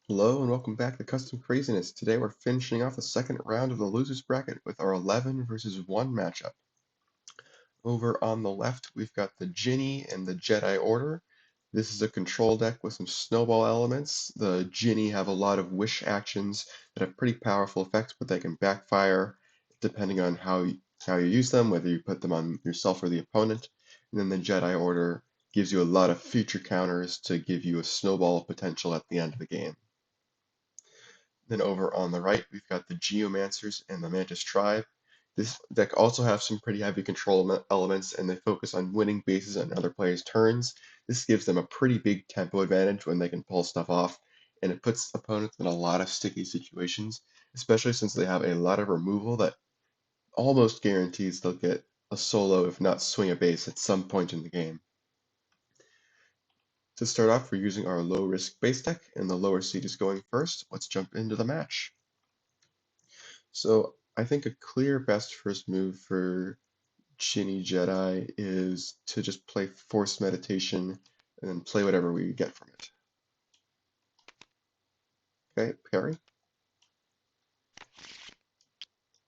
Hello and welcome back to Custom Craziness. Today we're finishing off the second round of the losers bracket with our 11 versus 1 matchup. Over on the left, we've got the Djinni and the Jedi Order. This is a control deck with some snowball elements. The Djinni have a lot of wish actions that have pretty powerful effects, but they can backfire depending on how you use them, whether you put them on yourself or the opponent. And then the Jedi Order gives you a lot of feature counters to give you a snowball potential at the end of the game. Then over on the right, we've got the Geomancers and the Mantis Tribe. This deck also has some pretty heavy control elements, and they focus on winning bases on other players' turns. This gives them a pretty big tempo advantage when they can pull stuff off, and it puts opponents in a lot of sticky situations, especially since they have a lot of removal that almost guarantees they'll get a solo, if not swing a base, at some point in the game. To start off, we're using our low-risk base deck, and the lower seed is going first. Let's jump into the match. So I think a clear best first move for Djinni Jedi is to just play Forced Meditation and then play whatever we get from it. Okay, parry.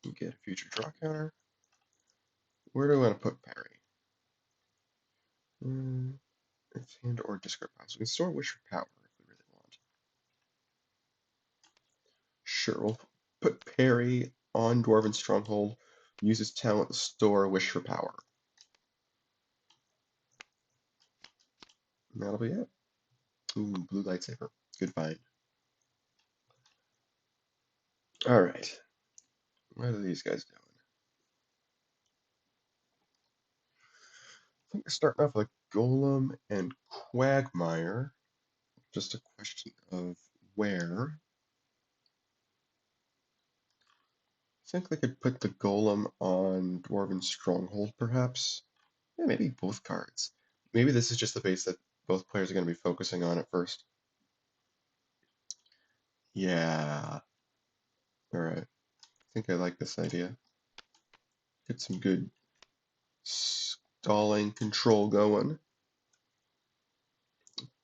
You get a future draw counter. Where do I want to put parry? It's hand or discard pile. So we can store Wish for Power if we really want. Sure, we'll put parry on Dwarven Stronghold. Use his talent to store Wish for Power. And that'll be it. Ooh, blue lightsaber. Good find. Alright. What are these guys doing? I think we're starting off with Golem and Quagmire. Just a question of where. I think they could put the Golem on Dwarven Stronghold, perhaps. Yeah, maybe both cards. Maybe this is just the base that both players are going to be focusing on at first. Yeah. Alright. I think I like this idea. Get some good stalling control going.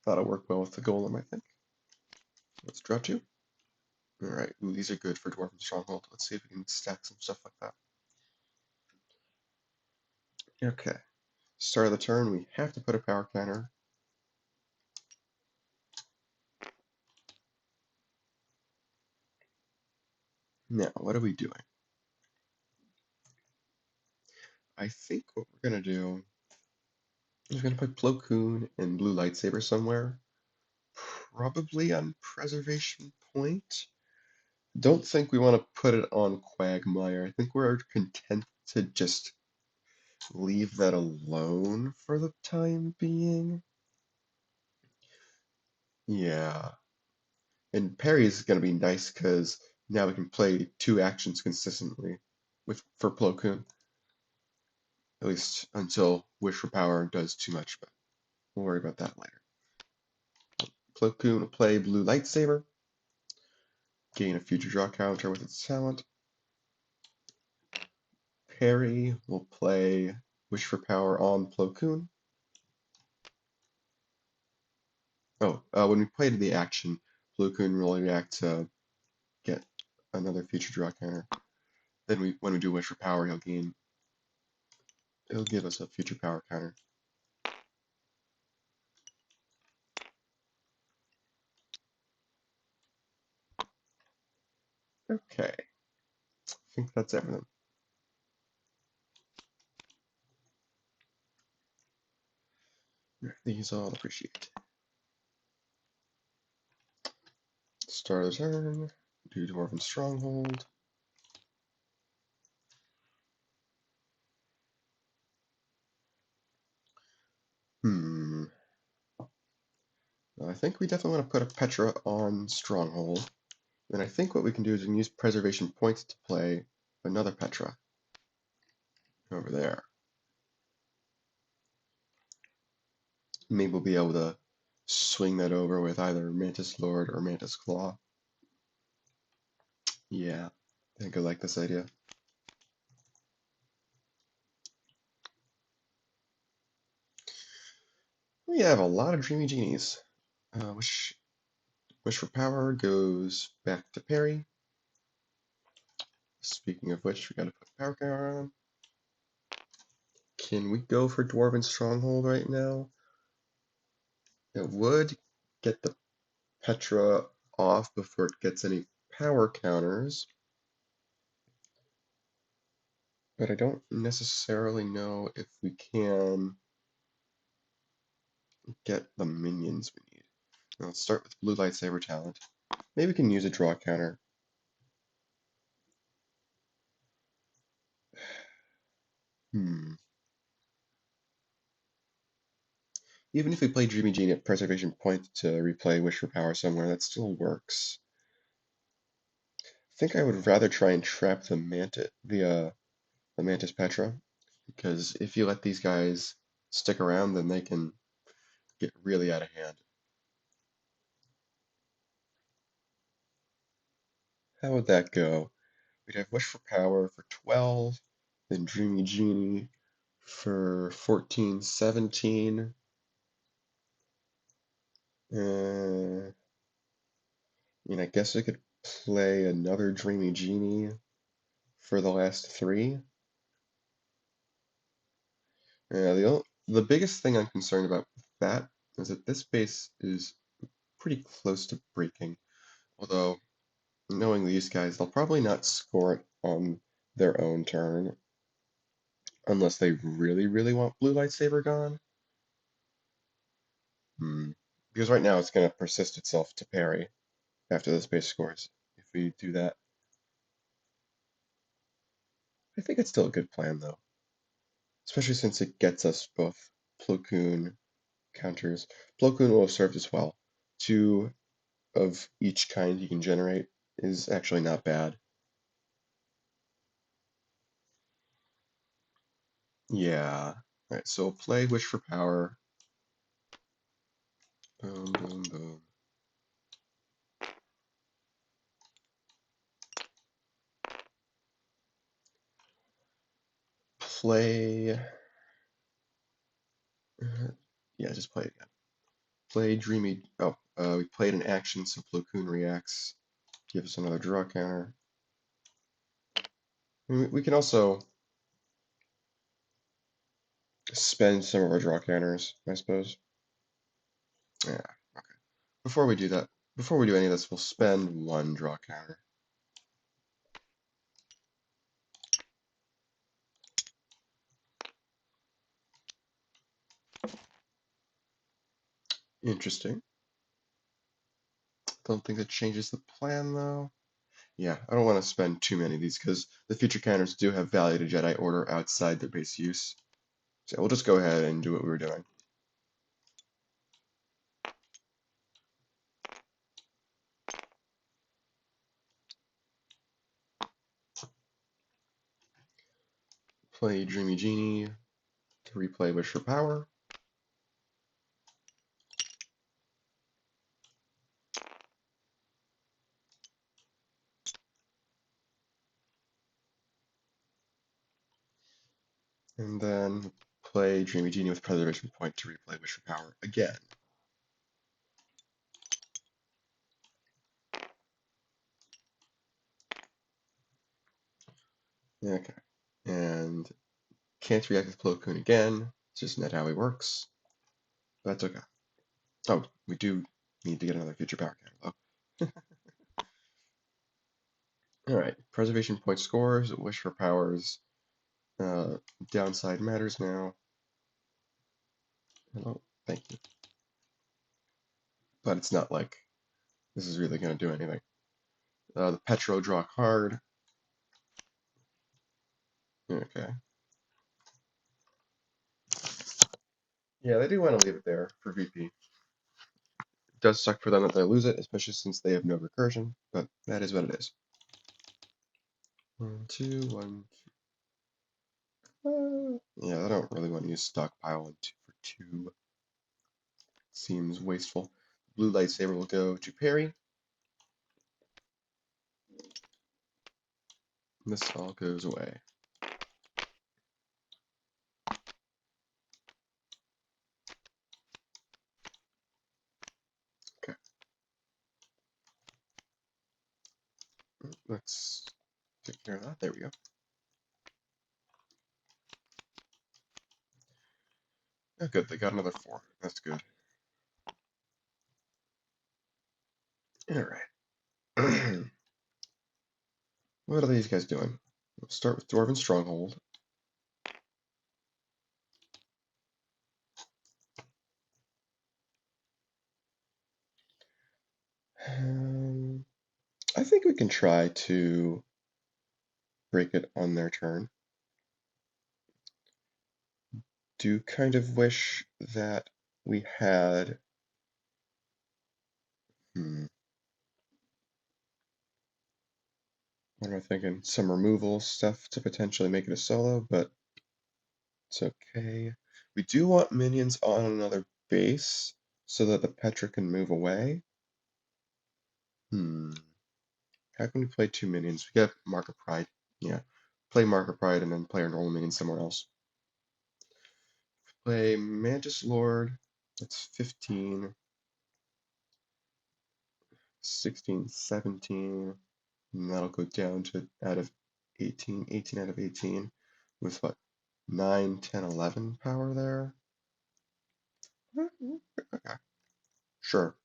That'll work well with the Golem, I think. Let's draw two. Alright, ooh, these are good for Dwarven Stronghold. Let's see if we can stack some stuff like that. Okay. Start of the turn, we have to put a power counter. Now, what are we doing? I think what we're going to do is we're going to put Plo Koon and Blue Lightsaber somewhere. Probably on Preservation Point. Don't think we want to put it on Quagmire. I think we're content to just leave that alone for the time being. Yeah. And parry is going to be nice because now we can play two actions consistently for Plo Koon. At least until Wish for Power does too much, but we'll worry about that later. Plo Koon will play Blue Lightsaber, gain a future draw counter with its talent. Parry will play Wish for Power on Plo Koon. Oh, when we play to the action, Plo Koon will react to get another future draw counter. Then when we do Wish for Power, it'll give us a future power counter. Okay, I think that's everything. These I'll appreciate. Start of the turn, do Dwarven Stronghold. I think we definitely want to put a Petra on Stronghold. Then I think what we can do is we can use Preservation Points to play another Petra over there. Maybe we'll be able to swing that over with either Mantis Lord or Mantis Claw. Yeah, I think I like this idea. We have a lot of Dreamy Genies. Wish for Power goes back to parry. Speaking of which, we gotta put power counter on. Can we go for Dwarven Stronghold right now? It would get the Petra off before it gets any power counters, but I don't necessarily know if we can get the minions we need. Now let's start with blue lightsaber talent. Maybe we can use a draw counter. Even if we play Dreamy Genie at Preservation Point to replay Wish for Power somewhere, that still works. I think I would rather try and trap the Mantis Petra, because if you let these guys stick around, then they can get really out of hand. How would that go? We'd have Wish for Power for 12, then Dreamy Genie for 14, 17. I guess I could play another Dreamy Genie for the last 3. Yeah, the biggest thing I'm concerned about with that is that this base is pretty close to breaking. Although, knowing these guys, they'll probably not score it on their own turn unless they really, really want blue lightsaber gone. Because right now it's going to persist itself to parry after this base scores if we do that. I think it's still a good plan though, especially since it gets us both Plo Koon counters. Plo Koon will have served as well. 2 of each kind you can generate is actually not bad. Yeah. Alright, so play Wish for Power. Boom, boom, boom. Play... yeah, just play it again. Play Dreamy... Oh, we played an action, so Plo Koon reacts. Give us another draw counter. We can also spend some of our draw counters, I suppose. Yeah, okay. Before we do that, before we do any of this, we'll spend 1 draw counter. Interesting. Don't think that changes the plan, though. Yeah, I don't want to spend too many of these because the future counters do have value to Jedi Order outside their base use. So we'll just go ahead and do what we were doing. Play Dreamy Genie to replay Wish for Power. And then play Dreamy Genie with Preservation Point to replay Wish for Power again. Okay. And can't react with Plo Koon again. It's just not how he works. That's okay. Oh, we do need to get another future power counter, though. Alright, Preservation Point scores, Wish for Powers. Downside matters now. Hello, thank you. But it's not like this is really going to do anything. The Petro draw card. Okay. Yeah, they do want to leave it there for VP. It does suck for them that they lose it, especially since they have no recursion, but that is what it is. 1, 2, 1, 2. Yeah, I don't really want to use stockpile for 2. Seems wasteful. Blue lightsaber will go to parry. This all goes away. Okay. Let's take care of that. There we go. Oh, good. They got another 4. That's good. All right. What are these guys doing? We'll start with Dwarven Stronghold. I think we can try to break it on their turn. Do kind of wish that we had. What am I thinking? Some removal stuff to potentially make it a solo, but it's okay. We do want minions on another base so that the Petra can move away. How can we play 2 minions? We get Mark of Pride. Yeah. Play Mark of Pride and then play our normal minion somewhere else. Play Mantis Lord. That's 15, 16, 17. And that'll go down to out of 18, 18 out of 18 with what? 9, 10, 11 power there. Okay, sure.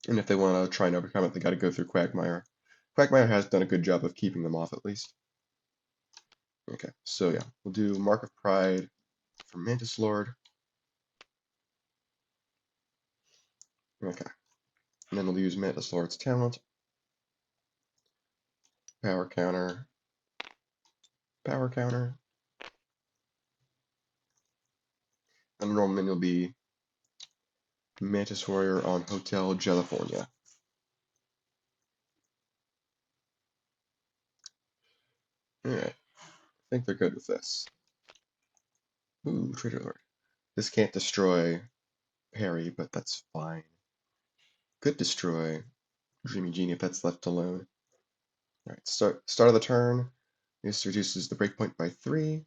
And if they want to try and overcome it, they got to go through Quagmire. Quagmire has done a good job of keeping them off at least. Okay, so yeah, we'll do Mark of Pride for Mantis Lord. Okay, and then we'll use Mantis Lord's talent. Power counter. Power counter. And the normal minion will be Mantis Warrior on Hotel California. Alright, I think they're good with this. Ooh, Traitor Lord. This can't destroy Perry, but that's fine. Could destroy Dreamy Genie if that's left alone. Alright, start of the turn. This reduces the breakpoint by 3,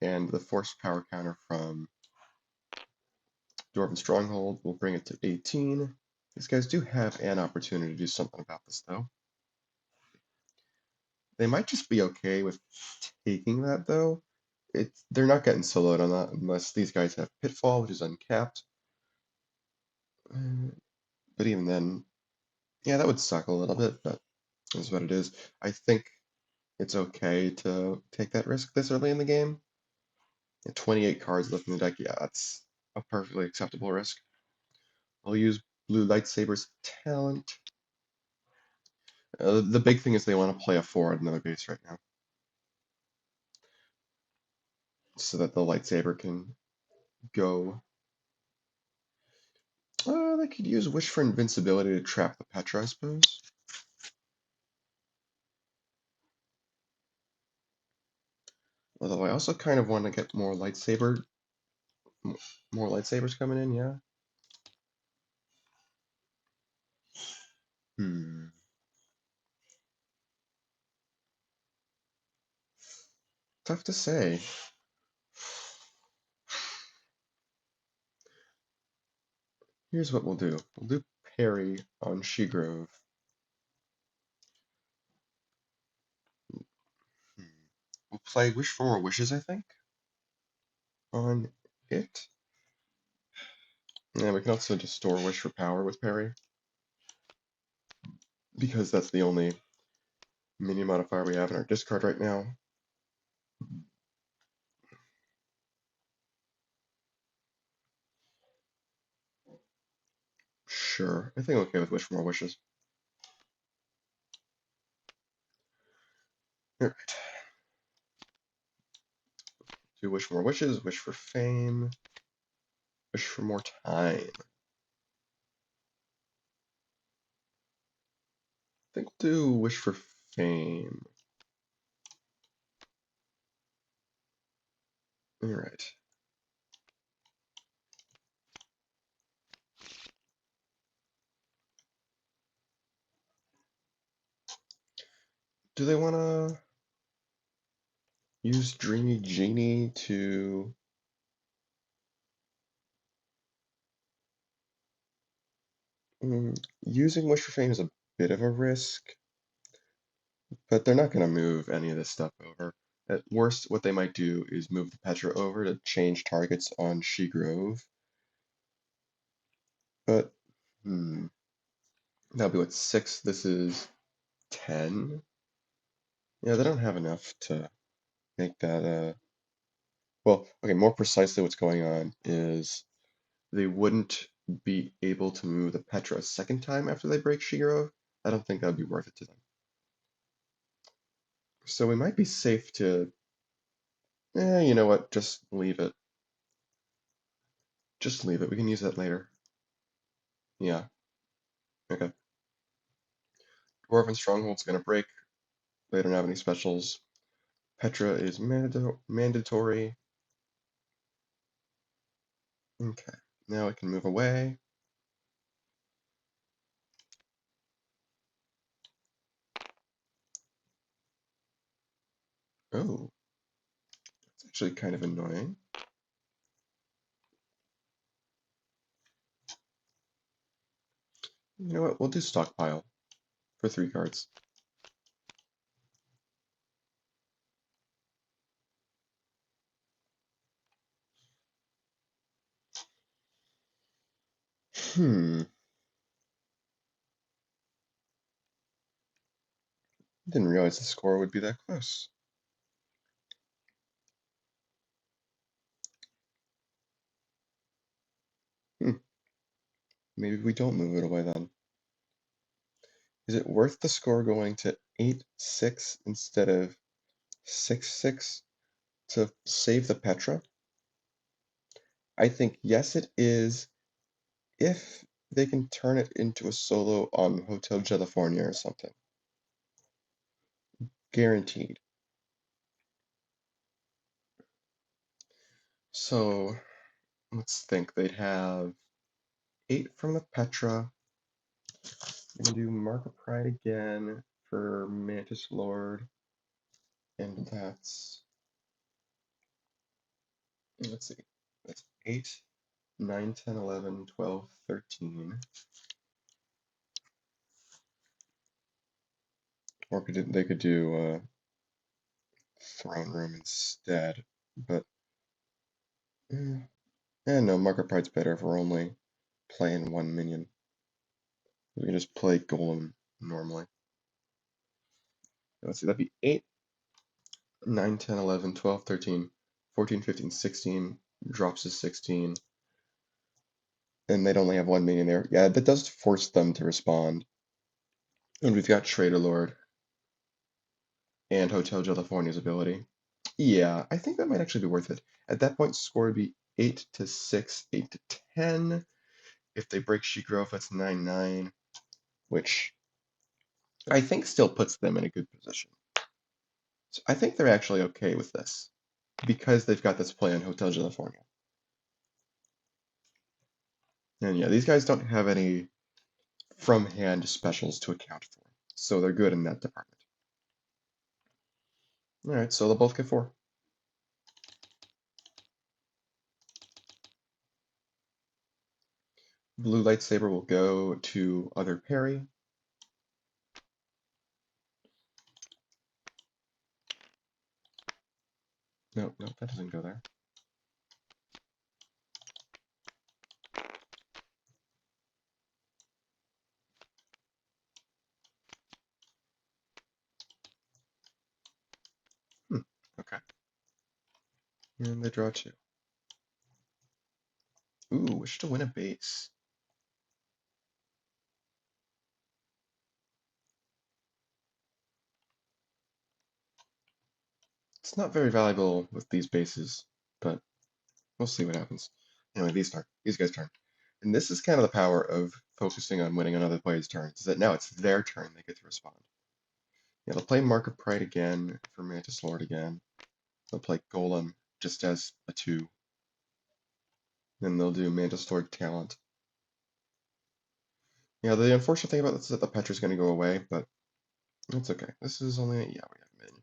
and the force power counter from Dwarven Stronghold will bring it to 18. These guys do have an opportunity to do something about this, though. They might just be okay with taking that, though. They're not getting soloed on that unless these guys have Pitfall, which is uncapped. But even then, yeah, that would suck a little bit, but is what it is. I think it's okay to take that risk this early in the game. 28 cards left in the deck, yeah, that's a perfectly acceptable risk. I'll use Blue Lightsaber's talent. The big thing is they want to play a 4 at another base right now, so that the lightsaber can go. They could use Wish for Invincibility to trap the Petra, I suppose. Although I also kind of want to get more lightsabers coming in, yeah. Tough to say. Here's what we'll do. We'll do Parry on Shegrove. We'll play Wish for More Wishes, I think, on it. Yeah, we can also just store Wish for Power with Parry, because that's the only minion modifier we have in our discard right now. Sure, I think I'm okay with Wish for More Wishes. Alright. Do Wish for More Wishes, Wish for Fame, Wish for More Time. I think we'll do Wish for Fame. Alright. Do they want to use Dreamy Genie to... Using Wish for Fame is a bit of a risk, but they're not going to move any of this stuff over. At worst, what they might do is move the Petra over to change targets on She Grove. But, that'll be what, 6? This is 10? Yeah, they don't have enough to make that, well, okay, more precisely what's going on is they wouldn't be able to move the Petra a second time after they break She Grove. I don't think that would be worth it to them. So we might be safe to, you know what, just leave it. Just leave it, we can use that later. Yeah, okay. Dwarven Stronghold's gonna break. They don't have any specials. Petra is mandatory. Okay, now I can move away. Oh, it's actually kind of annoying. You know what, we'll do stockpile for 3 cards. Didn't realize the score would be that close. Maybe we don't move it away then. Is it worth the score going to 8-6 instead of 6-6 to save the Petra? I think yes it is, if they can turn it into a solo on Hotel California or something. Guaranteed. So let's think. They'd have 8 from the Petra. We can do Mark of Pride again for Mantis Lord. And that's, let's see, that's 8, 9, 10, 11, 12, 13. Or they could do Throne Room instead. But, no, Mark of Pride's better if we're only playing 1 minion. We can just play Golem normally. Let's see, that'd be 8, 9, 10, 11, 12, 13, 14, 15, 16, drops to 16. And they'd only have 1 minion there. Yeah, that does force them to respond. And we've got Traitor Lord and Hotel California's ability. Yeah, I think that might actually be worth it. At that point, score would be 8-6, 8-10. If they break She Grove, that's 9-9, which I think still puts them in a good position. So I think they're actually okay with this because they've got this play on Hotel California. And yeah, these guys don't have any from hand specials to account for, so they're good in that department. All right, so they'll both get 4. Blue lightsaber will go to other parry. No, that doesn't go there. Okay. And they draw 2. Ooh, wish to win a base. It's not very valuable with these bases, but we'll see what happens. Anyway, these guys' turn. And this is kind of the power of focusing on winning on other players' turns, is that now it's their turn, they get to respond. Yeah, they'll play Mark of Pride again for Mantis Lord again. They'll play Golem just as a 2. Then they'll do Mantis Lord Talent. Yeah, the unfortunate thing about this is that the Petra's going to go away, but it's okay. This is only, yeah, we have minion.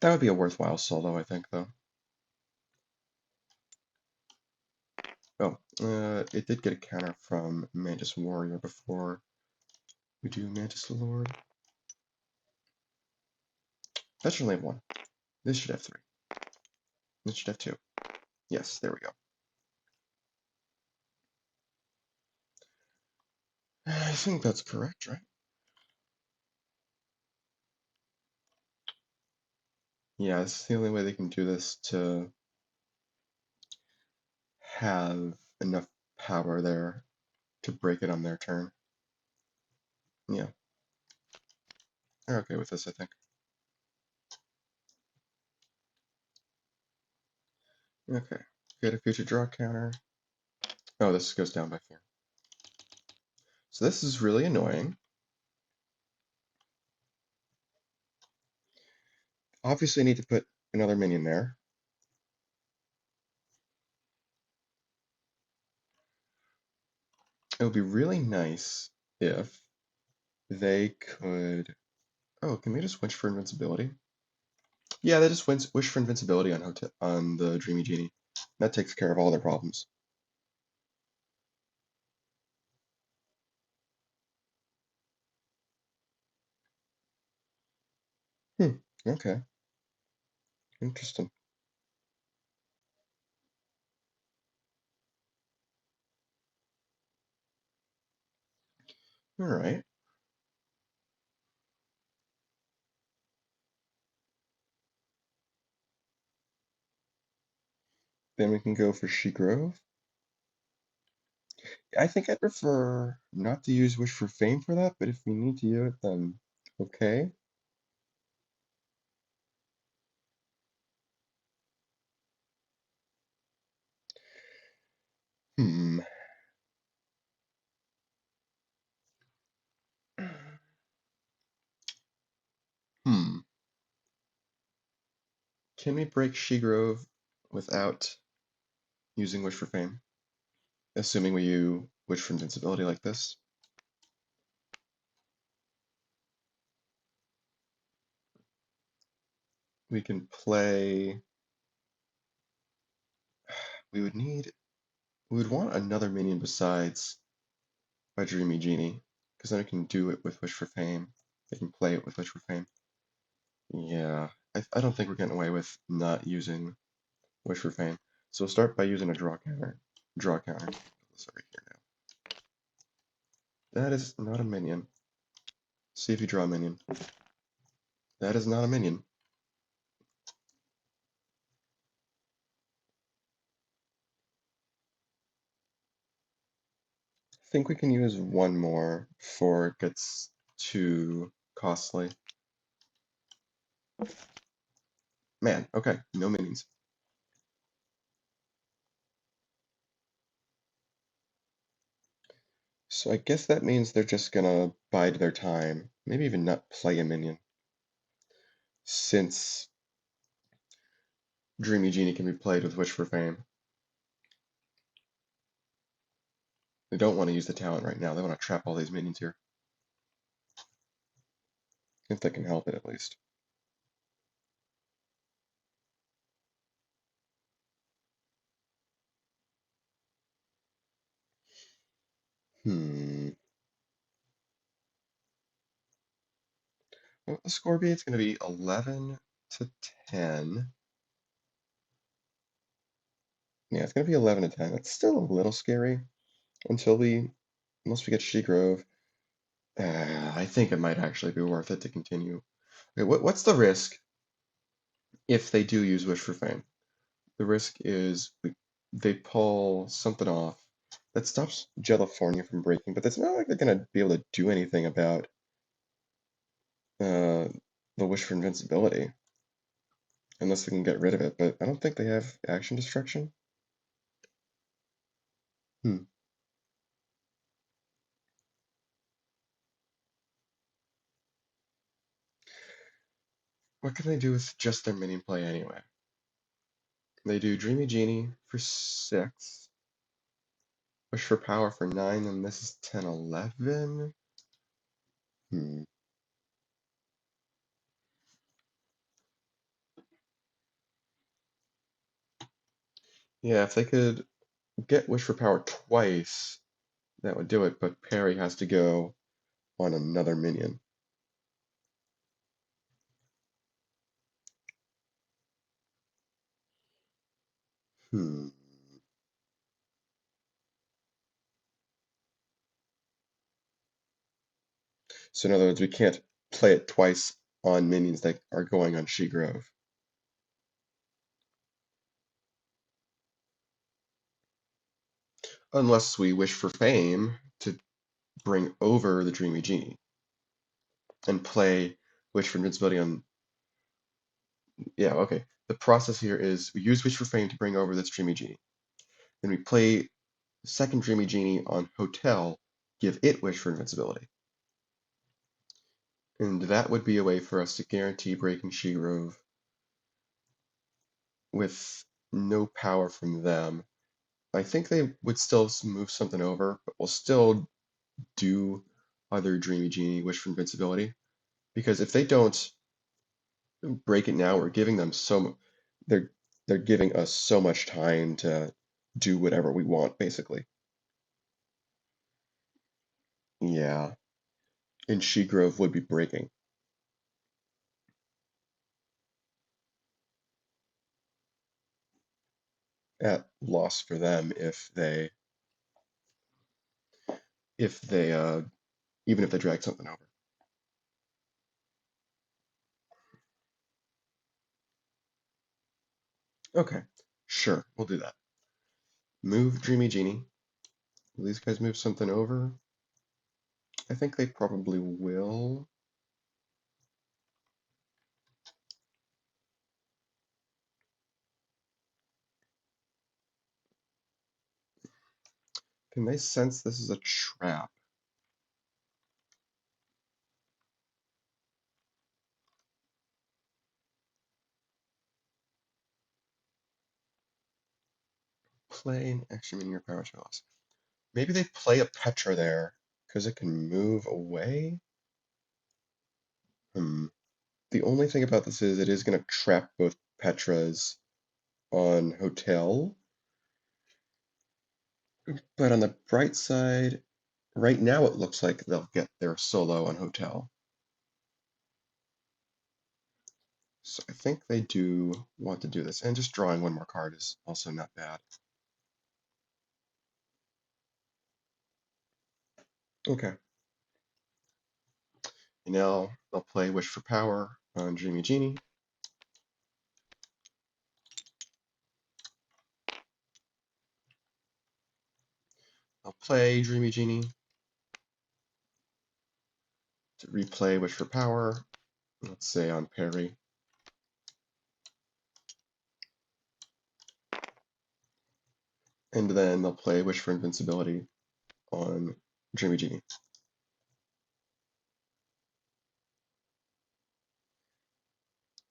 That would be a worthwhile solo, I think, though. Oh, It did get a counter from Mantis Warrior before we do Mantis Lord. That should only have one. This should have three. This should have two. Yes, there we go. I think that's correct, right? Yeah, this is the only way they can do this to have enough power there to break it on their turn. Yeah. They're okay with this, I think. Okay. Get a future draw counter. Oh, this goes down by 4. So this is really annoying. Obviously, I need to put another minion there. It would be really nice if they could... Oh, can we just wish for invincibility? Yeah, they just wish for invincibility on the Dreamy Genie. That takes care of all their problems. Okay. Interesting. Alright. Then we can go for She-Grove. I think I'd prefer not to use Wish for Fame for that, but if we need to do it, then okay. Hmm. Hmm. Can we break She-Grove without using Wish for Fame? Assuming we Wish for Invincibility like this. We can play... We would want another minion besides my Dreamy Genie, because then I can do it with Wish for Fame. I can play it with Wish for Fame. Yeah, I don't think we're getting away with not using Wish for Fame. So we'll start by using a draw counter. Draw counter. This over here now. That is not a minion. See if you draw a minion. That is not a minion. I think we can use one more before it gets too costly. Man, okay, no minions. So I guess that means they're just gonna bide their time. Maybe even not play a minion. Since Dreamy Genie can be played with Wish for Fame. They don't want to use the talent right now. They want to trap all these minions here. If they can help it, at least. Hmm. Well, the score be? It's going to be 11 to 10. Yeah, it's going to be 11 to 10. That's still a little scary unless we get She-Grove. I think it might actually be worth it to continue. Okay, what's the risk if they do use Wish for Fame? The risk is they pull something off that stops California from breaking, but it's not like they're going to be able to do anything about uh, the Wish for Invincibility unless they can get rid of it, but I don't think they have action destruction. Hmm. What can they do with just their minion play anyway? They do Dreamy Genie for 6, Wish for Power for 9, and this is 10, 11. Hmm. Yeah, if they could get Wish for Power twice, that would do it, but parry has to go on another minion. Hmm. So in other words, we can't play it twice on minions that are going on She-Grove. Unless we wish for fame to bring over the Dreamy Genie and play Wish for Invincibility on. Yeah, okay. The process here is we use Wish for Fame to bring over this Dreamy Genie. Then we play the second Dreamy Genie on Hotel, give it Wish for Invincibility. And that would be a way for us to guarantee breaking She-Grove with no power from them. I think they would still move something over, but we'll still do other Dreamy Genie Wish for Invincibility. Because if they don't break it now, we're giving them they're they're giving us so much time to do whatever we want, basically. Yeah. And She-Grove would be breaking at loss for them if they even if they drag something over. Okay, sure, we'll do that. Move Dreamy Genie. Will these guys move something over? I think they probably will. Can they sense this is a trap? Play an extra minion or power chalice. Maybe they play a Petra there because it can move away? Hmm. The only thing about this is it is going to trap both Petras on Hotel. But on the bright side, right now it looks like they'll get their solo on Hotel. So I think they do want to do this. And just drawing one more card is also not bad. Okay. And now I'll play Wish for Power on Dreamy Genie. I'll play Dreamy Genie to replay Wish for Power. Let's say on parry. And then they'll play Wish for Invincibility on Dreamy Genie.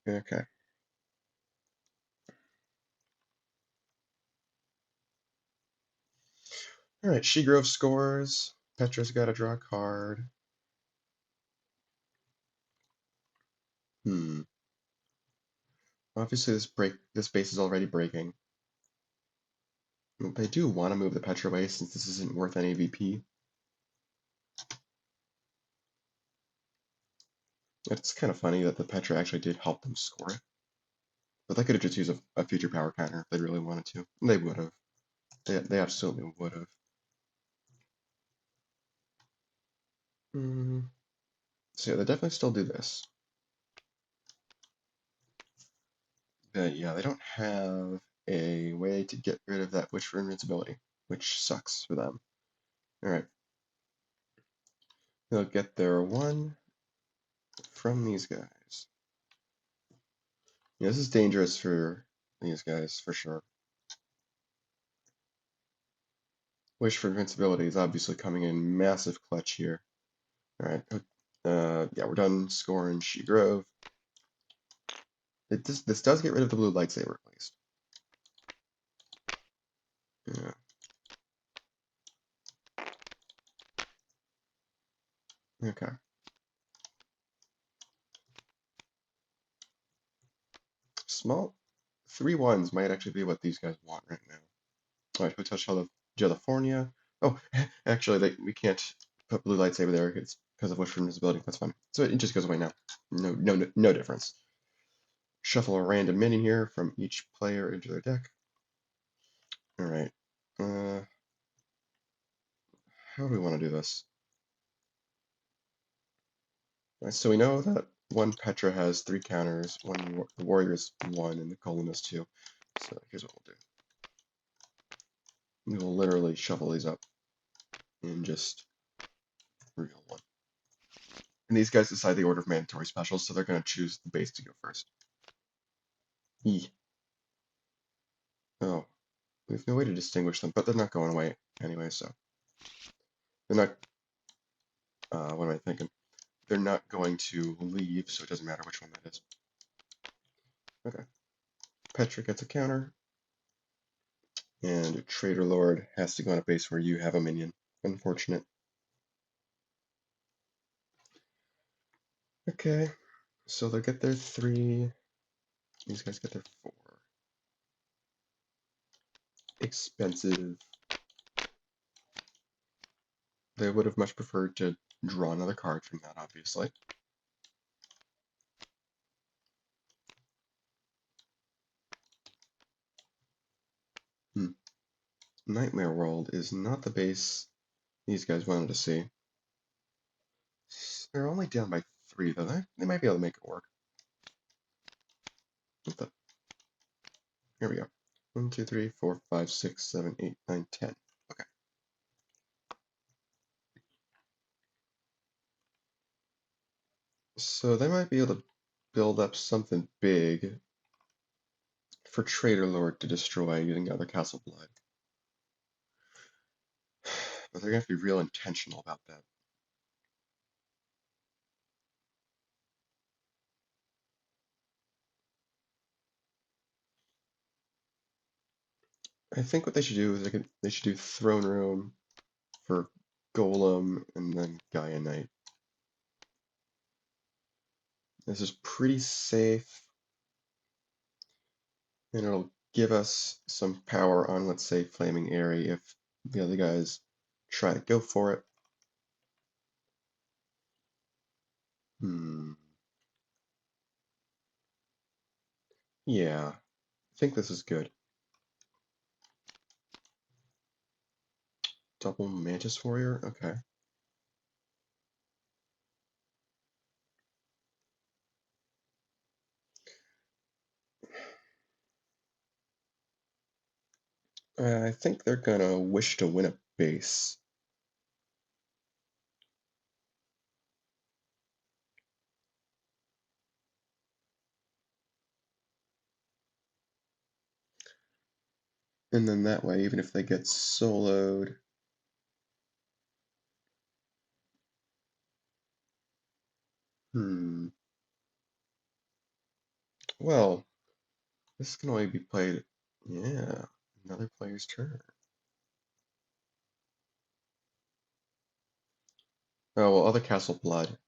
Okay. Alright, She-Grove scores. Petra's got to draw a card. Hmm. Obviously this base is already breaking. But I do want to move the Petra away since this isn't worth any VP. It's kind of funny that the Petra actually did help them score it. But they could have just used a future power counter if they really wanted to. They would have. They absolutely would have. So yeah, they definitely still do this. But yeah, they don't have a way to get rid of that Wish for Invincibility, which sucks for them. Alright. They'll get their one from these guys. Yeah, this is dangerous for these guys, for sure. Wish for Invincibility is obviously coming in massive clutch here. Alright, yeah, we're done scoring She-Grove. This does get rid of the blue lightsaber, at least. Yeah. Okay. Small 3/1s might actually be what these guys want right now. All right, Hotel of California. Oh, actually, we can't put blue lightsaber there. It's because of wish for invisibility. That's fine. So it just goes away now. No difference. Shuffle a random minion here from each player into their deck. All right. How do we want to do this? So we know that one Petra has 3 counters, the warrior is 1, and the golem is 2. So here's what we'll do. We will literally shuffle these up and just reveal 1. And these guys decide the order of mandatory specials, so they're going to choose the base to go first. E. Oh, we have no way to distinguish them, but they're not going away anyway, so. They're not, what am I thinking? They're not going to leave, so it doesn't matter which one that is. Okay. Petra gets a counter, and Traitor Lord has to go on a base where you have a minion. Unfortunate. Okay, so they'll get their 3. These guys get their 4. Expensive. They would have much preferred to draw another card from that, obviously. Nightmare World is not the base these guys wanted to see. They're only down by 3, though. They might be able to make it work. Here we go. 1, 2, 3, 4, 5, 6, 7, 8, 9, 10. Okay. So they might be able to build up something big for Traitor Lord to destroy using other Castle Blood. But they're going to have to be real intentional about that. I think what they should do is they should do Throne Room for Golem and then Gaia Knight. This is pretty safe, and it'll give us some power on, let's say, Flaming Airy if the other guys try to go for it. Yeah, I think this is good. Double Mantis Warrior? Okay. I think they're gonna wish to win a base. And then that way, even if they get soloed, well, this can only be played, yeah, another player's turn. Oh, well, other Castle Blood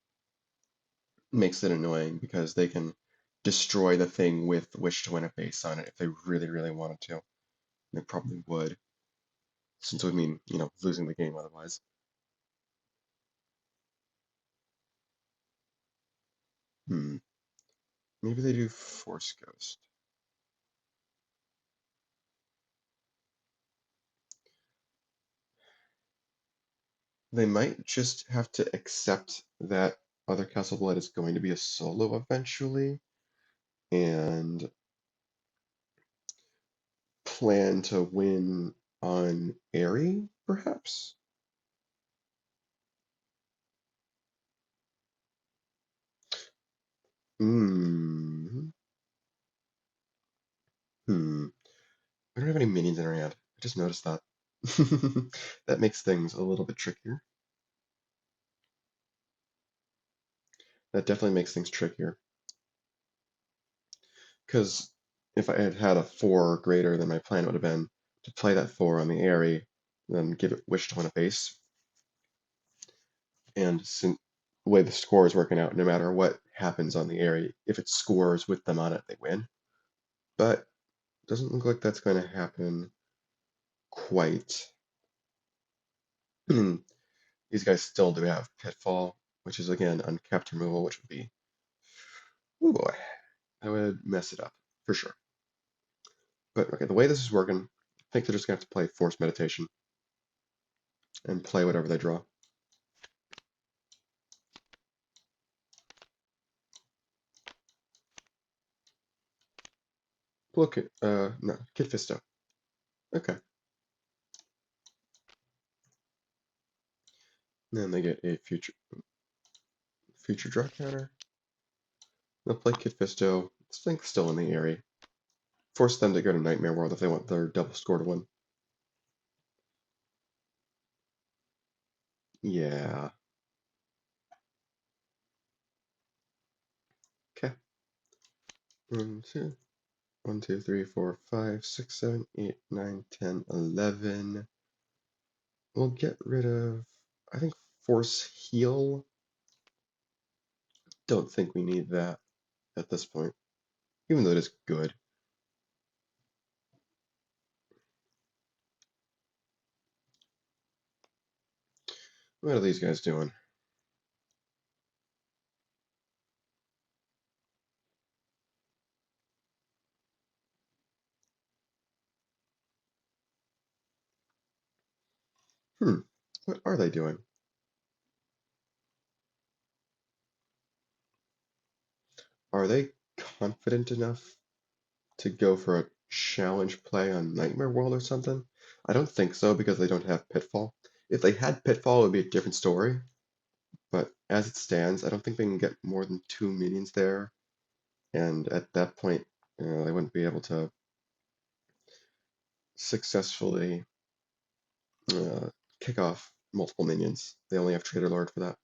makes it annoying because they can destroy the thing with wish to win a base on it if they really, really wanted to. They probably would, since it would mean, losing the game otherwise. Maybe they do Force Ghost. They might just have to accept that other Castle Blood is going to be a solo eventually, and plan to win on Airy, perhaps? Hmm. Hmm. I don't have any minions in our hand. I just noticed that. That makes things a little bit trickier. That definitely makes things trickier. Because if I had had a 4 or greater, then my plan would have been to play that 4 on the Airy, then give it wish to win a base. And since the way the score is working out, no matter what happens on the Airy, if it scores with them on it, they win. But it doesn't look like that's going to happen quite. These guys still do have Pitfall, which is again uncapped removal, which would be, oh boy, I would mess it up for sure. But okay, the way this is working, I think they're just gonna have to play Force Meditation and play whatever they draw. Look at no, Kid Fisto. Okay. Then they get a future draw counter. They'll play Kid Fisto. This thing's still in the area. Force them to go to Nightmare World if they want their double score to win. Yeah. Okay. 1, 2, 1, 2, 3, 4, 5, 6, 7, 8, 9, 10, 11. We'll get rid of, I think, Force Heal. Don't think we need that at this point, even though it is good. What are these guys doing? What are they doing? Are they confident enough to go for a challenge play on Nightmare World or something? I don't think so because they don't have Pitfall. If they had Pitfall, it would be a different story. But as it stands, I don't think they can get more than 2 minions there. And at that point, they wouldn't be able to successfully uh, kick off multiple minions. They only have Traitor Lord for that.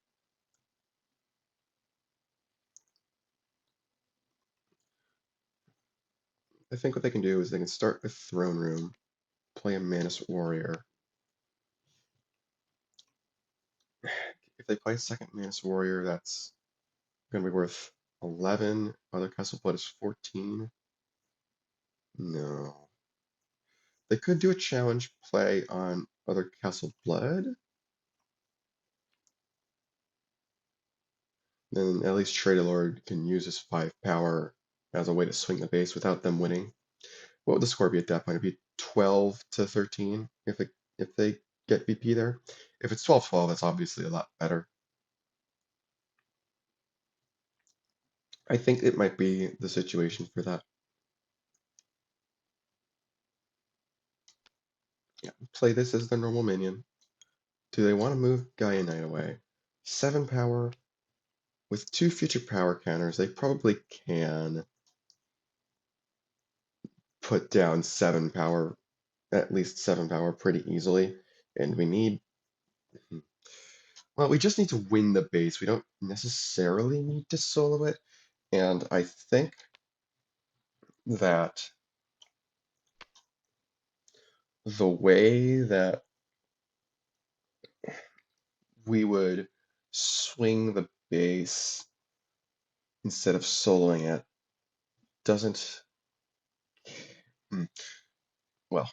I think what they can do is they can start with Throne Room, play a Mantis Warrior. If they play a second Mantis Warrior, that's going to be worth 11. Other Castle Blood is 14. No. They could do a challenge play on Other Castle Blood. Then at least Traitor Lord can use his 5 power as a way to swing the base without them winning. What would the score be at that point? It'd be 12 to 13 if they get BP there. If it's 12-12, that's obviously a lot better. I think it might be the situation for that. Yeah, play this as the normal minion. Do they want to move Gaia Knight away? 7 power with 2 future power counters. They probably can put down 7 power, at least 7 power pretty easily. And we need, well, we just need to win the base. We don't necessarily need to solo it. And I think that the way that we would swing the base instead of soloing it doesn't, hmm, well,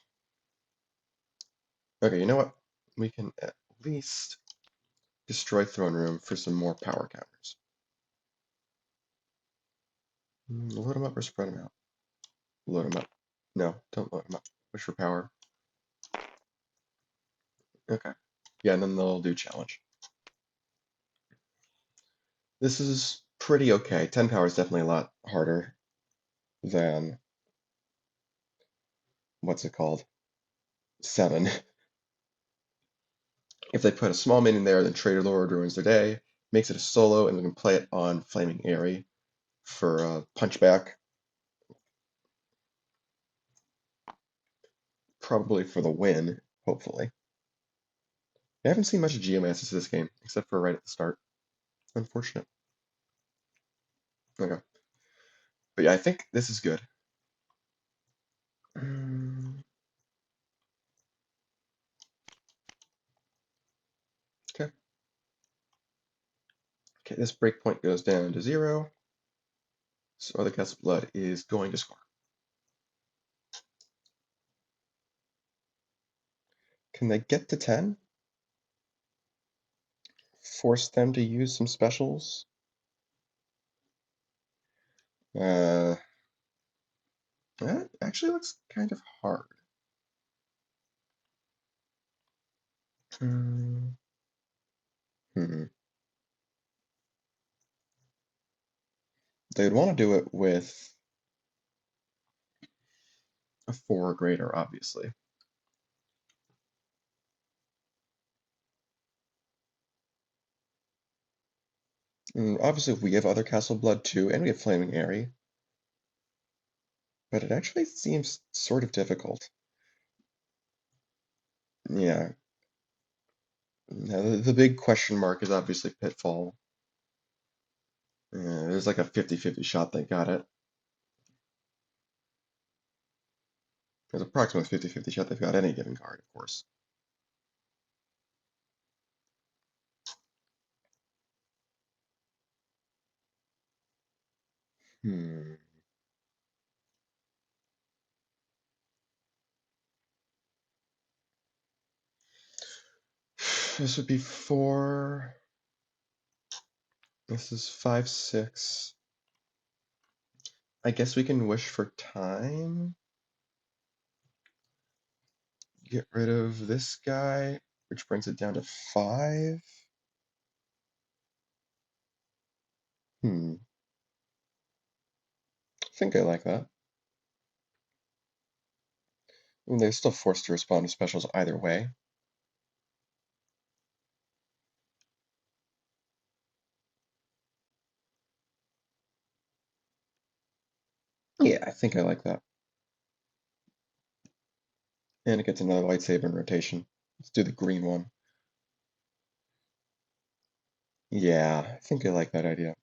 okay, you know what? We can at least destroy Throne Room for some more power counters. Load them up or spread them out? Load them up. No, don't load them up. Push for power. Okay. Yeah, and then they'll do challenge. This is pretty okay. 10 power is definitely a lot harder than, what's it called? 7. If they put a small minion there, then Traitor Lord ruins their day, makes it a solo, and we can play it on Flaming Airy for punchback. Probably for the win, hopefully. I haven't seen much of Geomancers this game, except for right at the start. Unfortunate. Okay. But yeah, I think this is good. Okay. Okay, this breakpoint goes down to 0. So Other Castle Blood is going to score. Can they get to 10? Force them to use some specials? That actually looks kind of hard. Hmm. They'd want to do it with a 4 or greater, obviously. And obviously, we have other Castle Blood too, and we have Flaming Airy. But it actually seems sort of difficult. Yeah. Now, the big question mark is obviously Pitfall. There's like a 50-50 shot they got it. There's approximately 50-50 shot they've got any given card, of course. Hmm. This would be 4. This is 5, 6. I guess we can wish for time. Get rid of this guy, which brings it down to 5. I think I like that. I mean, they're still forced to respond to specials either way. Yeah, I think I like that. And it gets another lightsaber in rotation. Let's do the green one. Yeah, I think I like that idea.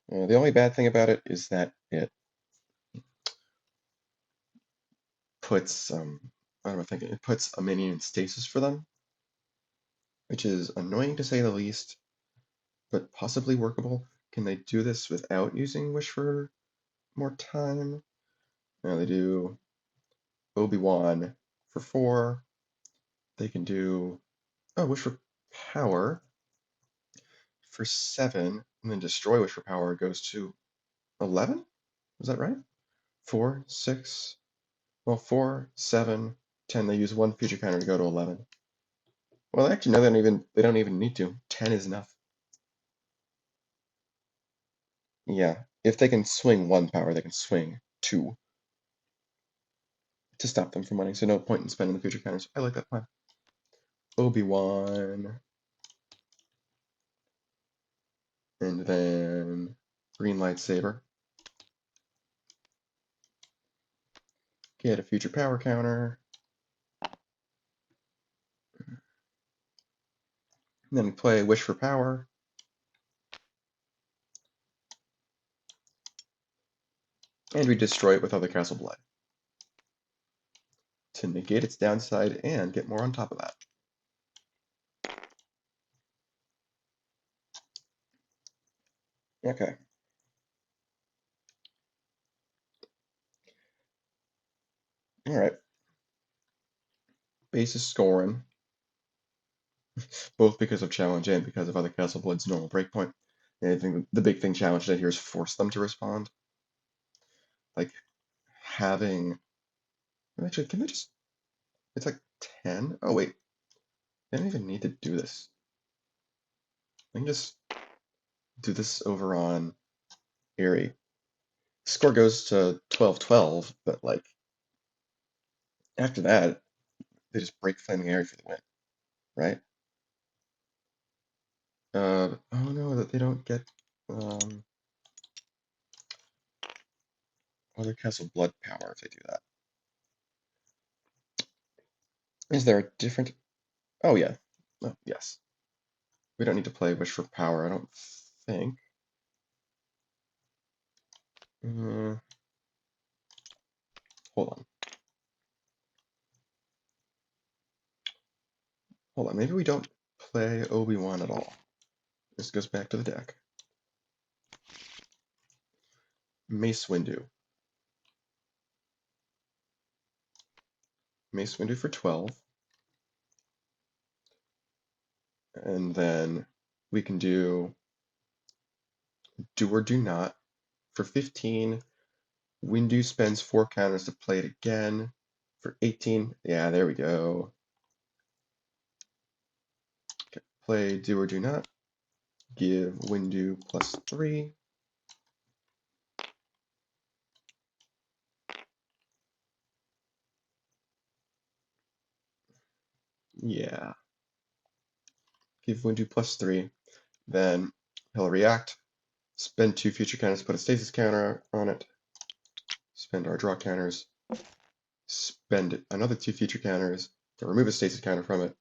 The only bad thing about it is that it puts, what am I thinking? It puts a minion in stasis for them, which is annoying to say the least, but possibly workable. Can they do this without using Wish for more time? Now they do Obi-Wan for 4. They can do, oh, Wish for Power for 7, and then Destroy Wish for Power goes to 11? Is that right? 4, 6, well, 4, 7, 10. They use 1 future counter to go to 11. Well, actually, no, they don't even need to. 10 is enough. Yeah, if they can swing 1 power, they can swing 2 to stop them from winning. So no point in spending the future counters. I like that plan. Obi-Wan, and then green lightsaber. Get a future power counter. And then we play Wish for Power. And we destroy it with other Castle Blood to negate its downside and get more on top of that. Okay. All right. Base is scoring, both because of challenge and because of other Castle Blood's normal breakpoint. And I think the big thing challenge here is force them to respond. Like having, actually, can they just, it's like 10? Oh, wait. They don't even need to do this. I can just do this over on Airy. Score goes to 12-12, but like after that, they just break Flaming Airy for the win, right? Oh no, that they don't get other Castle Blood power if they do that. Is there a different? Oh yeah, oh, yes. We don't need to play Wish for Power, I don't think. Hold on. Hold on, maybe we don't play Obi-Wan at all. This goes back to the deck. Mace Windu. Mace Windu for 12. And then we can do or do not for 15. Windu spends 4 counters to play it again. For 18, yeah, there we go. Okay, play do or do not. Give Windu +3. Yeah, give Windu +3. Then he'll react, spend 2 future counters, put a stasis counter on it, spend our draw counters, spend another 2 future counters to remove a stasis counter from it.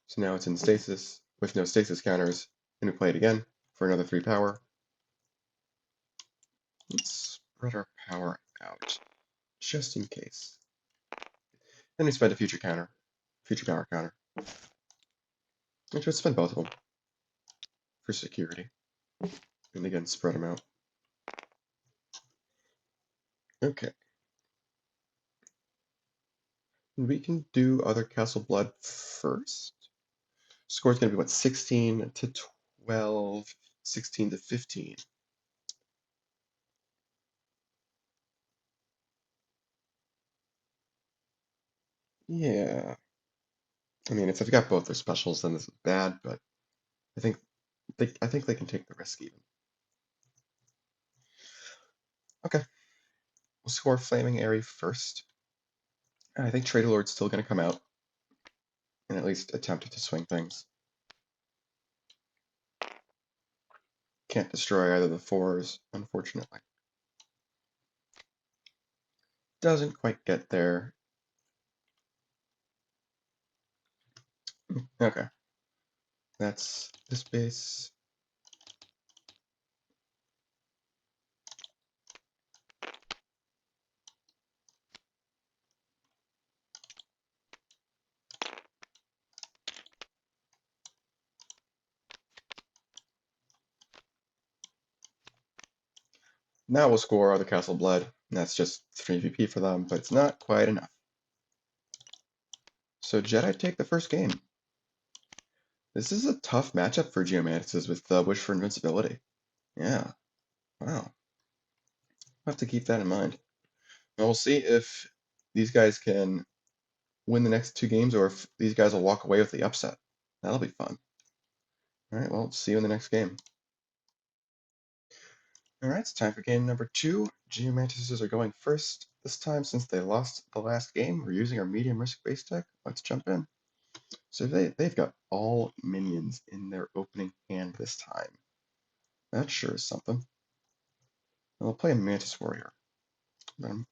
So now it's in stasis with no stasis counters, and we play it again for another 3 power. Let's spread our power out, just in case. Then we spend a future power counter. Which would spend both of them for security. And again, spread them out. Okay. We can do other Castle Blood first. Score's going to be what, 16 to 12, 16 to 15. Yeah. I mean, if they've got both their specials, then this is bad, but I think they can take the risk even. Okay. We'll score Flaming Airy first. I think Traitor Lord's still going to come out and at least attempt to swing things. Can't destroy either of the 4s, unfortunately. Doesn't quite get there. Okay. That's this base. Now we'll score other Castle Blood, and that's just 3 VP for them, but it's not quite enough. So Jedi take the first game. This is a tough matchup for Geomancers with Wish for Invincibility. Yeah, wow. I'll have to keep that in mind. Now we'll see if these guys can win the next 2 games or if these guys will walk away with the upset. That'll be fun. All right, well, see you in the next game. All right, it's time for game number 2. Geomancers are going first. This time, since they lost the last game, we're using our medium risk base deck. Let's jump in. So they've got all minions in their opening hand this time. That sure is something. And they'll play a Mantis Warrior. But I'm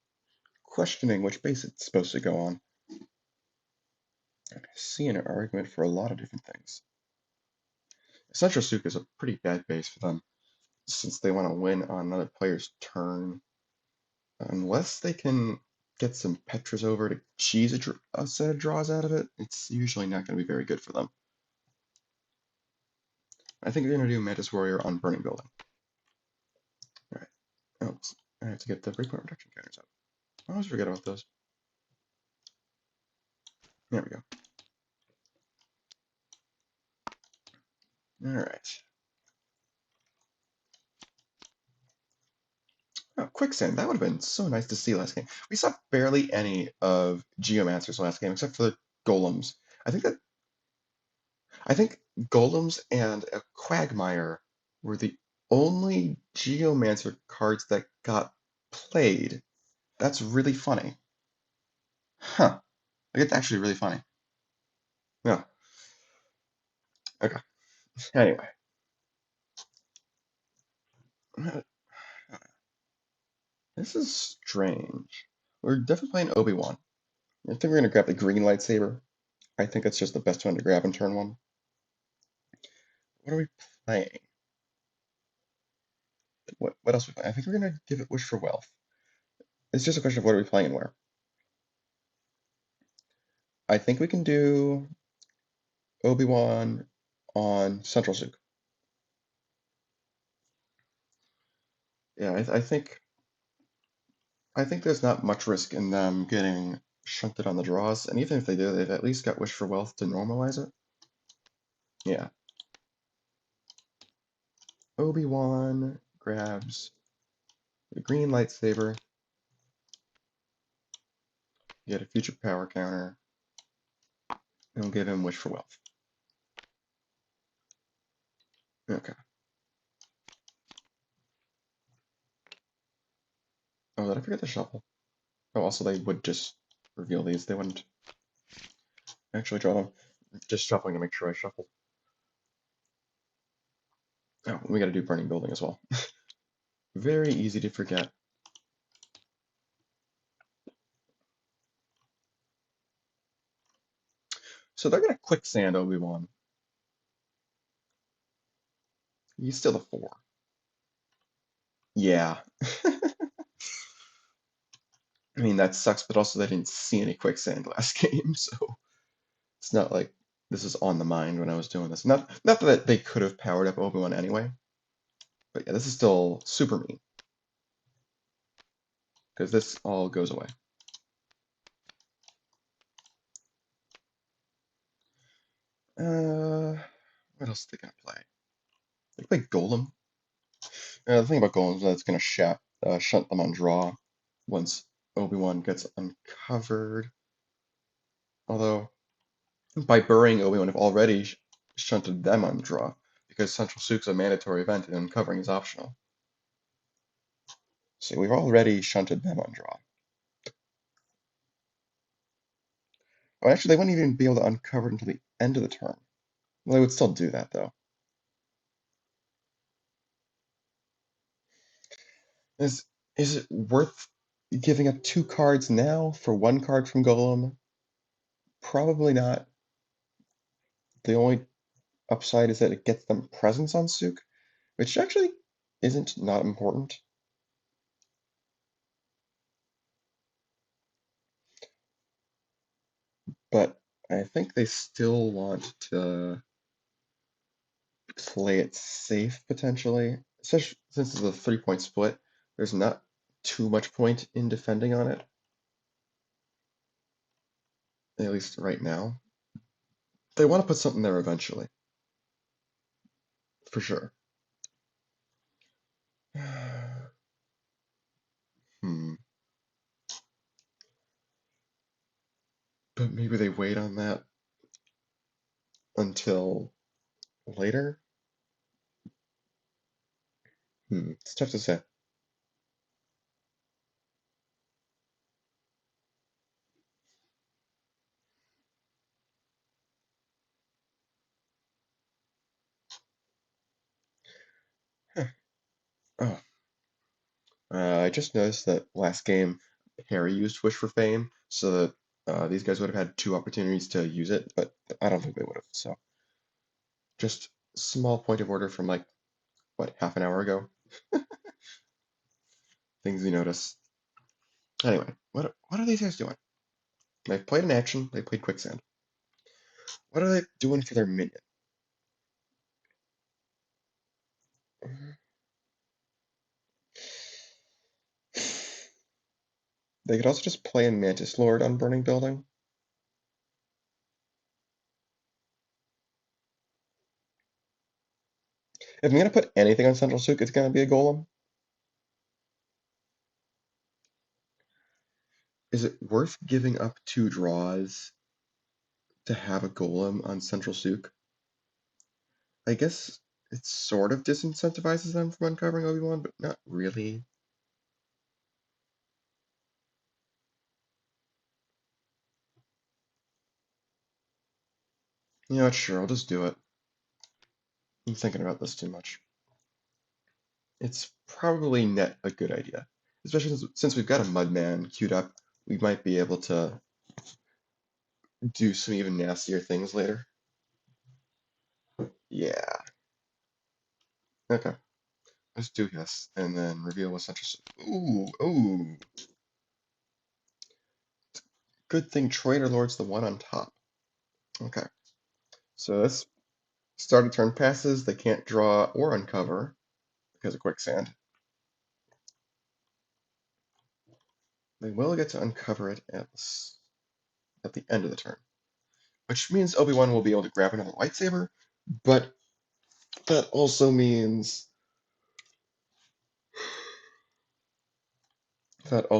questioning which base it's supposed to go on. I see an argument for a lot of different things. Central Souk is a pretty bad base for them, since they want to win on another player's turn. Unless they can get some Petras over to cheese a set of draws out of it, it's usually not going to be very good for them. I think they're going to do Mantis Warrior on Burning Building. All right. Oops. I have to get the breakpoint reduction counters up. I always forget about those. There we go. All right. Oh, Quicksand. That would have been so nice to see last game. We saw barely any of Geomancers last game, except for the Golems. I think Golems and a Quagmire were the only Geomancer cards that got played. That's really funny. Huh. Like, it's actually really funny. No. Okay. Anyway. This is strange. We're definitely playing Obi-Wan. I think we're going to grab the green lightsaber. I think it's just the best one to grab in turn 1. What are we playing? What else are we playing? I think we're going to give it Wish for Wealth. It's just a question of what are we playing and where. I think we can do Obi-Wan on Central Zook. Yeah, I think I think there's not much risk in them getting shunted on the draws, and even if they do, they've at least got Wish for Wealth to normalize it. Yeah. Obi-Wan grabs the green lightsaber, get a future power counter, and we'll give him Wish for Wealth. Okay. Oh, did I forget to shuffle? Oh, also they would just reveal these. They wouldn't actually draw them. Just shuffling to make sure I shuffle. Oh, we gotta do Burning Building as well. Very easy to forget. So they're gonna quicksand Obi-Wan. He's still a 4. Yeah. I mean, that sucks, but also they didn't see any quicksand last game, so it's not like this is on the mind when I was doing this. Not that they could have powered up Obi-Wan anyway, but yeah, this is still super mean, because this all goes away. What else are they gonna play? They play Golem. The thing about Golems is that it's gonna shunt them on draw once Obi-Wan gets uncovered. Although, by burying Obi-Wan, have already shunted them on the draw, because Central Sook's a mandatory event and uncovering is optional. So we've already shunted them on draw. Oh, actually, they wouldn't even be able to uncover it until the end of the turn. Well, they would still do that, though. Is is it worth giving up 2 cards now for 1 card from Golem? Probably not. The only upside is that it gets them presence on Sook, which actually isn't not important. But I think they still want to play it safe, potentially. Especially since it's a 3-point split, there's not too much point in defending on it, at least right now. They want to put something there eventually, for sure. Hmm. But maybe they wait on that until later? It's tough to say. Huh. Oh, I just noticed that last game, Harry used Wish for Fame, so that these guys would have had 2 opportunities to use it, but I don't think they would have. So, just small point of order from like, what, half an hour ago? Things you notice. Anyway, what are these guys doing? They've played an action, they played Quicksand. What are they doing for their minion? They could also just play in Mantis Lord on Burning Building. If I'm gonna put anything on Central Sook, it's gonna be a Golem. Is it worth giving up 2 draws to have a Golem on Central Sook? I guess it sort of disincentivizes them from uncovering Obi-Wan, but not really. You know what, sure, I'll just do it. I'm thinking about this too much. It's probably net a good idea. Especially since we've got a Mudman queued up, we might be able to do some even nastier things later. Yeah. Okay. Let's do this, and then reveal what's interesting. Ooh. Good thing Traitor Lord's the one on top. Okay. So this start of turn passes, they can't draw or uncover because of quicksand. They will get to uncover it at the end of the turn, which means Obi-Wan will be able to grab another lightsaber, but that also means that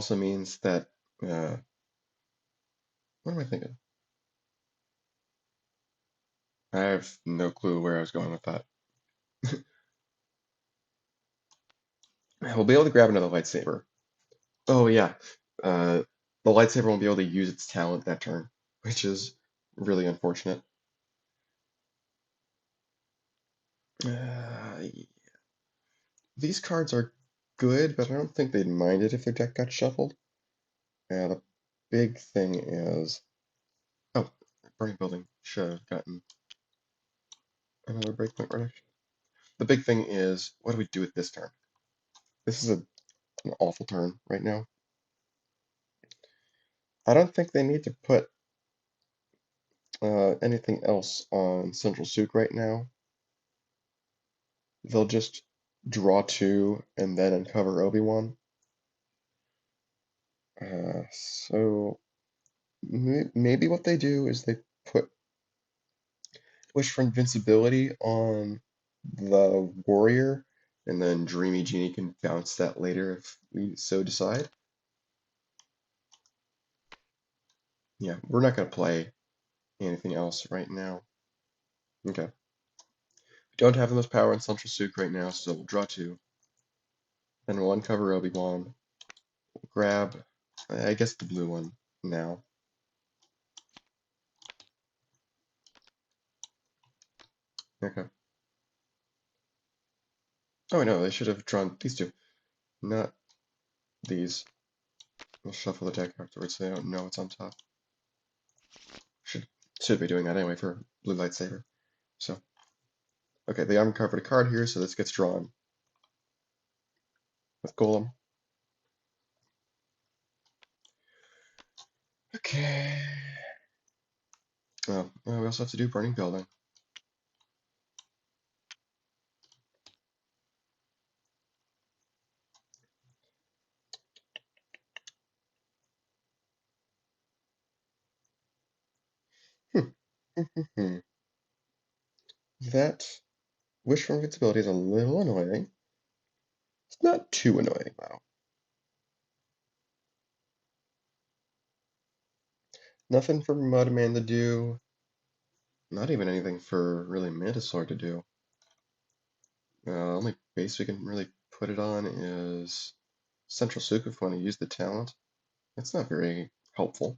what am I thinking? I have no clue where I was going with that. We'll be able to grab another lightsaber. Oh yeah, uh, the lightsaber won't be able to use its talent that turn, which is really unfortunate. Uh, these cards are good, but I don't think they'd mind it if their deck got shuffled. The big thing is, oh, Burning Building should have gotten another breakpoint reduction. The big thing is, what do we do with this turn? This is an awful turn right now. I don't think they need to put anything else on Central Souk right now. They'll just draw two and then uncover Obi-Wan. So maybe what they do is they put Wish for Invincibility on the Warrior, and then Dreamy Genie can bounce that later if we so decide. Yeah, we're not going to play anything else right now. Okay. We don't have the most power in Central Souk right now, so we'll draw two. Then we'll uncover Obi-Wan. We'll grab, I guess, the blue one now. Okay. Oh, no, they should have drawn these two, not these. We'll shuffle the deck afterwards so they don't know what's on top. Should be doing that anyway for blue lightsaber. So, okay, they uncovered a card here, so this gets drawn with Golem. Okay. Oh, we also have to do Burning Building. That Wish for Invincibility is a little annoying. It's not too annoying, though. Nothing for Mudman to do. Not even anything for really Mantis Lord to do. Only base we can really put it on is Central Souk if we want to use the talent. It's not very helpful.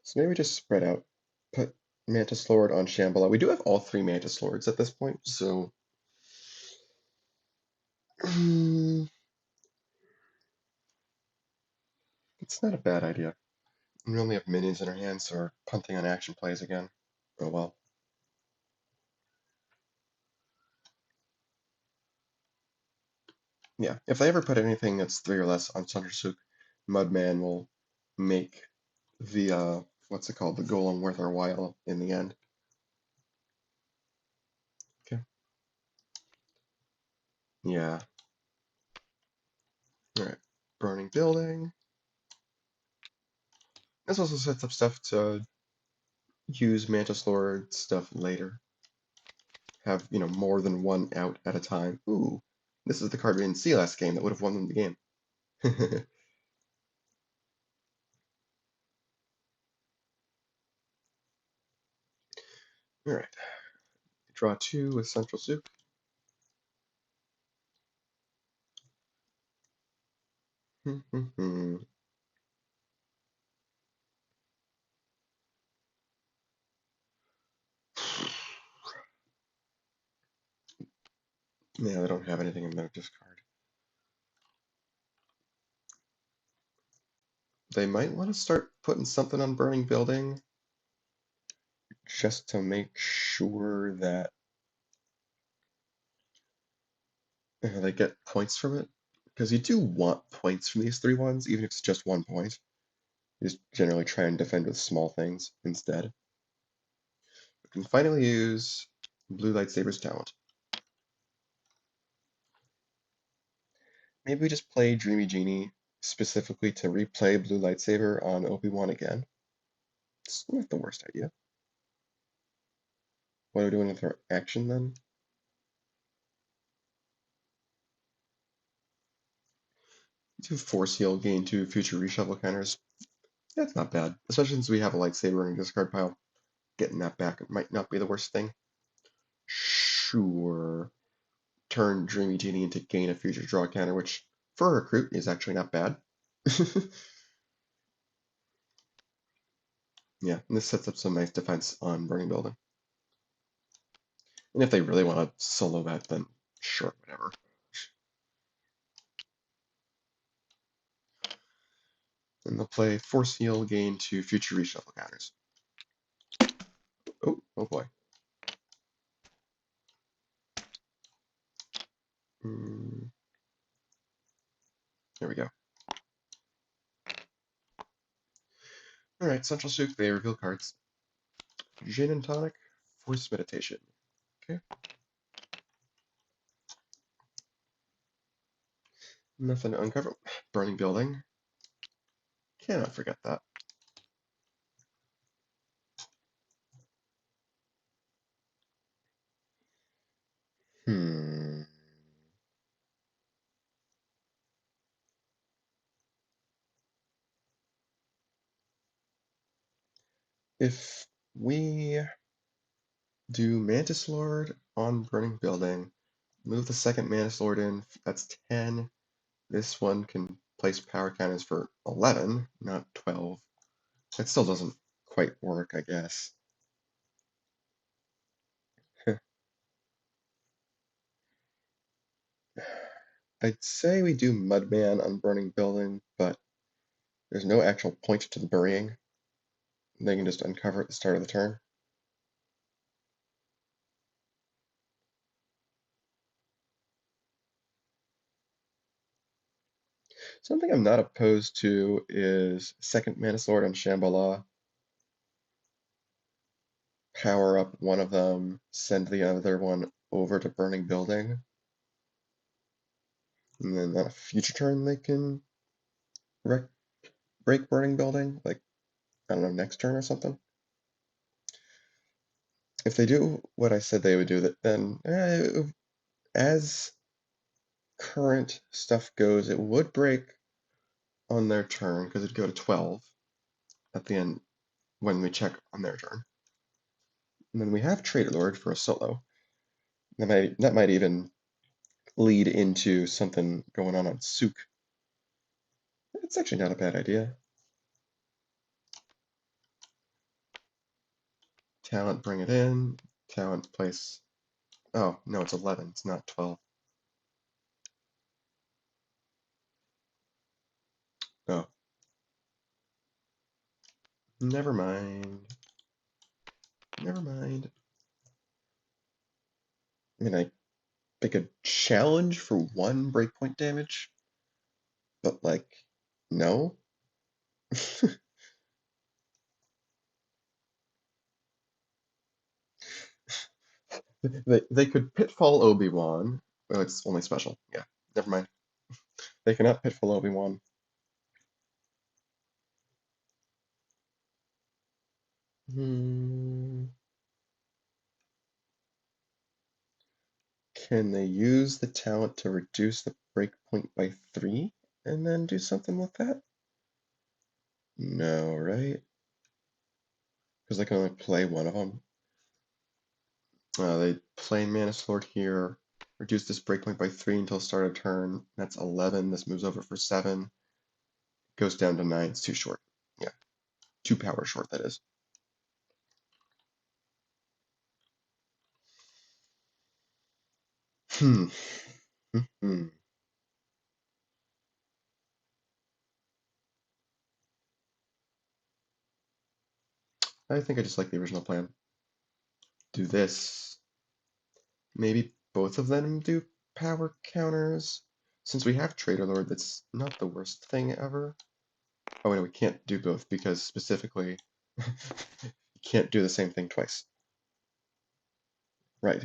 So maybe just spread out. Put Mantis Lord on Shambhala. We do have all three Mantis Lords at this point, so it's not a bad idea. We only have minions in our hands, so we're punting on action plays again. Oh well. Yeah, if they ever put anything that's three or less on Sundersuk, Mudman will make the what's it called, the golem worth our while in the end. Okay. Yeah. Alright. Burning building. This also sets up stuff to use Mantis Lord stuff later. Have, more than one out at a time. Ooh. This is the card we didn't see last game that would have won them the game. Alright. Draw two with Central Souk. Yeah, they don't have anything in their discard. They might want to start putting something on Burning Building just to make sure that they get points from it. Because you do want points from these three ones, even if it's just 1 point. You just generally try and defend with small things instead. We can finally use Blue Lightsaber's talent. Maybe we just play Dreamy Genie specifically to replay Blue Lightsaber on Obi-Wan again. It's not the worst idea. What are we doing with our action then? Do Force Heal, gain 2 future reshuffle counters. That's not bad, especially since we have a lightsaber in a discard pile. Getting that back might not be the worst thing. Sure. Turn Dreamy Genie into gain a future draw counter, which for a recruit is actually not bad. Yeah, and this sets up some nice defense on Burning Building. And if they really want to solo that, then sure, whatever. And they'll play Force Heal, gain 2 future reshuffle counters. Oh boy. There we go. Alright, Central Souk, they reveal cards. Gin and Tonic, Force Meditation. Okay. Nothing to uncover. Burning Building. Cannot forget that. Hmm. If we do Mantis Lord on Burning Building, move the second Mantis Lord in, that's 10. This one can place power cannons for 11, not 12. That still doesn't quite work, I guess. I'd say we do Mudman on Burning Building, but there's no actual point to the burying. They can just uncover at the start of the turn. Something I'm not opposed to is second Mantis Lord on Shambhala. Power up one of them, send the other one over to Burning Building. And then on a future turn they can break Burning Building, like, I don't know, next turn or something. If they do what I said they would do, then as current stuff goes, it would break on their turn because it'd go to 12 at the end when we check on their turn. And then we have Traitor Lord for a solo. That might even lead into something going on Souk. It's actually not a bad idea. Talent, bring it in. Talent, place. Oh, no, it's 11. It's not 12. Oh, never mind. Never mind. I mean, I pick a challenge for 1 breakpoint damage, but like, no. They could Pitfall Obi-Wan. Oh, it's only special. Yeah, never mind. They cannot Pitfall Obi-Wan. Can they use the talent to reduce the breakpoint by 3 and then do something with that? No, right? Because they can only play one of them. They play Mantis Lord here, reduce this breakpoint by 3 until start of turn. That's 11. This moves over for 7. Goes down to 9. It's too short. Yeah, 2 power short, that is. Hmm. Hmm. I think I just like the original plan. Do this. Maybe both of them do power counters. Since we have Traitor Lord, that's not the worst thing ever. Oh, no, we can't do both because specifically you can't do the same thing twice. Right.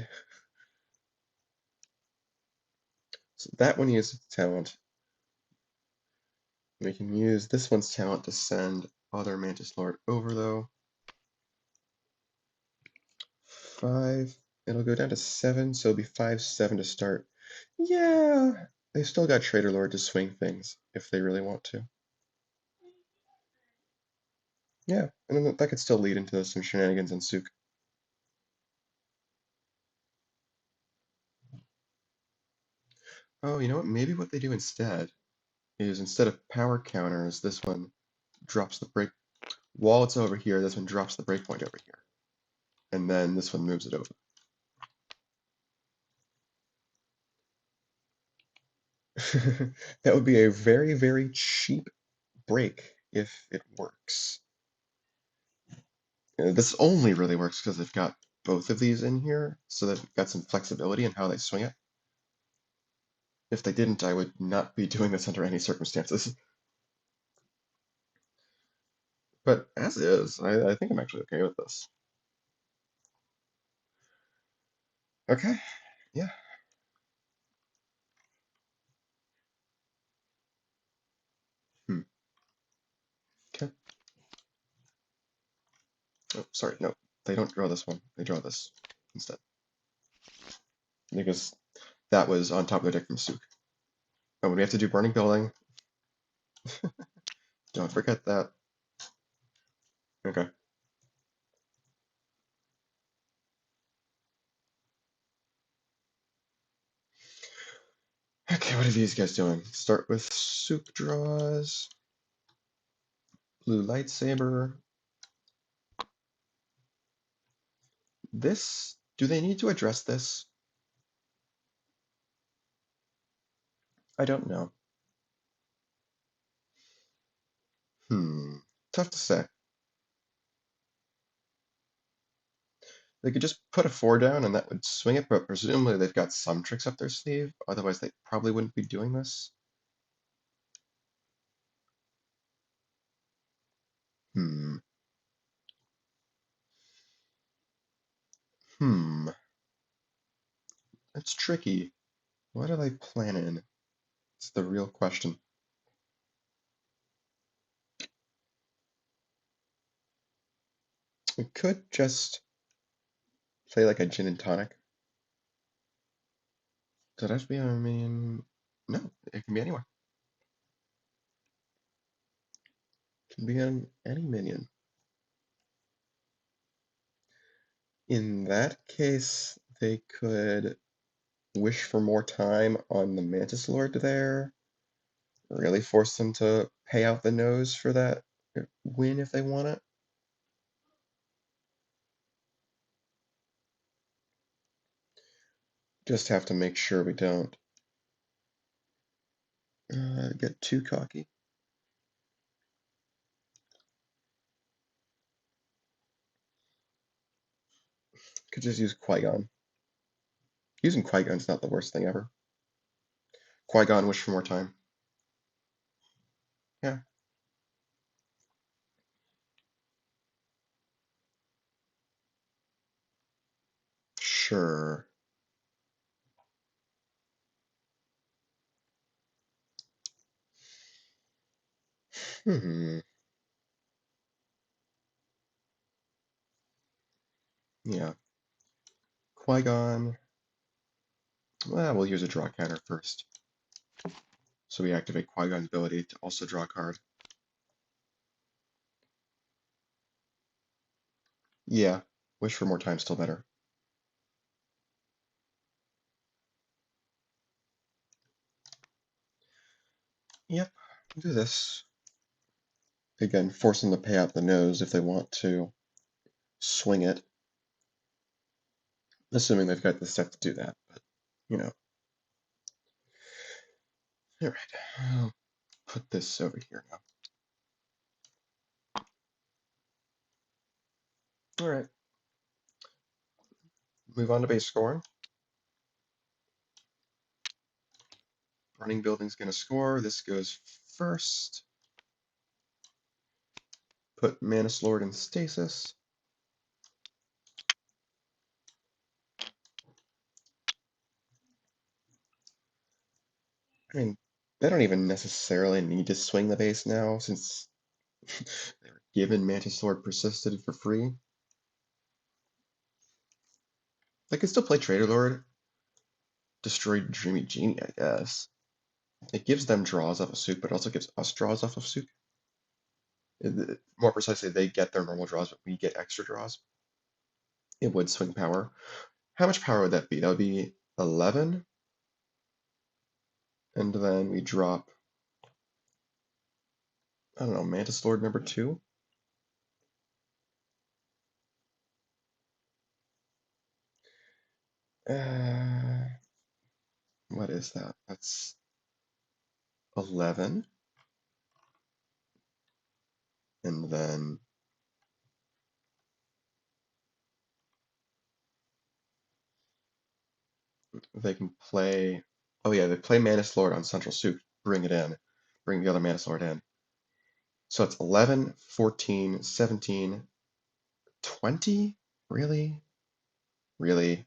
So that one uses talent. We can use this one's talent to send other Mantis Lord over, though. 5. It'll go down to 7, so it'll be 5-7 to start. Yeah, they still got Traitor Lord to swing things if they really want to. Yeah, and then that could still lead into some shenanigans in Sook. Oh, you know what? Maybe what they do instead is instead of power counters, this one drops the break. While it's over here, this one drops the breakpoint over here. And then this one moves it over. That would be a very, very cheap break if it works. This only really works because they've got both of these in here, so they've got some flexibility in how they swing it. If they didn't, I would not be doing this under any circumstances. But as is, I think I'm actually okay with this. Okay, yeah. Hmm. Okay. Oh, sorry, no. They don't draw this one. They draw this instead. Because that was on top of their deck from Sook. And when we have to do Burning Building, don't forget that. Okay. Okay, what are these guys doing? Start with Sook draws. Blue lightsaber. This, do they need to address this? I don't know. Tough to say. They could just put a 4 down and that would swing it, but presumably they've got some tricks up their sleeve. Otherwise, they probably wouldn't be doing this. Hmm. Hmm. That's tricky. What are they planning? It's the real question. We could just play like a gin and tonic. Could that be a minion? No, it can be anywhere. It can be on any minion. In that case, they could wish for more time on the Mantis Lord there. Really force them to pay out the nose for that win if they want it. Just have to make sure we don't get too cocky. Could just use Qui-Gon. Using Qui-Gon's not the worst thing ever. Qui-Gon, wish for more time. Yeah. Sure. Hmm. Yeah. Qui-Gon. Well, we'll use a draw counter first. So we activate Qui-Gon's ability to also draw a card. Yeah. Wish for more time, still better. Yep. Do this. Again, force them to pay out the nose if they want to swing it. Assuming they've got the stuff to do that, but you know. Alright. I'll put this over here now. Alright. Move on to base scoring. Running building's gonna score. This goes first. Put Mantis Lord in stasis. I mean, They don't even necessarily need to swing the base now, since they were given Mantis Lord persisted for free. They can still play Traitor Lord, destroy Dreamy Genie, I guess. It gives them draws off of Sook, but it also gives us draws off of Sook. More precisely, they get their normal draws, but we get extra draws. It would swing power. How much power would that be? That would be 11. And then we drop, I don't know, Mantis Lord number 2. What is that? That's 11. And then they can play, oh yeah, they play Mantis Lord on Central Suit. Bring it in. Bring the other Mantis Lord in. So it's 11, 14, 17, 20? Really? Really?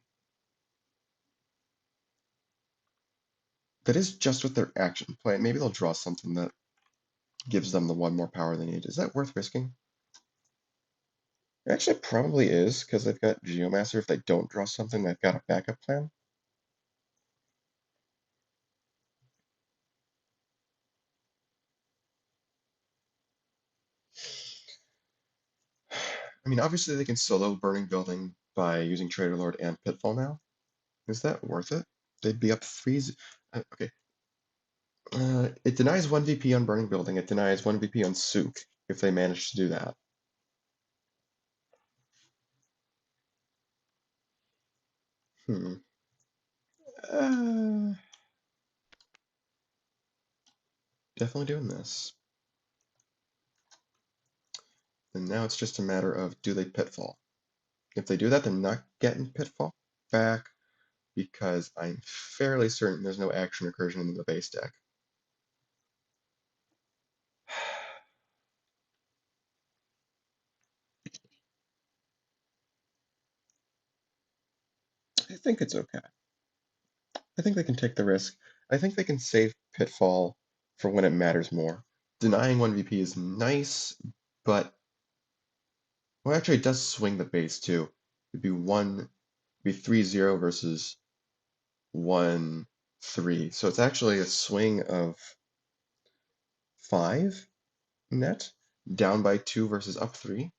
That is just with their action play. Maybe they'll draw something that gives them the one more power they need. Is that worth risking? It actually probably is, because they've got Geomancer. If they don't draw something, they've got a backup plan. I mean, obviously they can solo Burning Building by using Traitor Lord and Pitfall now. Is that worth it? They'd be up 3. Okay. It denies 1 VP on Burning Building. It denies 1 VP on Sook if they manage to do that. Definitely doing this. And now it's just a matter of, do they Pitfall? If they do that, they're not getting Pitfall back, because I'm fairly certain there's no action recursion in the base deck. I think it's okay. I think they can take the risk. I think they can save Pitfall for when it matters more. Denying 1 VP is nice, but well, actually, it does swing the base too. It'd be 3-0 versus 1-3. So it's actually a swing of 5 net, down by 2 versus up 3.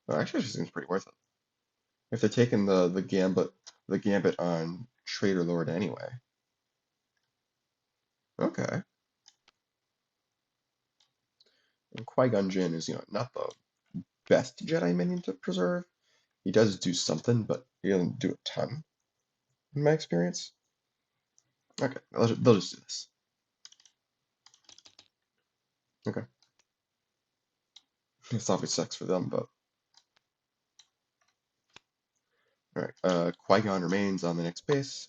Well, actually, it seems pretty worth it. If they're taking the gambit on Traitor Lord anyway. Okay. And Qui-Gon Jinn is, not the best Jedi minion to preserve. He does do something, but he doesn't do a ton, in my experience. Okay, they'll just do this. Okay. This obviously sucks for them, but alright. Qui-Gon remains on the next base.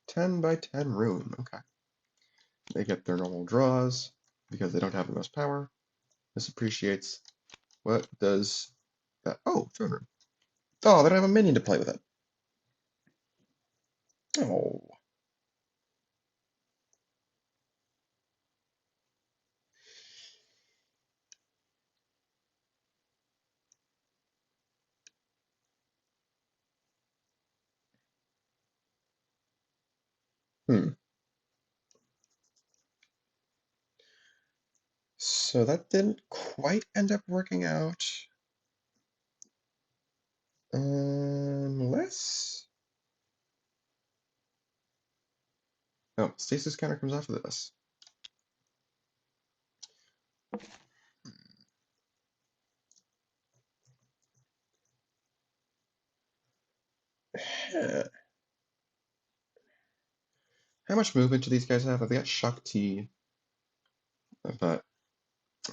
10 by 10 room. Okay. They get their normal draws because they don't have the most power. This appreciates. What does that? Oh, throne room. Oh, they don't have a minion to play with it. Oh. Hmm. So that didn't quite end up working out. Unless. Oh, stasis counter comes off of this. How much movement do these guys have? They got Shakti, but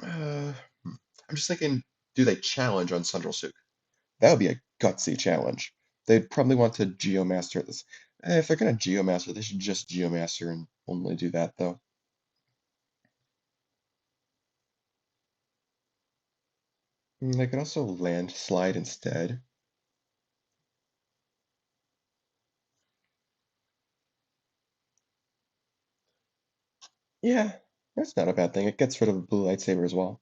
I'm just thinking, do they challenge on Central Souk? That would be a gutsy challenge. They'd probably want to Geomaster this. If they're gonna Geomaster, they should just Geomaster and only do that, though. They could also landslide instead. Yeah, that's not a bad thing. It gets rid of the blue lightsaber as well.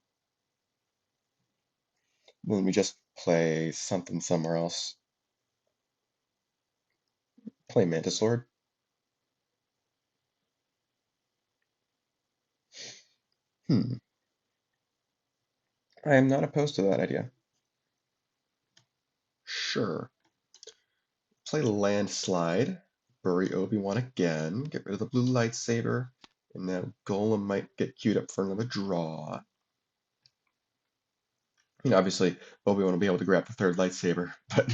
Then we just play something somewhere else. Play Mantis Lord. Hmm. I am not opposed to that idea. Sure. Play Landslide. Bury Obi-Wan again. Get rid of the blue lightsaber. And now Golem might get queued up for another draw. I mean, obviously, Obi-Wan will be able to grab the third lightsaber, but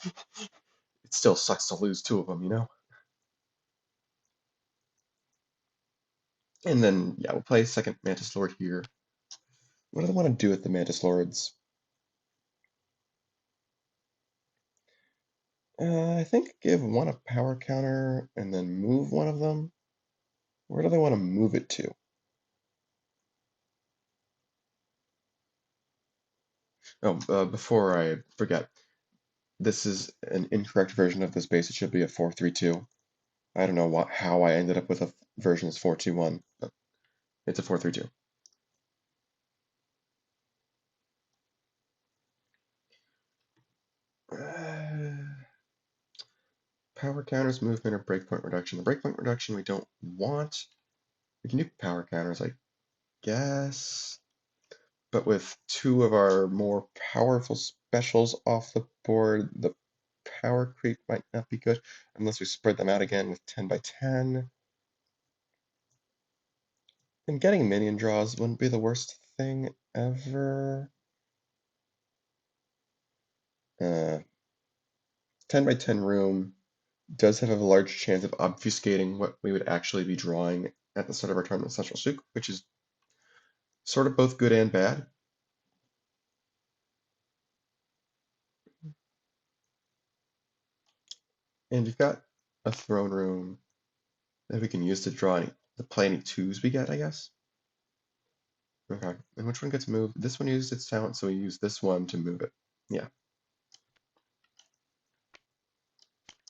it still sucks to lose two of them, you know? And then, yeah, we'll play second Mantis Lord here. What do I want to do with the Mantis Lords? I think give one a power counter and then move one of them. Where do they want to move it to? Oh, before I forget, this is an incorrect version of this base. It should be a 4-3-2. I don't know how I ended up with a version that's 4-2-1, but it's a 4-3-2. Power counters, movement, or breakpoint reduction. The breakpoint reduction we don't want. We can do power counters, I guess. But with two of our more powerful specials off the board, the power creep might not be good unless we spread them out again with 10 by 10. And getting minion draws wouldn't be the worst thing ever. 10 by 10 room does have a large chance of obfuscating what we would actually be drawing at the start of our turn with Central Souk, which is sort of both good and bad. And we've got a throne room that we can use to draw to play any twos we get, I guess. Okay, and which one gets moved? This one used its talent, so we use this one to move it. Yeah.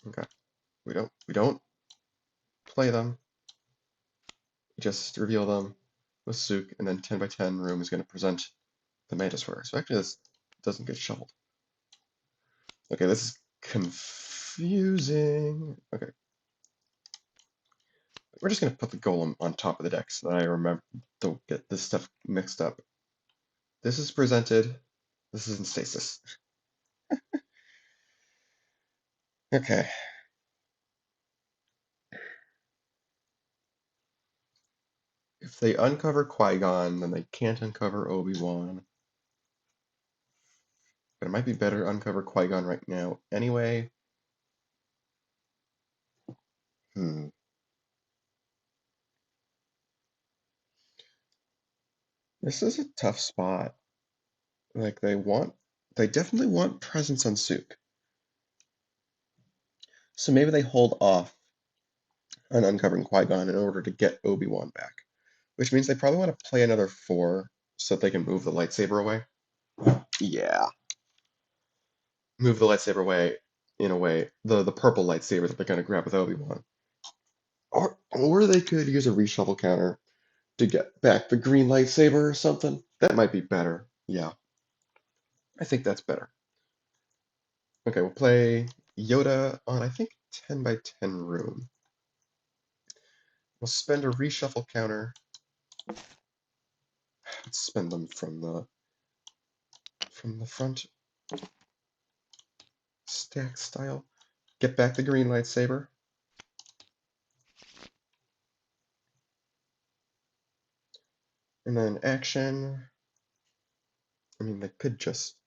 Okay. We don't play them. We just reveal them with Souk, and then 10 by 10 room is going to present the Mantis for her. So actually this doesn't get shuffled. Okay, this is confusing. Okay. We're just going to put the Golem on top of the deck so that I remember, don't get this stuff mixed up. This is presented. This is in stasis. Okay. If they uncover Qui-Gon, then they can't uncover Obi-Wan. But it might be better to uncover Qui-Gon right now anyway. Hmm. This is a tough spot. Like they definitely want presence on Souk. So maybe they hold off on uncovering Qui-Gon in order to get Obi-Wan back. Which means they probably want to play another 4 so that they can move the lightsaber away. Yeah. Move the lightsaber away in a way. The purple lightsaber that they're gonna grab with Obi-Wan. Or they could use a reshuffle counter to get back the green lightsaber or something. That might be better. Yeah. I think that's better. Okay, we'll play Yoda on, I think, 10 by 10 room. We'll spend a reshuffle counter. Let's spend them from the front stack style. Get back the green lightsaber. And then action. I mean, they could just...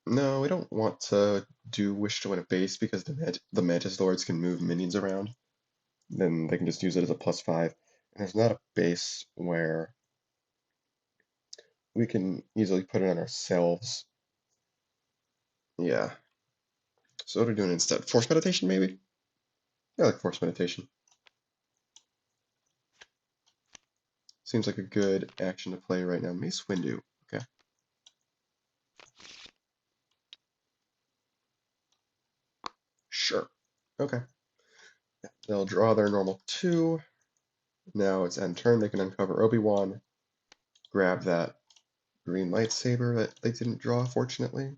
No, we don't want to do Wish to Win a base because the Mantis Lords can move minions around. Then they can just use it as a +5. And there's not a base where we can easily put it on ourselves. Yeah. So what are we doing instead? Force Meditation, maybe? I like Force Meditation. Seems like a good action to play right now. Mace Windu. Okay. Sure. Okay. They'll draw their normal 2. Now it's end turn. They can uncover Obi-Wan, grab that green lightsaber that they didn't draw, fortunately.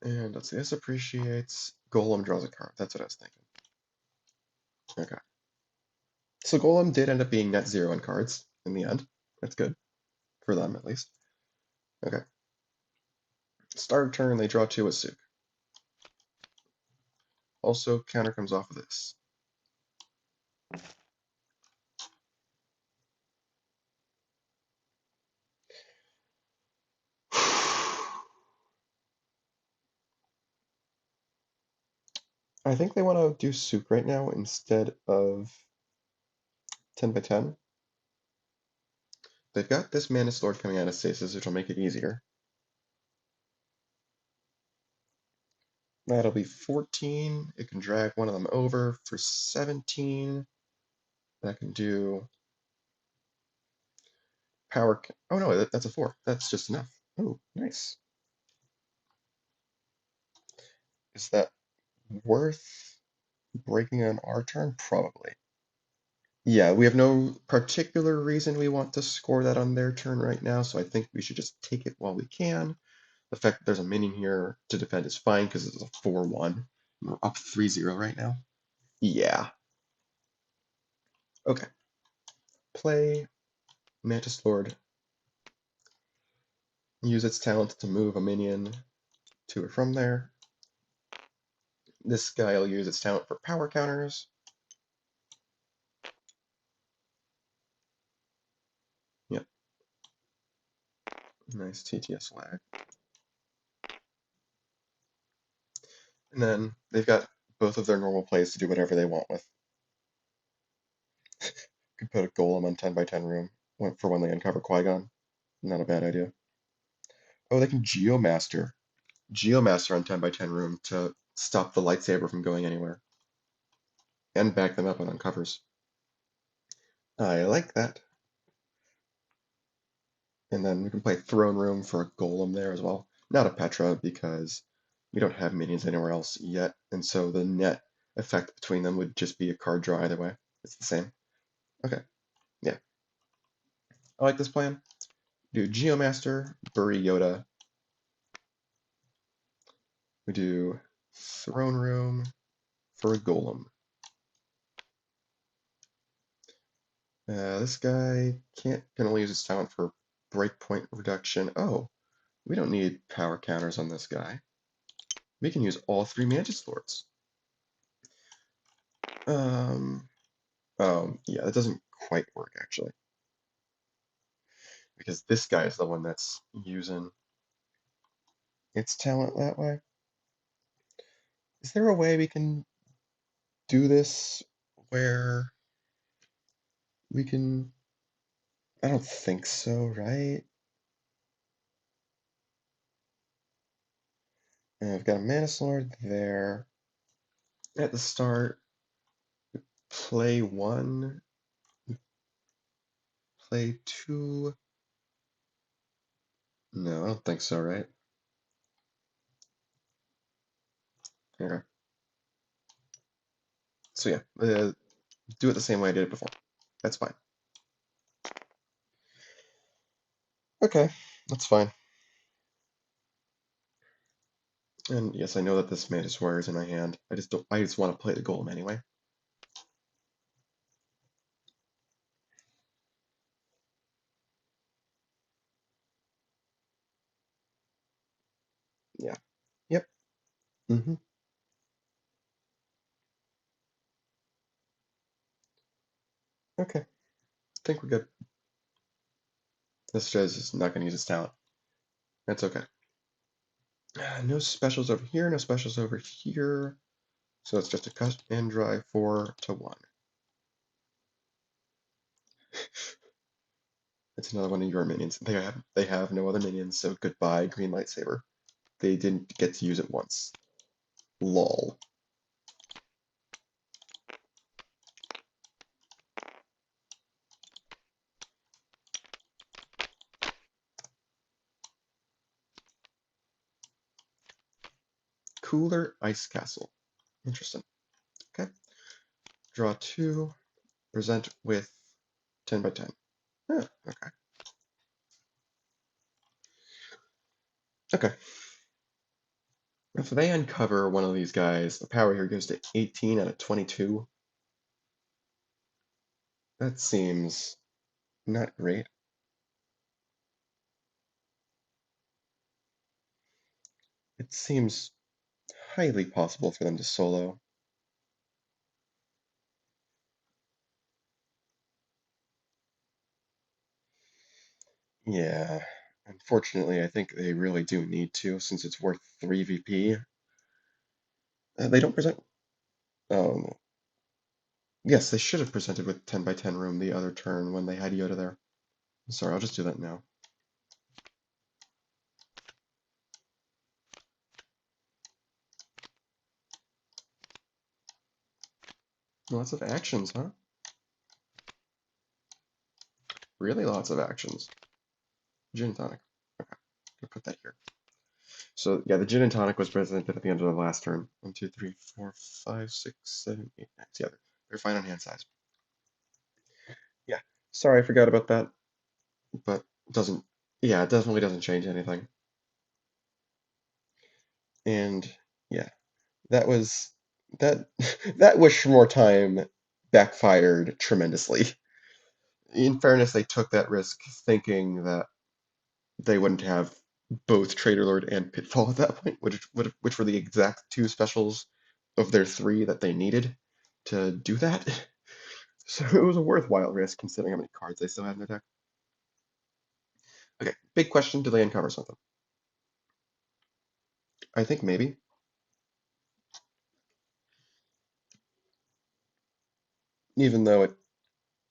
And let's see, this appreciates. Golem draws a card. That's what I was thinking. Okay. So Golem did end up being net 0 on cards in the end. That's good. For them, at least. Okay. Start of turn, they draw 2 with Sook. Also, counter comes off of this. I think they want to do Sook right now instead of 10 by 10. They've got this Mantis Lord coming out of stasis, which will make it easier. That'll be 14. It can drag one of them over for 17. That can do power. Oh no, that's a 4. That's just enough. Oh, nice. Is that worth breaking on our turn? Probably. Yeah, we have no particular reason we want to score that on their turn right now, so I think we should just take it while we can. The fact that there's a minion here to defend is fine because it's a 4-1. We're up 3-0 right now. Yeah. Okay. Play Mantis Lord. Use its talent to move a minion to or from there. This guy will use its talent for power counters. Yep. Nice TTS lag. And then they've got both of their normal plays to do whatever they want with. Could put a golem on 10 by 10 room for when they uncover Qui-Gon. Not a bad idea. Oh, they can Geomaster. Geomaster on 10 by 10 room to stop the lightsaber from going anywhere. And back them up on uncovers. I like that. And then we can play Throne Room for a Golem there as well. Not a Petra because we don't have minions anywhere else yet, and so the net effect between them would just be a card draw either way. It's the same. Okay, yeah. I like this plan. Do Geomaster, bury Yoda. We do Throne Room for a Golem. This guy can only use his talent for breakpoint reduction. Oh, we don't need power counters on this guy. We can use all 3 Mantis Lords. Yeah, that doesn't quite work actually. Because this guy is the one that's using its talent that way. Is there a way we can do this where we can... I don't think so, right? And I've got a Mantis Lord there. At the start, play 1, play 2. No, I don't think so, right? Okay. So yeah, do it the same way I did it before. That's fine. Okay, that's fine. And yes, I know that this Mantis Warrior is in my hand. I just want to play the Golem anyway. Yeah. Yep. Mm-hmm. Okay. I think we're good. This Jez is not going to use his talent. That's okay. No specials over here, no specials over here. So it's just a cut and dry 4-1. It's another one of your minions. They have no other minions, so goodbye, green lightsaber. They didn't get to use it once. Lol. Cooler Ice Castle. Interesting. Okay. Draw 2. Present with 10 by 10. Yeah, okay. Okay. If they uncover one of these guys, the power here goes to 18 out of 22. That seems not great. It seems highly possible for them to solo. Yeah, unfortunately, I think they really do need to, since it's worth 3 VP. They don't present. Oh, yes, they should have presented with 10 by 10 room the other turn when they had Yoda there. Sorry, I'll just do that now. Lots of actions, huh? Really lots of actions. Gin and tonic. Okay, I'll put that here. So yeah, the gin and tonic was presented at the end of the last turn. 1, 2, 3, 4, 5, 6, 7, 8, 9. Yeah, they're fine on hand size. Yeah, sorry, I forgot about that, but it doesn't. Yeah, it definitely doesn't change anything. And yeah, that was that. That wish for more time backfired tremendously. In fairness, they took that risk thinking that they wouldn't have both Traitor Lord and Pitfall at that point, which were the exact two specials of their 3 that they needed to do that. So it was a worthwhile risk considering how many cards they still had in their deck. Okay, big question, do they uncover something? I think maybe. Even though it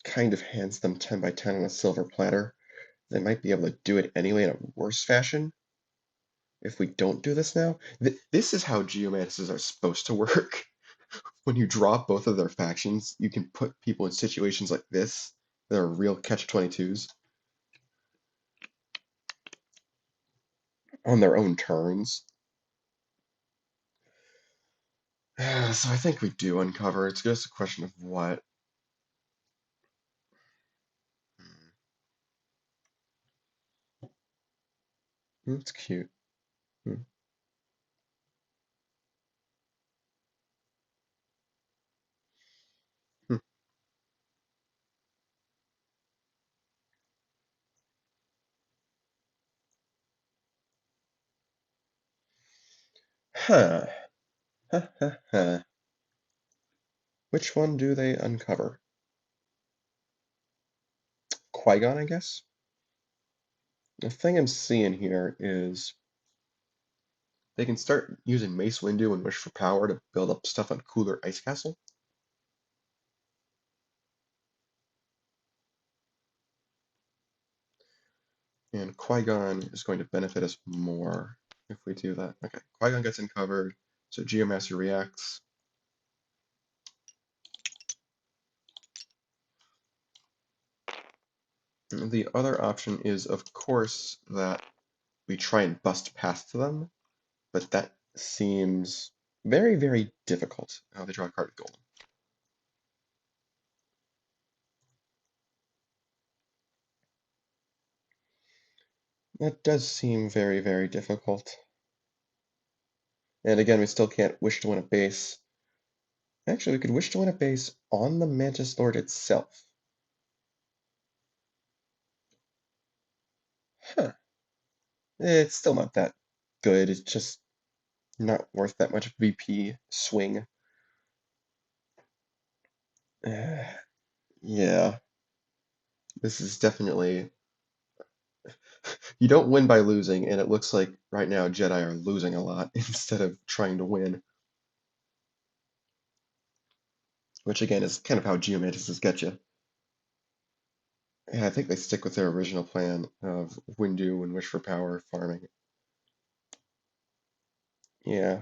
kind of hands them 10 by 10 on a silver platter, they might be able to do it anyway in a worse fashion if we don't do this now. This is how Geomancers are supposed to work. When you draw both of their factions, you can put people in situations like this that are real catch-22s on their own turns. So I think we do uncover. It's just a question of what. It's cute. Hmm. Hmm. Huh. Huh, huh, huh. Which one do they uncover? Qui-Gon, I guess? The thing I'm seeing here is they can start using Mace Windu and Wish for Power to build up stuff on Cooler Ice Castle. And Qui-Gon is going to benefit us more if we do that. Okay, Qui-Gon gets uncovered, so Geomaster reacts. And the other option is, of course, that we try and bust past them, but that seems very, very difficult. Oh, they draw a card with Golem. That does seem very, very difficult. And again, we still can't wish to win a base. Actually, we could wish to win a base on the Mantis Lord itself. Huh. It's still not that good. It's just not worth that much VP swing. Yeah, this is definitely. You don't win by losing, and it looks like right now Jedi are losing a lot instead of trying to win. Which again is kind of how Geomantists get you. Yeah, I think they stick with their original plan of Windu and Wish for Power farming. Yeah.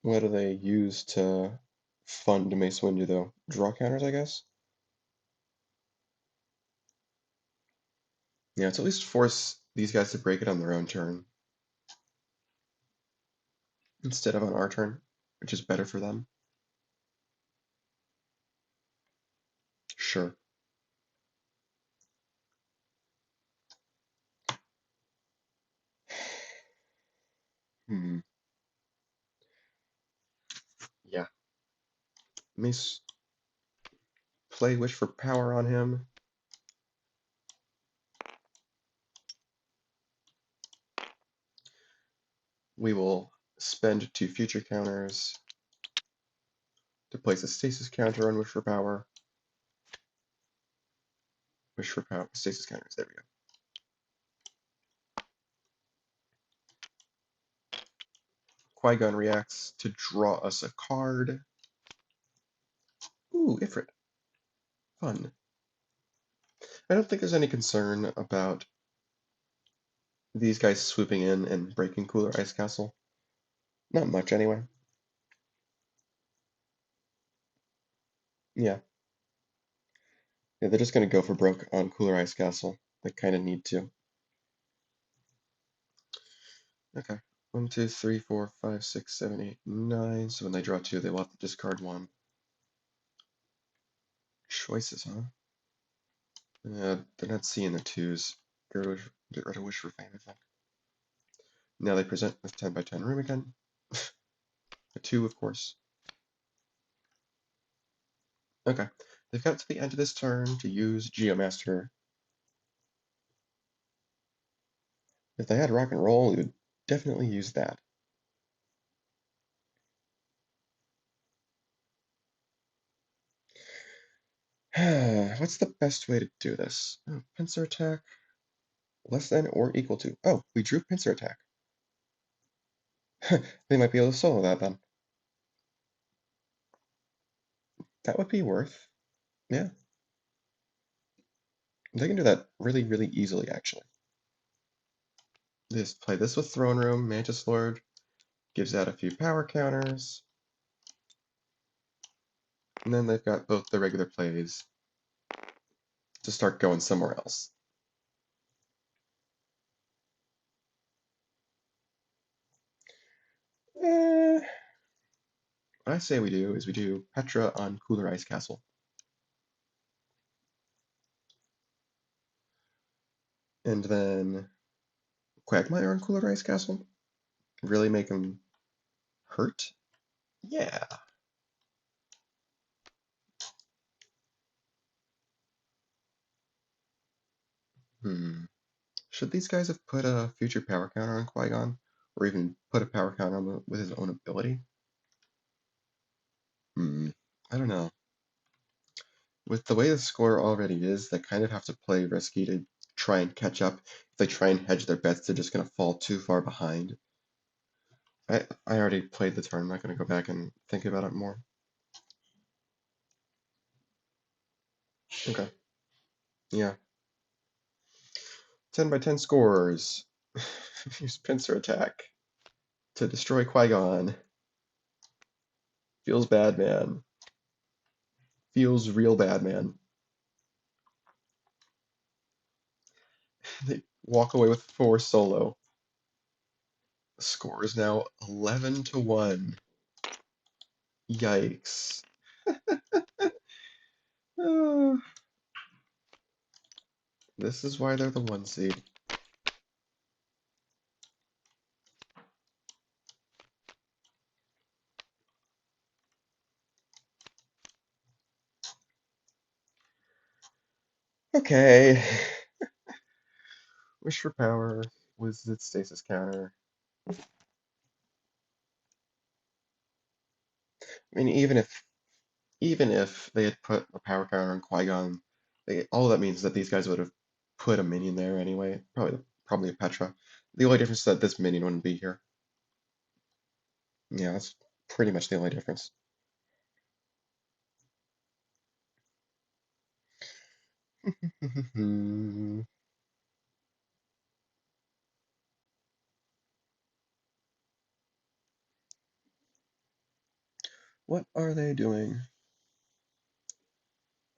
What do they use to fund Mace Windu though? Draw counters, I guess? Yeah, it's at least force these guys to break it on their own turn. instead of on our turn, which is better for them. Sure. Hmm. Yeah. Let me play Wish for Power on him. We will spend 2 future counters to place a stasis counter on Wish for Power. Wish for Power, stasis counters, there we go. Qui-Gon reacts to draw us a card. Ooh, Ifrit. Fun. I don't think there's any concern about these guys swooping in and breaking Cooler Ice Castle. Not much, anyway. Yeah. Yeah, they're just gonna go for broke on Cooler Ice Castle. They kind of need to. Okay. 1, 2, 3, 4, 5, 6, 7, 8, 9. So when they draw 2, they will have to discard 1. Choices, huh? They're not seeing the 2s. Get rid of Wish for Fame, I think. Now they present with 10 by 10 room again. A 2, of course. Okay. They've got to the end of this turn to use Geomaster. If they had Rock and Roll, we would definitely use that. What's the best way to do this? Oh, Pincer Attack, less than or equal to. Oh, we drew Pincer Attack. They might be able to solo that then. That would be worth. Yeah. They can do that really, really easily, actually. Just play this with Throne Room, Mantis Lord, gives out a few power counters. And then they've got both the regular plays to start going somewhere else. What I say we do is we do Petra on Cooler Ice Castle. And then Quagmire on Cooler Ice Castle? Really make him hurt? Yeah. Hmm. Should these guys have put a future power counter on Qui-Gon? Or even put a power counter on with his own ability? I don't know. With the way the score already is, they kind of have to play risky to try and catch up. If they try and hedge their bets, they're just going to fall too far behind. I already played the turn. I'm not going to go back and think about it more. Okay. Yeah. 10 by 10 scores. Use Pincer Attack to destroy Qui-Gon. Feels bad, man. Feels real bad, man. They walk away with 4 solo. The score is now 11-1. Yikes. Uh, this is why they're the 1 seed. Okay. Wish for Power was its stasis counter. I mean, even if they had put a power counter on Qui-Gon, all that means is that these guys would have put a minion there anyway. Probably a Petra. The only difference is that this minion wouldn't be here. Yeah, that's pretty much the only difference. What are they doing?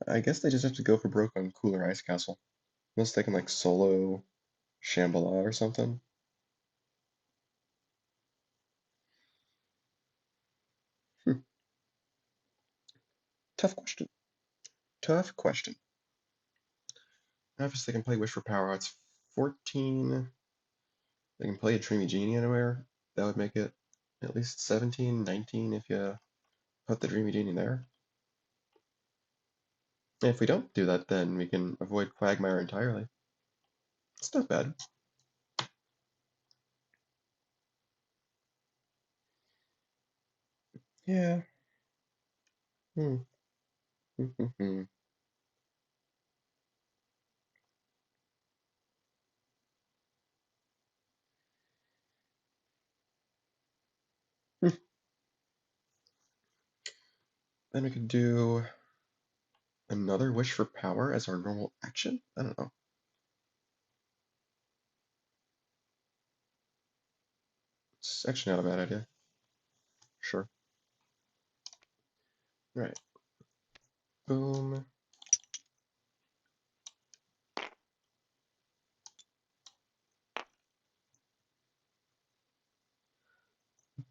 I guess they just have to go for broke on Cooler Ice Castle. Unless they can like solo Shambhala or something. Tough question. Tough question. Obviously, they can play Wish for Power. It's 14. They can play a Dreamy Genie anywhere. That would make it at least 17, 19 if you put the Dreamy Genie there. And if we don't do that, then we can avoid Quagmire entirely. It's not bad. Yeah. Hmm. Then we could do another Wish for Power as our normal action? I don't know. It's actually not a bad idea. Sure. Right. Boom.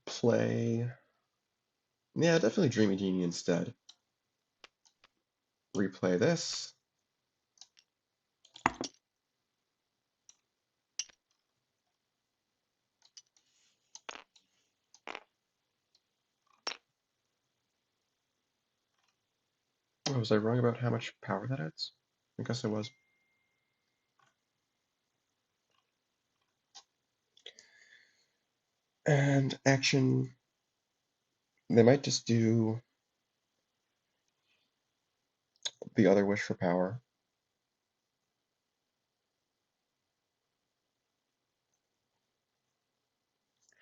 Play. Yeah, definitely Dreamy Genie instead. Replay this. Oh, was I wrong about how much power that adds? I guess I was. And action. They might just do the other Wish for Power.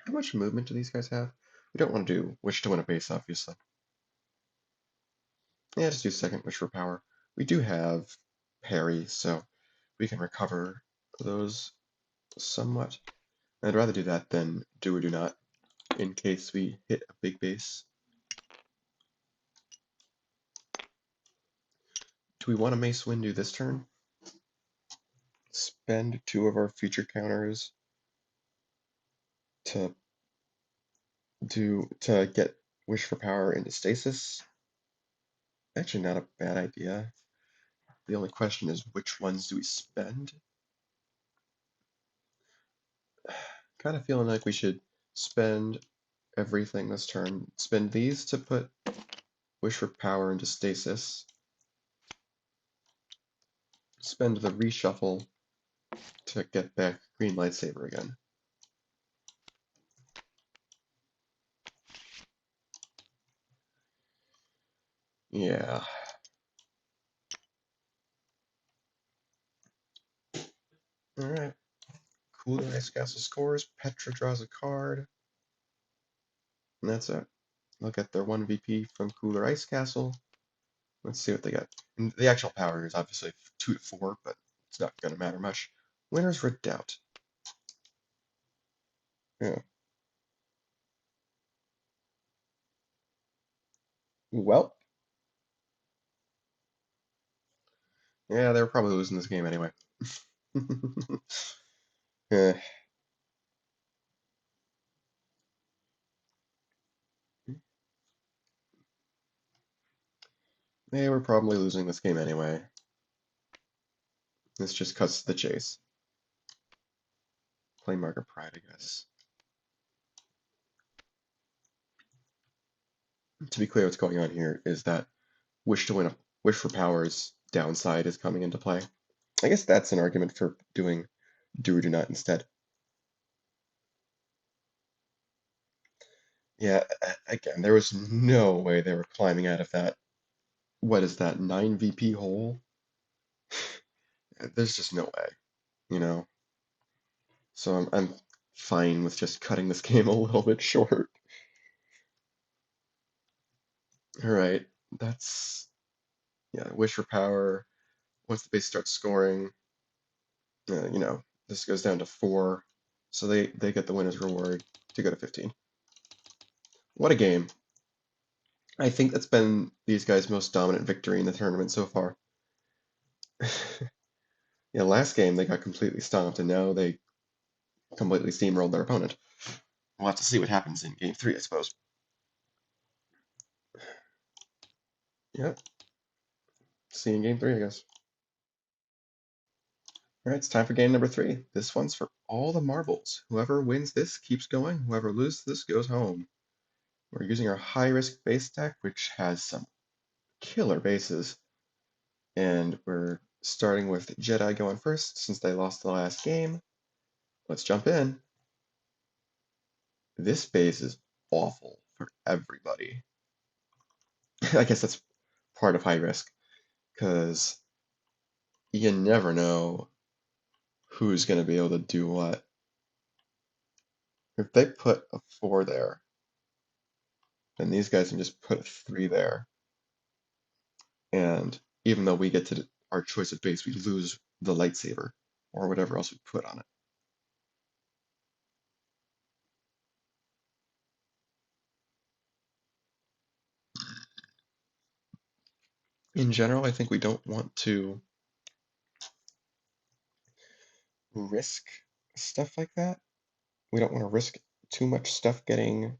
How much movement do these guys have? We don't want to do Wish to win a base, obviously. Yeah, just do second Wish for Power. We do have parry, so we can recover those somewhat. I'd rather do that than do or do not in case we hit a big base. Do we want to Mace Windu this turn? Spend 2 of our future counters to get Wish for Power into stasis? Actually, not a bad idea. The only question is which ones do we spend? Kind of feeling like we should spend everything this turn. Spend these to put Wish for Power into stasis. Spend the reshuffle to get back green lightsaber again. Yeah. Alright. Cooler Ice Castle scores. Petra draws a card. And that's it. Look at their 1 VP from Cooler Ice Castle. Let's see what they get. And the actual power is obviously 2 to 4, but it's not going to matter much. Winners Redoubt. Yeah. Well. Yeah, they were probably losing this game anyway. Eh. They were probably losing this game anyway. This just cuts to the chase. Play Market Pride, I guess. To be clear, what's going on here is that Wish for Power's downside is coming into play. I guess that's an argument for doing do or do not instead. Yeah, again, there was no way they were climbing out of that. What is that, 9 VP hole? There's just no way, you know? So I'm fine with just cutting this game a little bit short. Alright, that's, yeah, Wish for Power. Once the base starts scoring, this goes down to 4. So they get the winner's reward to go to 15. What a game. I think that's been these guys' most dominant victory in the tournament so far. Yeah, last game they got completely stomped, and now they completely steamrolled their opponent. We'll have to see what happens in game 3, I suppose. Yep. See you in game 3, I guess. All right, it's time for game number 3. This one's for all the marbles. Whoever wins this keeps going. Whoever loses this goes home. We're using our high-risk base deck, which has some killer bases. And we're starting with Jedi going first, since they lost the last game. Let's jump in. This base is awful for everybody. I guess that's part of high risk, because you never know who's going to be able to do what. If they put a 4 there, then these guys can just put a 3 there. And even though we get to our choice of base, we lose the lightsaber or whatever else we put on it. In general, I think we don't want to risk stuff like that. We don't want to risk too much stuff getting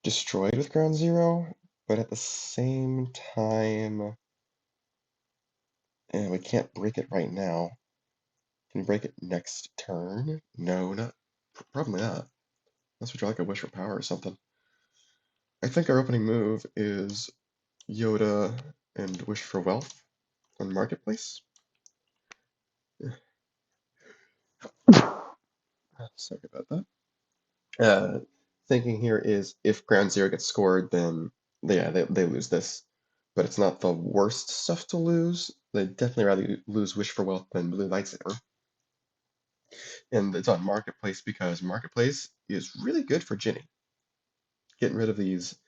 destroyed with ground zero, but at the same time, we can't break it right now. Can we break it next turn? No, probably not. Unless we draw like a wish for power or something. I think our opening move is Yoda and Wish for Wealth on Marketplace. Sorry about that. Thinking here is if ground zero gets scored, then they lose this. But it's not the worst stuff to lose. They'd definitely rather lose Wish for Wealth than Blue Lightsaber. And it's on Marketplace because Marketplace is really good for Djinni. Getting rid of these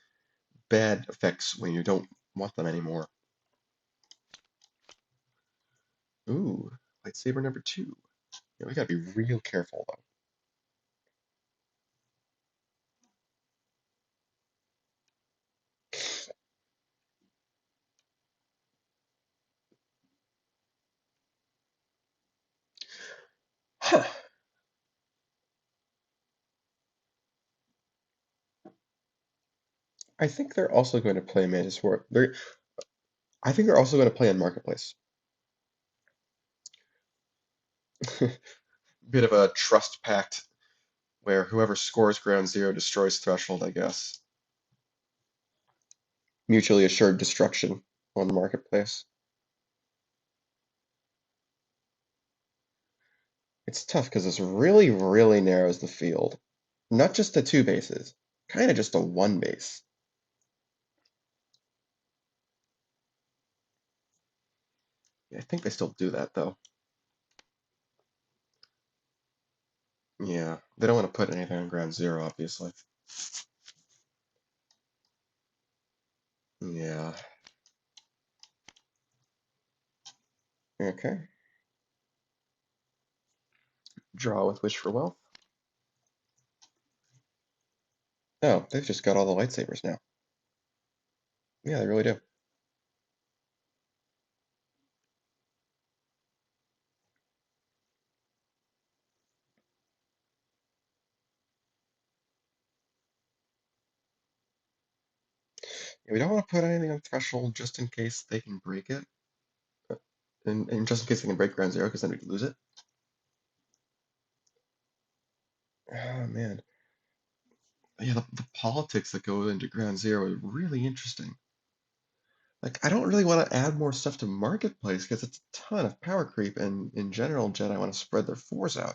bad effects when you don't want them anymore. Ooh, lightsaber number 2. Yeah, we gotta be real careful though. Huh. I think they're also going to play Mantis War. I think they're also going to play on Marketplace. Bit of a trust pact where whoever scores ground zero destroys threshold, I guess. Mutually assured destruction on the Marketplace. It's tough because this really, really narrows the field. Not just to 2 bases, kind of just a 1 base. I think they still do that though. Yeah, they don't want to put anything on ground zero, obviously. Yeah. Okay. Draw with Wish for Wealth. Oh, they've just got all the lightsabers now. Yeah, they really do. Yeah, we don't want to put anything on threshold just in case they can break it. And just in case they can break ground zero, because then we lose it. Oh man. Yeah, the politics that go into ground zero is really interesting. Like, I don't really want to add more stuff to Marketplace because it's a ton of power creep, and in general, Jedi want to spread their 4s out.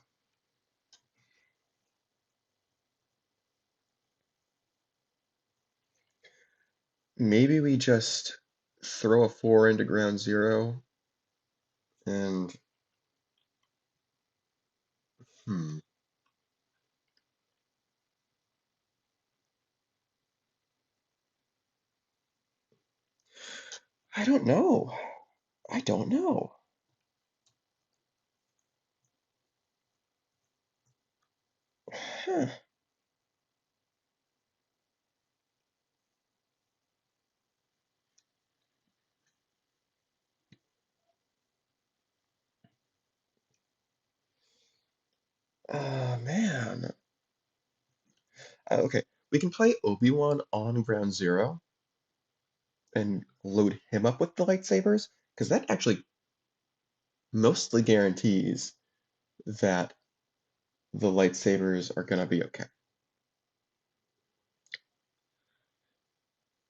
Maybe we just throw a 4 into ground zero and hmm. I don't know. I don't know. Huh. Man. Okay, we can play Obi-Wan on ground zero and load him up with the lightsabers, because that actually mostly guarantees that the lightsabers are gonna be okay.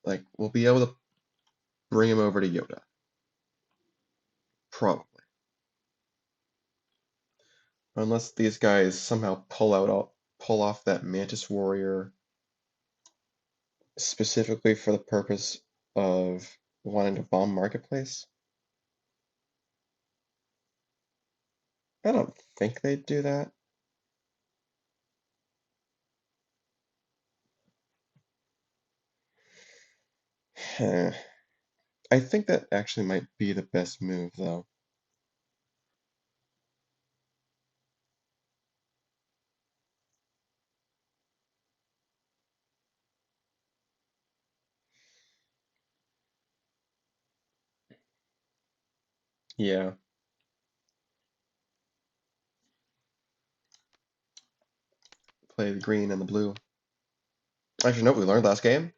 Like, we'll be able to bring him over to Yoda. Probably. Unless these guys somehow pull off that Mantis Warrior specifically for the purpose of wanting to bomb Marketplace. I don't think they'd do that. I think that actually might be the best move, though. Yeah, play the green and the blue. Actually, no, we learned last game.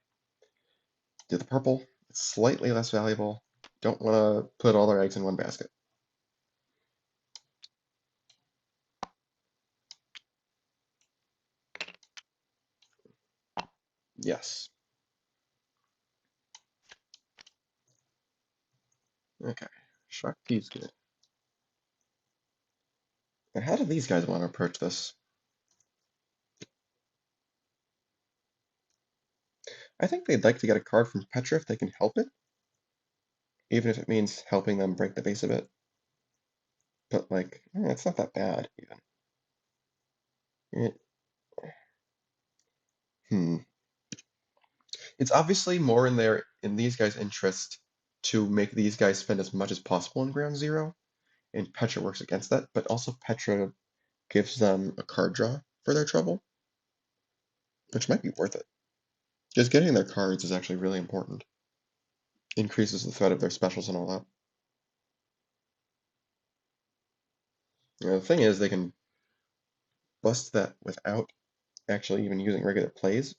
Do the purple. It's slightly less valuable. Don't want to put all their eggs in one basket. Yes. Okay. Shark P's good. Now, how do these guys want to approach this? I think they'd like to get a card from Petra if they can help it, even if it means helping them break the base a bit. But, like, it's not that bad, even. It, hmm. It's obviously more in these guys' interest to make these guys spend as much as possible in Ground Zero, and Petra works against that, but also Petra gives them a card draw for their trouble, which might be worth it. Just getting their cards is actually really important. Increases the threat of their specials and all that. The thing is, they can bust that without actually even using regular plays.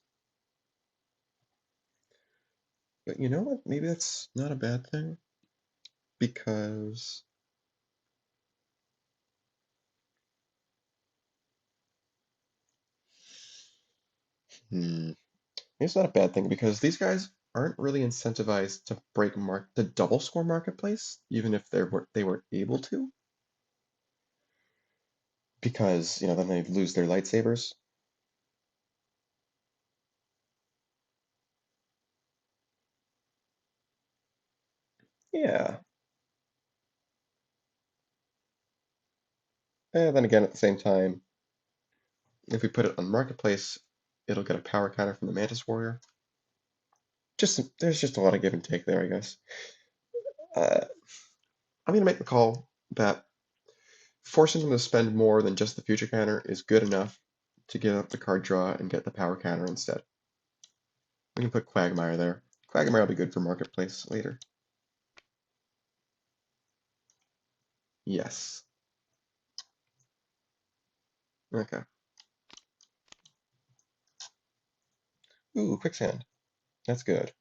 But you know what? Maybe that's not a bad thing, because hmm, it's not a bad thing because these guys aren't really incentivized to the double score marketplace, even if they were able to, because then they lose their lightsabers. Yeah. And then again, at the same time, if we put it on marketplace, it'll get a power counter from the Mantis Warrior. There's just a lot of give and take there, I guess. Uh, I'm gonna make the call that forcing them to spend more than just the future counter is good enough to give up the card draw and get the power counter instead. We can put Quagmire there. Quagmire will be good for marketplace later. Yes. Okay. Ooh, quicksand. That's good.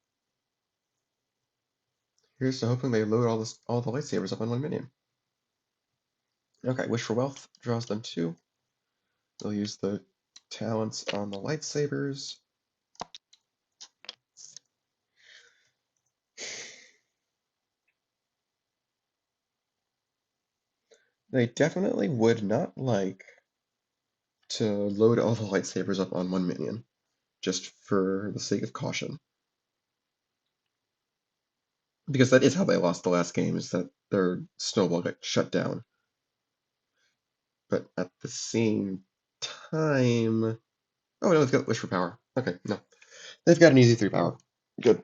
Here's to hoping they load all the lightsabers up on one minion. Okay, Wish for Wealth draws them two. They'll use the talents on the lightsabers. They definitely would not like to load all the lightsabers up on one minion, just for the sake of caution. Because that is how they lost the last game, is that their snowball got shut down. But at the same time... Oh, no, they've got Wish for Power. Okay, no. They've got an easy 3 power. Good.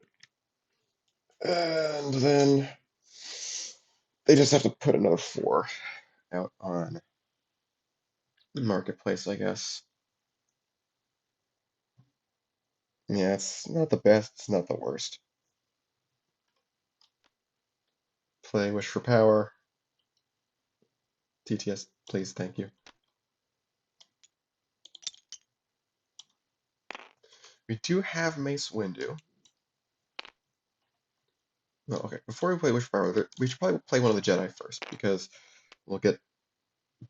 And then they just have to put another 4 out on the marketplace, I guess. Yeah, it's not the best, it's not the worst. Play Wish for Power. TTS, please, thank you. We do have Mace Windu. Well, okay, before we play Wish Power, we should probably play one of the Jedi first, because we'll get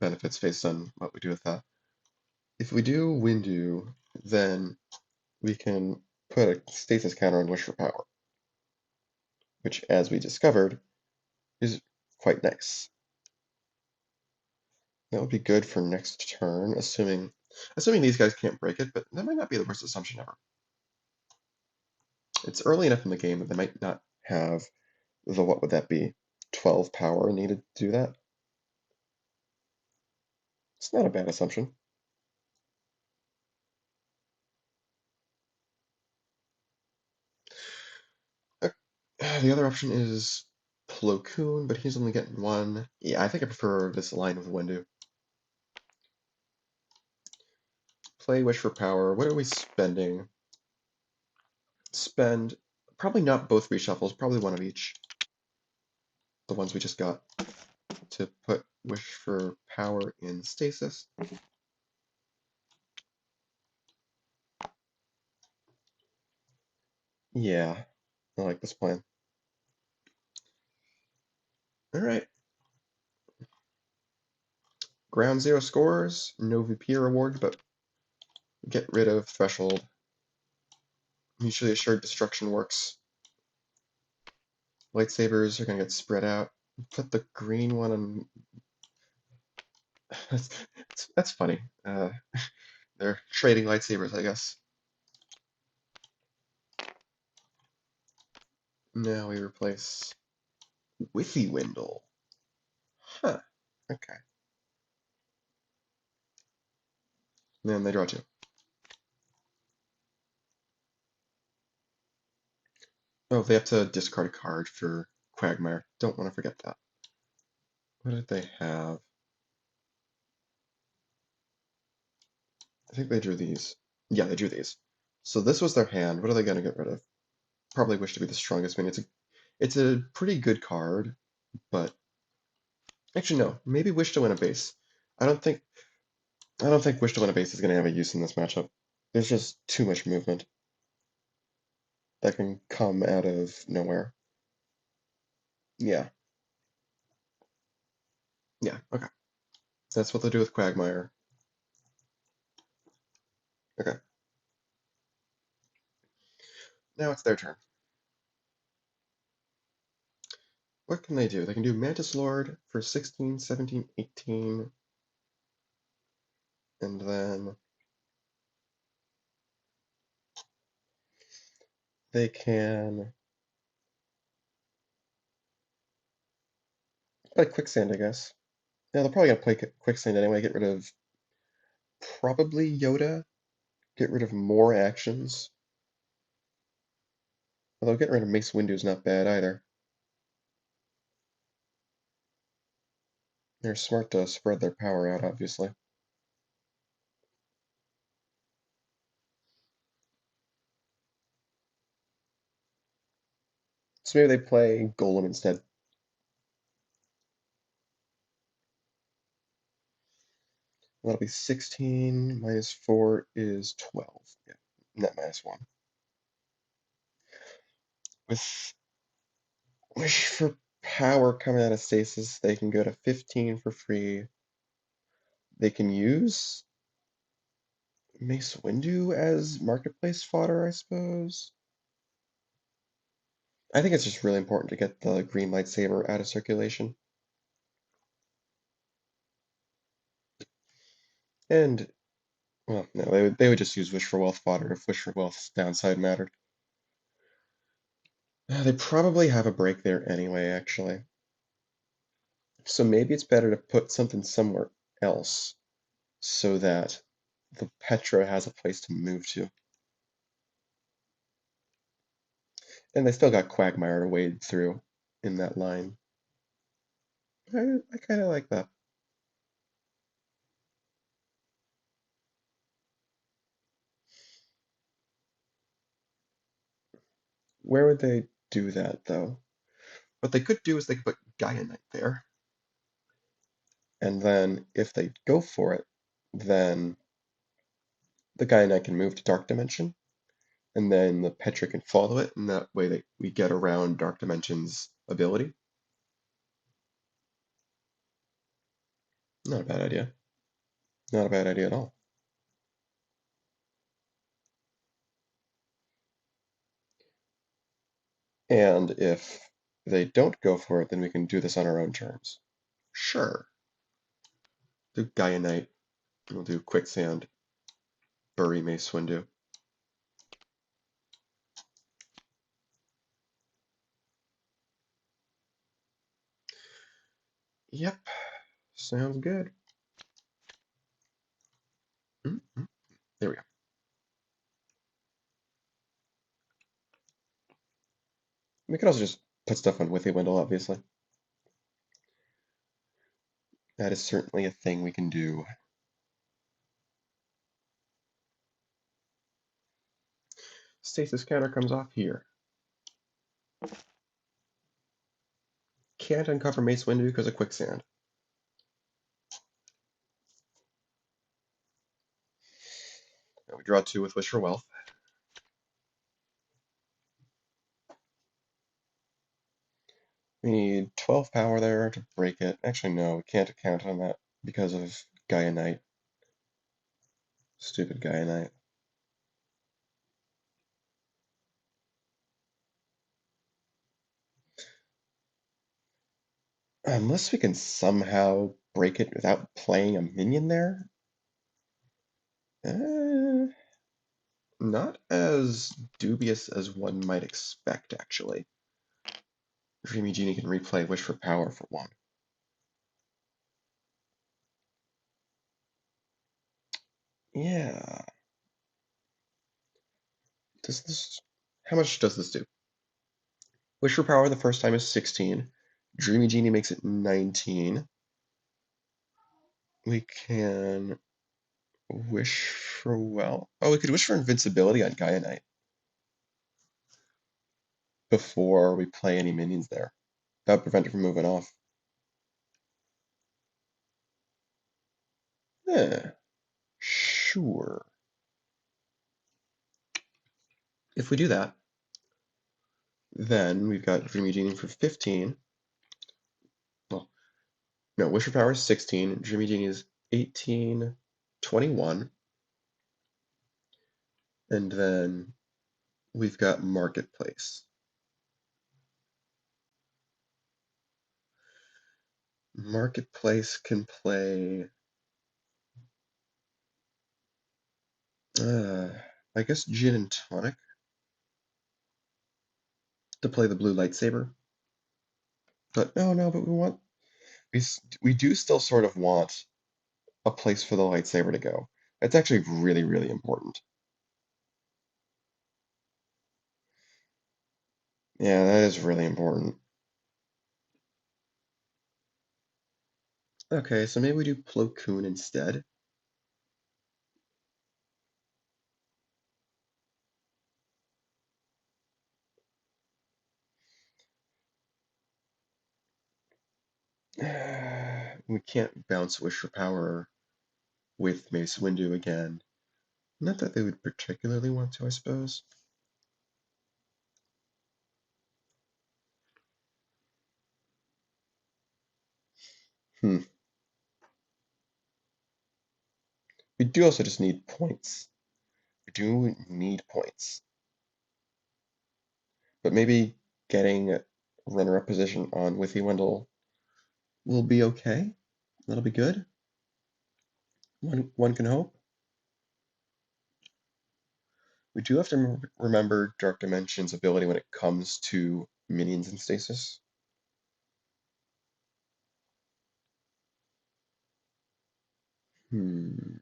benefits based on what we do with that. If we do Windu, then we can put a stasis counter on Wish for Power, which, as we discovered, is quite nice. That would be good for next turn, assuming these guys can't break it, but that might not be the worst assumption ever. It's early enough in the game that they might not have the, what would that be, 12 power needed to do that. It's not a bad assumption. The other option is Plo Koon, but he's only getting one. Yeah, I think I prefer this line with Windu. Play Wish for Power. What are we spending? Spend probably not both reshuffles, probably one of each. The ones we just got to put Wish for Power in stasis. Yeah, I like this plan. All right. Ground zero scores, no VP reward, but get rid of threshold. Mutually assured destruction works. Lightsabers are gonna get spread out. Put the green one on. That's funny. They're trading lightsabers, I guess. Now we replace Whiffy Windle. Huh. Okay. And then they draw two. Oh, they have to discard a card for Quagmire. Don't want to forget that. What did they have? I think they drew these. Yeah, they drew these. So this was their hand. What are they going to get rid of? Probably Wish to be the strongest minion. It's a pretty good card, but actually no. Maybe Wish to win a base. I don't think Wish to win a base is going to have a use in this matchup. There's just too much movement that can come out of nowhere. Yeah. Yeah. Okay. That's what they'll do with Quagmire. Okay. Now it's their turn. What can they do? They can do Mantis Lord for 16, 17, 18, and then they can play Quicksand, I guess. Yeah, they're probably gonna play Quicksand anyway. Get rid of probably Yoda. Get rid of more actions. Although getting rid of Mace Windu is not bad either. They're smart to spread their power out, obviously. So maybe they play Golem instead. That'll be 16 minus 4 is 12. Yeah, net minus 1. With Wish for Power coming out of stasis, they can go to 15 for free. They can use Mace Windu as marketplace fodder, I suppose. I think it's just really important to get the green lightsaber out of circulation. And, well, no, they would just use Wish for Wealth fodder if Wish for Wealth's downside mattered. They probably have a break there anyway, actually. So maybe it's better to put something somewhere else so that the Petra has a place to move to. And they still got Quagmire to wade through in that line. I kind of like that. Where would they do that, though? What they could do is they could put Gaia Knight there. And then if they go for it, then the Gaia Knight can move to Dark Dimension. and then the Petra can follow it, and that way that we get around Dark Dimension's ability. Not a bad idea. Not a bad idea at all. And if they don't go for it, then we can do this on our own terms. Sure. Do Gaia Knight. We'll do Quicksand. Bury Mace Windu. Yep. Sounds good. There we go. We can also just put stuff on Withy Wendell, obviously. That is certainly a thing we can do. Stasis counter comes off here. Can't uncover Mace Windu because of Quicksand. Now we draw 2 with Wish for Wealth. We need 12 power there to break it. Actually, no, we can't count on that because of Gaia Knight. Stupid Gaia Knight. Unless we can somehow break it without playing a minion there? Not as dubious as one might expect, actually. Dreamy Genie can replay Wish for Power for 1. Yeah. Does this... How much does this do? Wish for Power the first time is 16. Dreamy Genie makes it 19. We can wish for we could wish for invincibility on Gaia Knight before we play any minions there. That would prevent it from moving off. Yeah, sure. If we do that, then we've got Dreamy Genie for 15. Well, no, Wish for Power is 16. Dreamy Genie is 18, 21. And then we've got Marketplace. Marketplace can play, I guess, Gin and Tonic to play the blue lightsaber. But no, but we do still sort of want a place for the lightsaber to go. That's actually really, really important. Yeah, that is really important. Okay, so maybe we do Plo Koon instead. We can't bounce Wish for Power with Mace Windu again. Not that they would particularly want to, I suppose. We do also just need points. We do need points. But maybe getting runner-up position on Withy Wendell will be okay. That'll be good. One can hope. We do have to remember Dark Dimension's ability when it comes to minions in stasis. Hmm.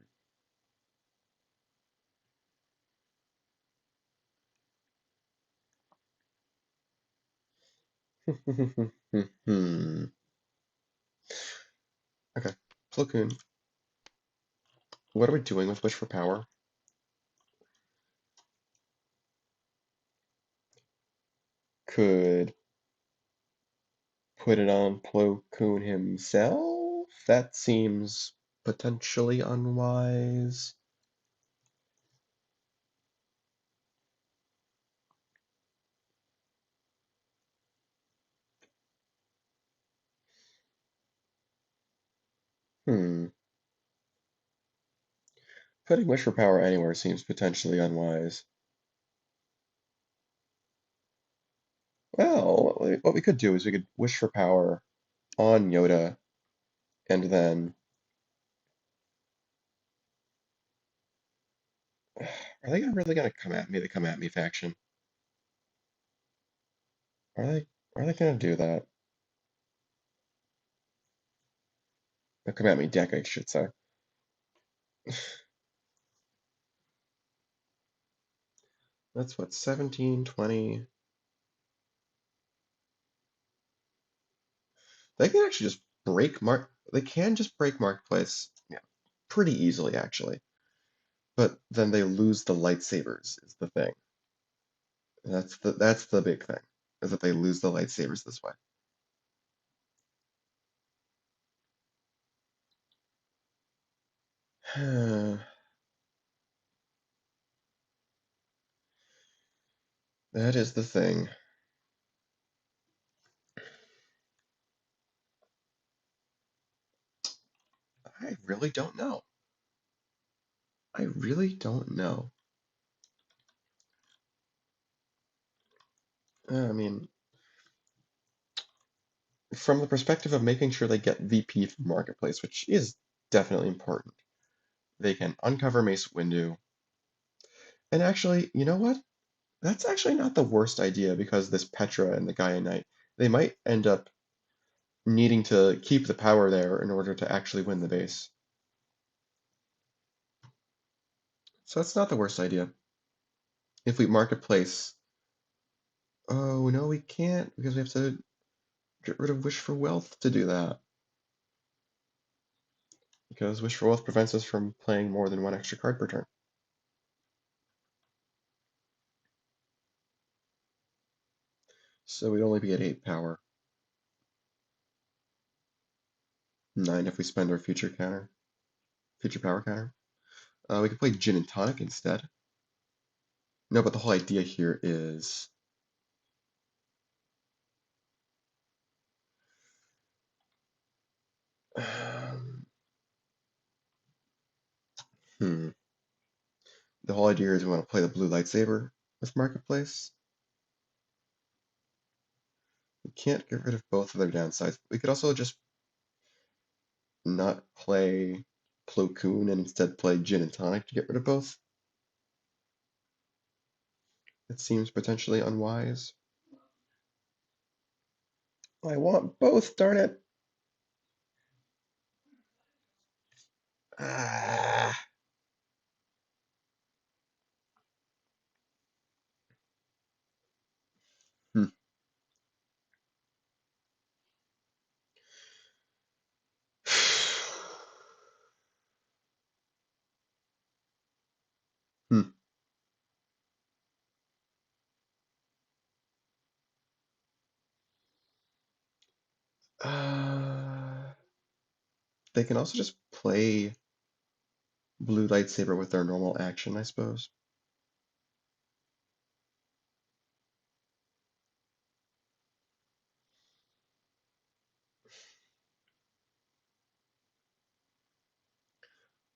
Hmm. Okay. Plo Koon. What are we doing with Wish for Power? Could put it on Plo Koon himself? That seems potentially unwise. Hmm. Putting Wish for Power anywhere seems potentially unwise. Well, what we could do is we could Wish for Power on Yoda, and then are they really gonna come at me? The come at me faction? Are they? Are they gonna do that? The come at me deck, I should say. That's what 17, 20. They can actually just break Mark. They can just break Marketplace, yeah, pretty easily actually. But then they lose the lightsabers is the thing. That's the big thing, is that they lose the lightsabers this way. That is the thing. I really don't know. I really don't know. I mean, from the perspective of making sure they get VP from Marketplace, which is definitely important, they can uncover Mace Windu. And actually, you know what? That's actually not the worst idea because this Petra and the Gaia Knight, they might end up needing to keep the power there in order to actually win the base. So that's not the worst idea. If we Marketplace, oh no, we can't because we have to get rid of Wish for Wealth to do that. Because Wish for Wealth prevents us from playing more than one extra card per turn. So we'd only be at 8 power. 9 if we spend our future power counter. We could play Gin and Tonic instead. No, but the whole idea here is um, hmm. The whole idea is we want to play the blue lightsaber with Marketplace. We can't get rid of both of their downsides. We could also just not play Plo Koon and instead play Gin and Tonic to get rid of both. It seems potentially unwise. I want both, darn it. Ah. Hmm. Hmm. Uh, they can also just play blue lightsaber with their normal action, I suppose.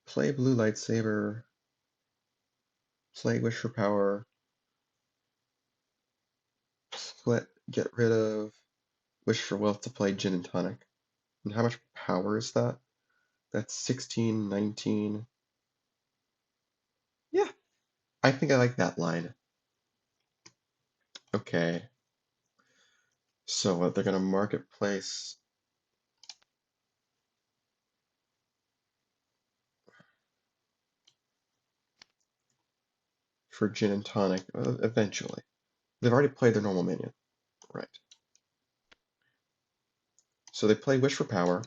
Play blue lightsaber, play wish for power, get rid of wish for wealth to play gin and tonic. And how much power is that? That's 16, 19. Yeah, I think I like that line. Okay, so they're gonna marketplace for gin and tonic eventually. They've already played their normal minion, right? So they play wish for power.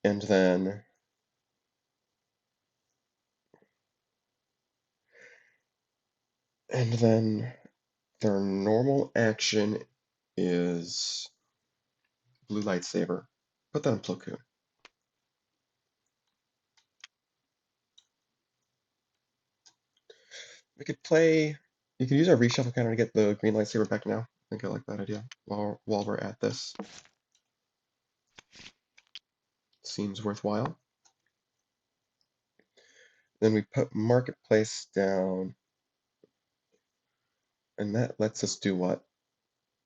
And then their normal action is blue lightsaber. Put that on Plo Koon. We could play, You can use our reshuffle counter to get the green lightsaber back now. I think I like that idea while we're at this. Seems worthwhile. Then we put Marketplace down, and that lets us do what?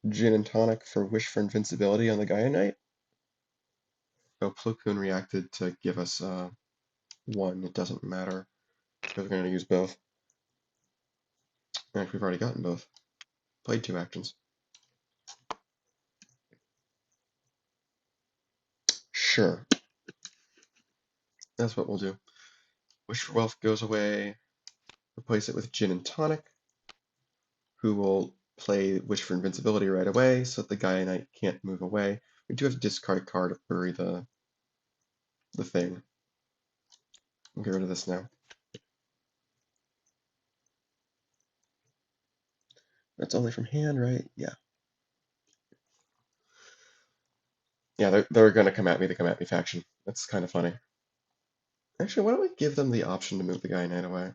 Gin and Tonic for Wish for Invincibility on the Gaia Knight? Oh, Plo Koon reacted to give us one. It doesn't matter, because we're going to use both. And we've already gotten both. Played 2 actions. Sure. That's what we'll do. Wish for Wealth goes away. Replace it with Gin and Tonic, who will play Wish for Invincibility right away, so that the Gaia Knight can't move away. We do have to discard a card to bury the thing. We'll get rid of this now. That's only from hand, right? Yeah. Yeah, they're gonna come at me, the come at me faction. That's kind of funny. Actually, why don't we give them the option to move the Gaia Knight away?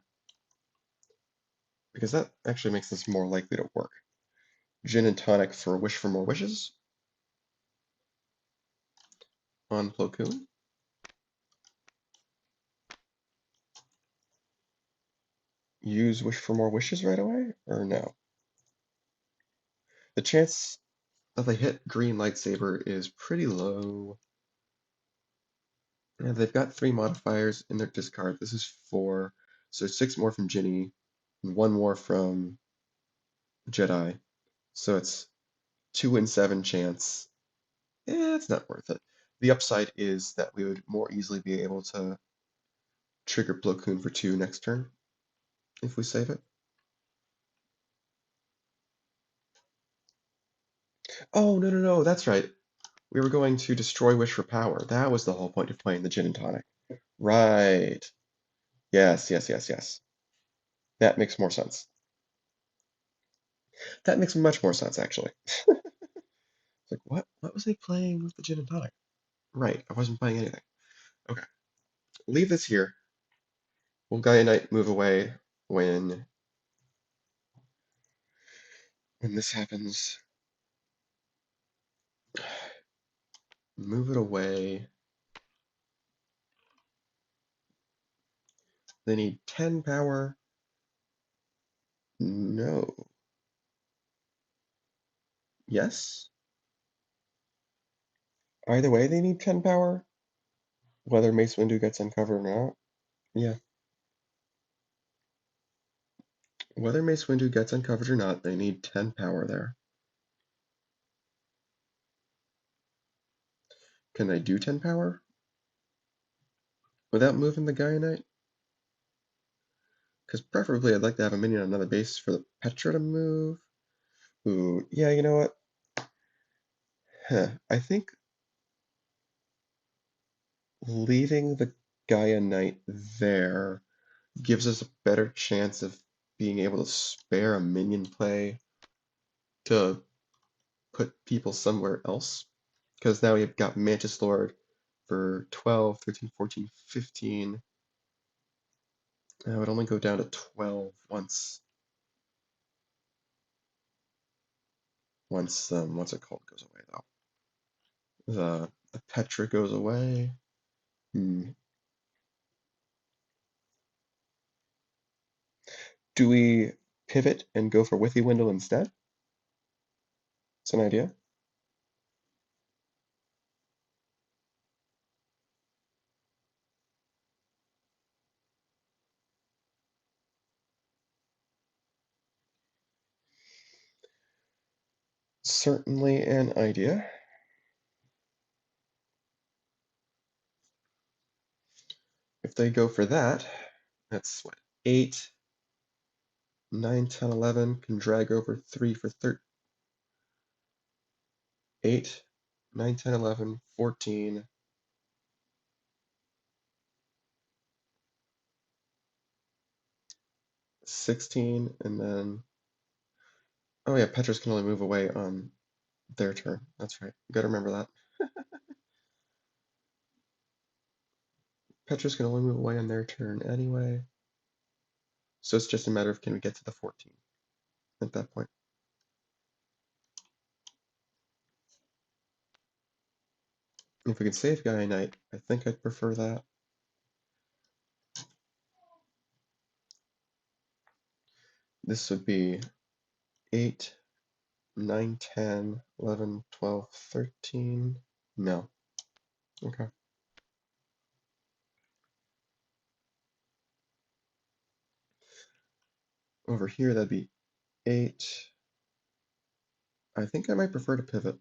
Because that actually makes this more likely to work. Gin and Tonic for Wish for More Wishes on Plo Koon. Use Wish for More Wishes right away, or no? The chance that they hit green lightsaber is pretty low. Yeah, they've got 3 modifiers in their discard. This is 4, so 6 more from Djinni, and 1 more from Jedi. So it's 2 in 7 chance. Yeah, it's not worth it. The upside is that we would more easily be able to trigger Plo Koon for 2 next turn if we save it. Oh, no, no, no, that's right. We were going to destroy Wish for Power. That was the whole point of playing the Gin and Tonic. Right. Yes, yes, yes, yes. That makes more sense. That makes much more sense, actually. It's like, what was I playing with the Gin and Tonic? Right, I wasn't playing anything. Okay, leave this here. Will Gaia Knight move away when this happens? Move it away. They need 10 power. No. Yes? Either way, they need 10 power. Whether Mace Windu gets uncovered or not. Yeah. Whether Mace Windu gets uncovered or not, they need 10 power there. Can they do 10 power without moving the Gaia Knight? Because preferably I'd like to have a minion on another base for the Petra to move. Ooh, yeah, you know what? I think leaving the Gaia Knight there gives us a better chance of being able to spare a minion play to put people somewhere else. Because now we've got Mantis Lord for 12, 13, 14, 15. I would only go down to 12 once what's it called goes away though. The Petra goes away. Do we pivot and go for Withy Windle instead? It's an idea. Certainly an idea. If they go for that, that's what, 8, 9, 10, 11, can drag over 3 for 13. 8, 9, 10, 11, 14. 16, and then, oh yeah, Petra's can only move away on their turn. That's right. You gotta remember that. Petra's can only move away on their turn anyway. So it's just a matter of can we get to the 14. at that point. If we could save Gaia Knight, I think I'd prefer that. This would be 8, 9, 10, 11, 12, 13. No. Okay. Over here, that'd be 8. I think I might prefer to pivot.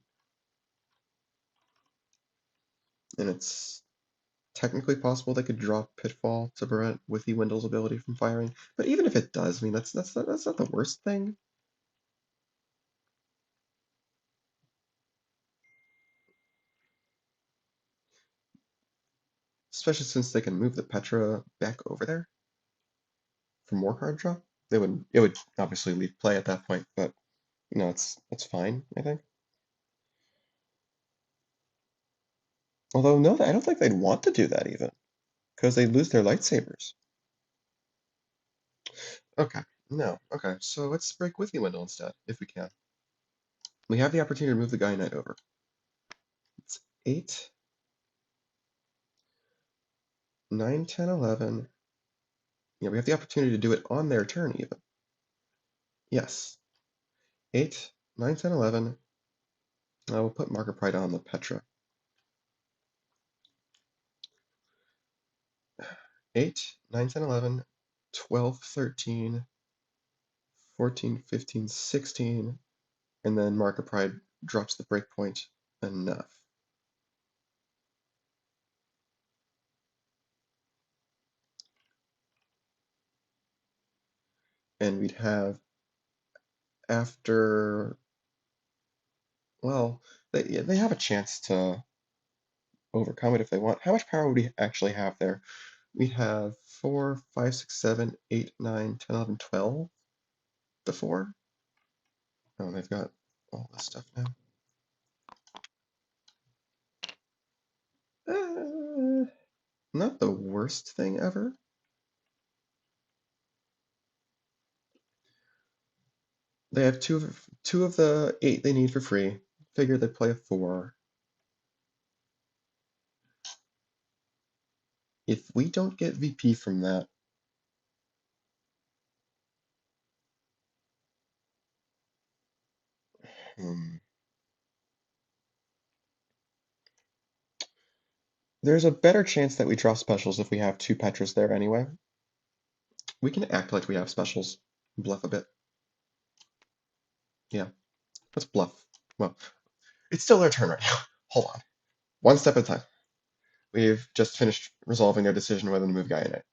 And it's technically possible they could drop Pitfall to prevent Withy Windle's ability from firing. But even if it does, I mean, that's not the worst thing. Especially since they can move the Petra back over there for more card draw. It would obviously leave play at that point, but no, it's fine, I think. Although no, I don't think they'd want to do that even, because they lose their lightsabers. Okay, no, okay, so let's break Withy Windle instead, if we can. We have the opportunity to move the Gaia Knight over. It's 8, 9, 10, 11. Yeah, we have the opportunity to do it on their turn even. Yes. 8, 9, 10, 11. We'll put Marker Pride on the Petra. 8, 9, 10, 11, 12, 13, 14, 15, 16, and then Marker Pride drops the breakpoint enough. And we'd have after, well, they have a chance to overcome it if they want. How much power would we actually have there? We have 4, 5, 6, 7, 8, 9, 10, 11, 12 before. Oh, they've got all this stuff now. Not the worst thing ever. They have two of the 8 they need for free. Figure they play a 4. If we don't get VP from that, there's a better chance that we draw specials if we have 2 Petras there anyway. We can act like we have specials. Bluff a bit. Yeah, let's bluff. Well, it's still their turn right now. Hold on. One step at a time. We've just finished resolving their decision whether to move Gaia Knight.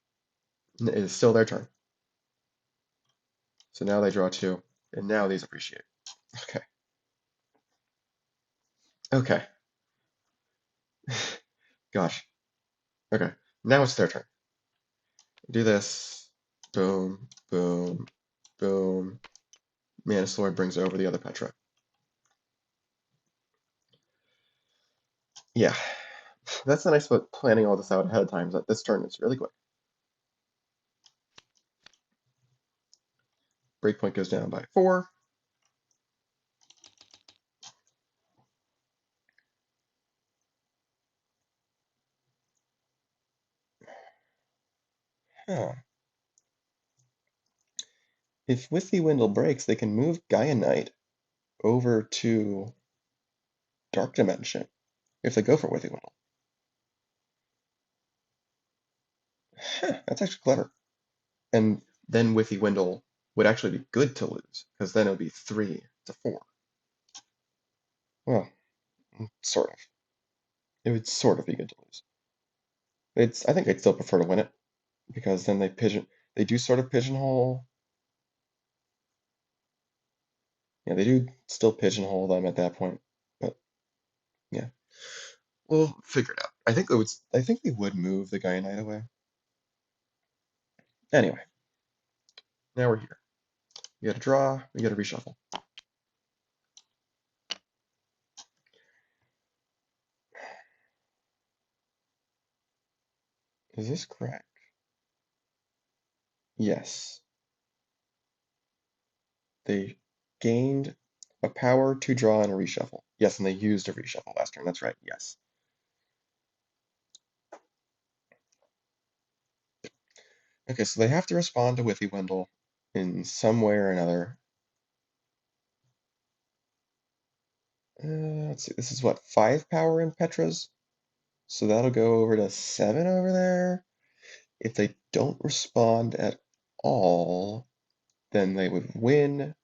It is still their turn. So now they draw 2, and now these appreciate. Okay. Okay. Gosh. Okay. Now it's their turn. Do this. Boom, boom, boom. Mantis Lord brings over the other Petra. Yeah. That's the nice about planning all this out ahead of time, is that this turn is really quick. Breakpoint goes down by 4. Huh. If Withy Windle breaks, they can move Gaia Knight over to Dark Dimension if they go for Withy Windle. Huh, that's actually clever. And then Withy Windle would actually be good to lose, because then it would be 3 to 4. Well, sort of. It would sort of be good to lose. I think I'd still prefer to win it, because then they do sort of pigeonhole. Yeah, they do still pigeonhole them at that point, but yeah, we'll figure it out. I think they would move the Gaia Knight away. Anyway, now we're here. We got to draw. We got to reshuffle. Is this correct? Yes. They gained a power to draw and a reshuffle. Yes, and they used a reshuffle last turn. That's right. Yes. Okay, so they have to respond to Withywindle in some way or another. Let's see. This is what, 5 power in Petras? So that'll go over to 7 over there. If they don't respond at all, then they would win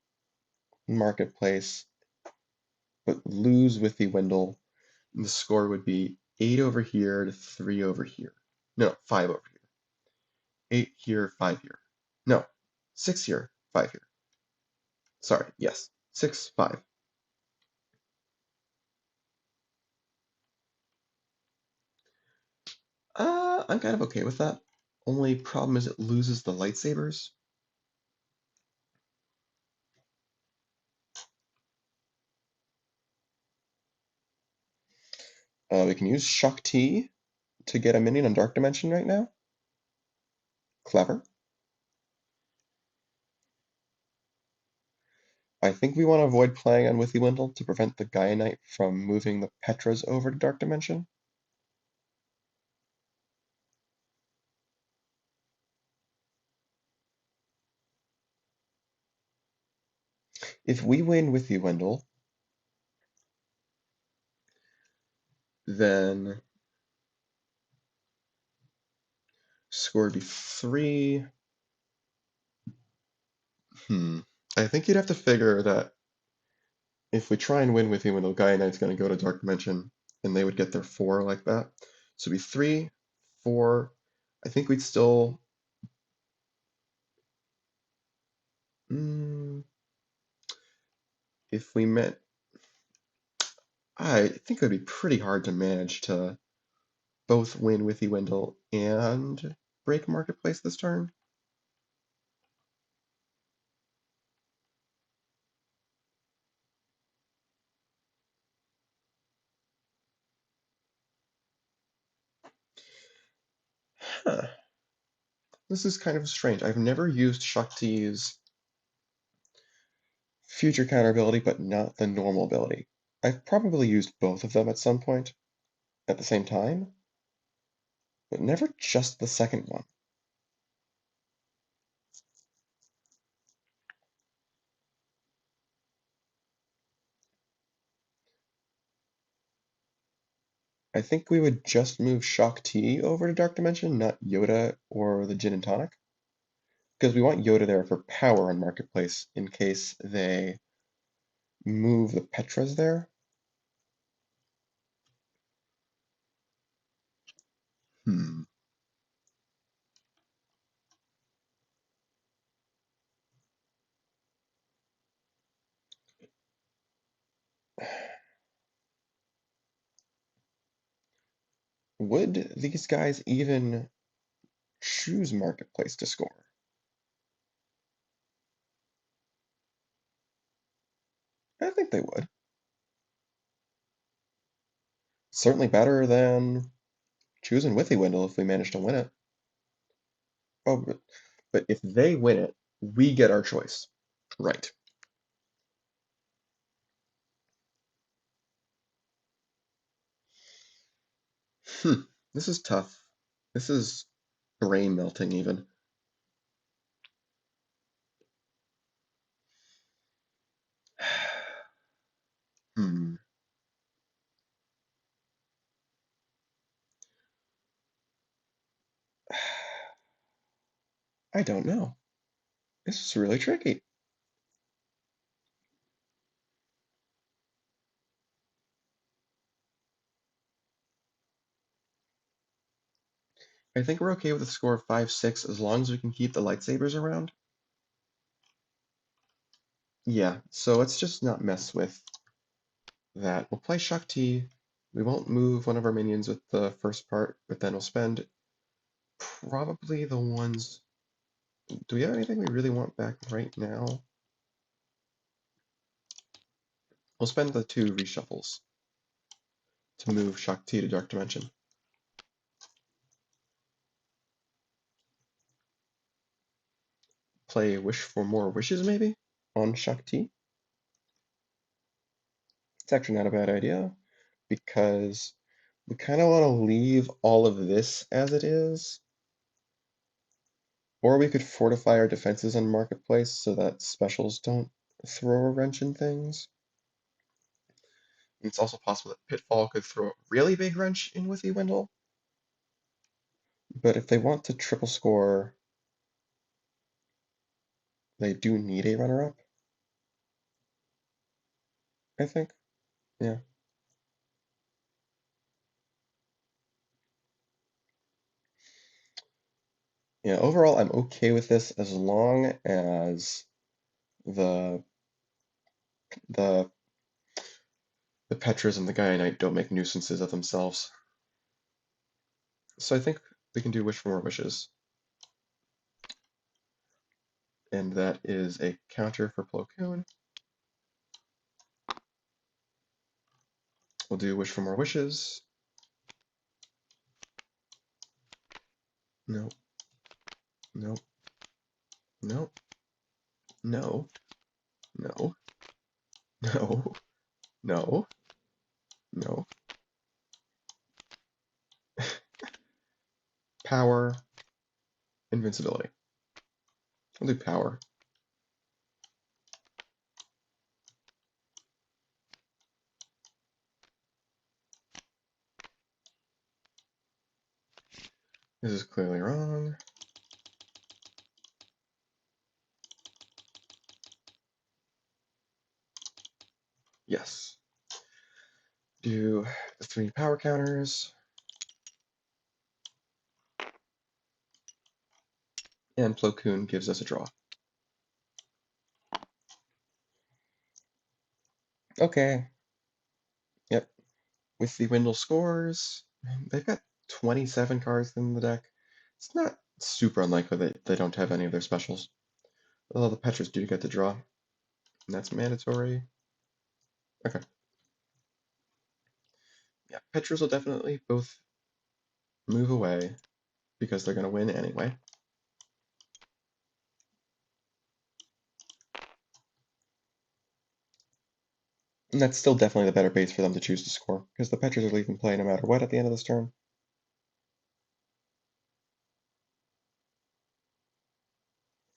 Marketplace, but lose Withywindle. And the score would be 8 over here to 3 over here. No, 5 over here. 8 here, 5 here. No, 6 here, 5 here. Sorry, yes. 6, 5. I'm kind of okay with that. Only problem is it loses the lightsabers. We can use Shakti to get a minion on Dark Dimension right now. Clever. I think we want to avoid playing on Withywindle to prevent the Gaia Knight from moving the Petras over to Dark Dimension. If we win Withywindle, then score would be 3. I think you'd have to figure that if we try and win Withywindle, Gaia Knight's going to go to Dark Dimension, and they would get their 4 like that. So it'd be 3, 4. I think we'd still... if we met... I think it would be pretty hard to manage to both win Withywindle and break Marketplace this turn. Huh. This is kind of strange. I've never used Shakti's future counter ability, but not the normal ability. I've probably used both of them at some point at the same time, but never just the second one. I think we would just move Shakti over to Dark Dimension, not Yoda or the Gin and Tonic, because we want Yoda there for power on Marketplace in case they move the Petras there. Would these guys even choose Marketplace to score? I think they would. Certainly better than choosing Withywindle if we manage to win it. Oh, but if they win it, we get our choice. Right. This is tough. This is brain melting even. Hmm. I don't know. This is really tricky. I think we're okay with a score of 5-6 as long as we can keep the lightsabers around. Yeah, so let's just not mess with that. We'll play Shakti. We won't move one of our minions with the first part, but then we'll spend probably the ones... Do we have anything we really want back right now? We'll spend the 2 reshuffles to move Shakti to Dark Dimension. Play Wish for More Wishes, maybe? on Shakti. It's actually not a bad idea because we kind of want to leave all of this as it is, or we could fortify our defenses on Marketplace so that specials don't throw a wrench in things. It's also possible that Pitfall could throw a really big wrench in with Wendell. But if they want to triple score, they do need a runner-up, I think. Yeah. Yeah, overall, I'm okay with this as long as the the the Petras and the Guyanite don't make nuisances of themselves. So I think we can do Wish for More Wishes. And that is a counter for Plo Koon. We'll do Wish for More Wishes. No. No. No. No. No. No. No. No. Power. Invincibility. I'll do power. This is clearly wrong. Yes. Do the 3 power counters. And Plo Koon gives us a draw. Okay. Yep. With the Wendell scores, they've got 27 cards in the deck. It's not super unlikely that they don't have any of their specials. Although the Petras do get the draw. And that's mandatory. Okay. Yeah, Petras will definitely both move away because they're going to win anyway. And that's still definitely the better base for them to choose to score, because the Petras are leaving play no matter what at the end of this turn.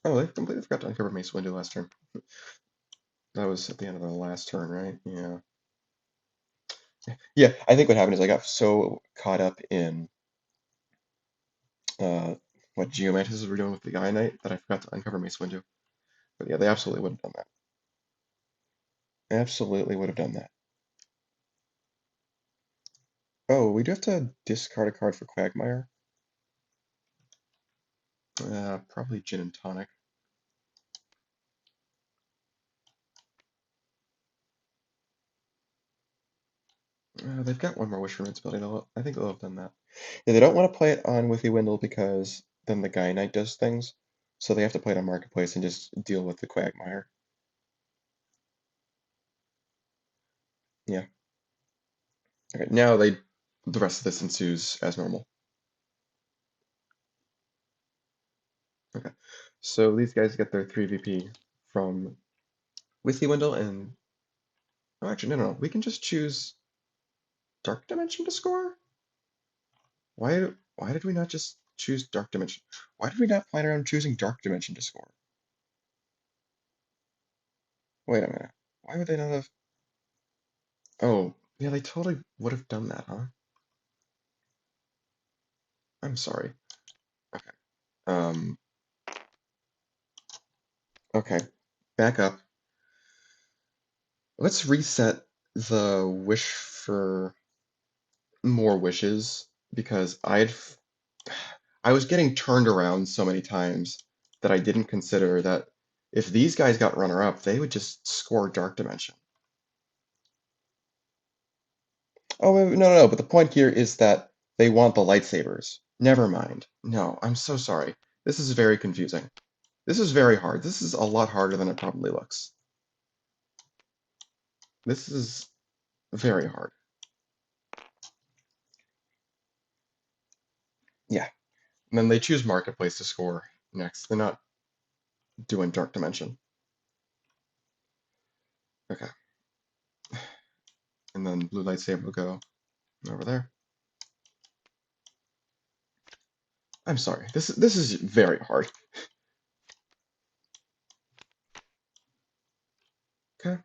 Oh, they completely forgot to uncover Mace Windu last turn. That was at the end of the last turn, right? Yeah. Yeah, I think what happened is I got so caught up in what Geomancers were doing with the Guyanite that I forgot to uncover Mace Windu. But yeah, they absolutely would have done that. Absolutely would have done that. Oh, we do have to discard a card for Quagmire. Probably Gin and Tonic. They've got one more Wish for Invincibility. I think they'll have done that. Yeah, they don't want to play it on Withy Windle because then the Guyanite does things. So they have to play it on Marketplace and just deal with the Quagmire. Yeah. Okay, now the rest of this ensues as normal. Okay. So these guys get their 3 VP from Withy Windle and oh actually no. We can just choose Dark Dimension to score? Why did we not just choose Dark Dimension? Why did we not plan around choosing Dark Dimension to score? Wait a minute. Why would they not have? Oh, yeah, they totally would have done that, huh? I'm sorry. Okay. Um, okay. Back up. Let's reset the wish for more wishes because I was getting turned around so many times that I didn't consider that if these guys got runner up, they would just score Dark Dimension. Oh, no, but the point here is that they want the lightsabers. Never mind. No, I'm so sorry. This is very confusing. This is very hard. This is a lot harder than it probably looks. This is very hard. Yeah. And then they choose Marketplace to score next. They're not doing Dark Dimension. Okay. And then blue lightsaber will go over there. I'm sorry. This is very hard. Okay.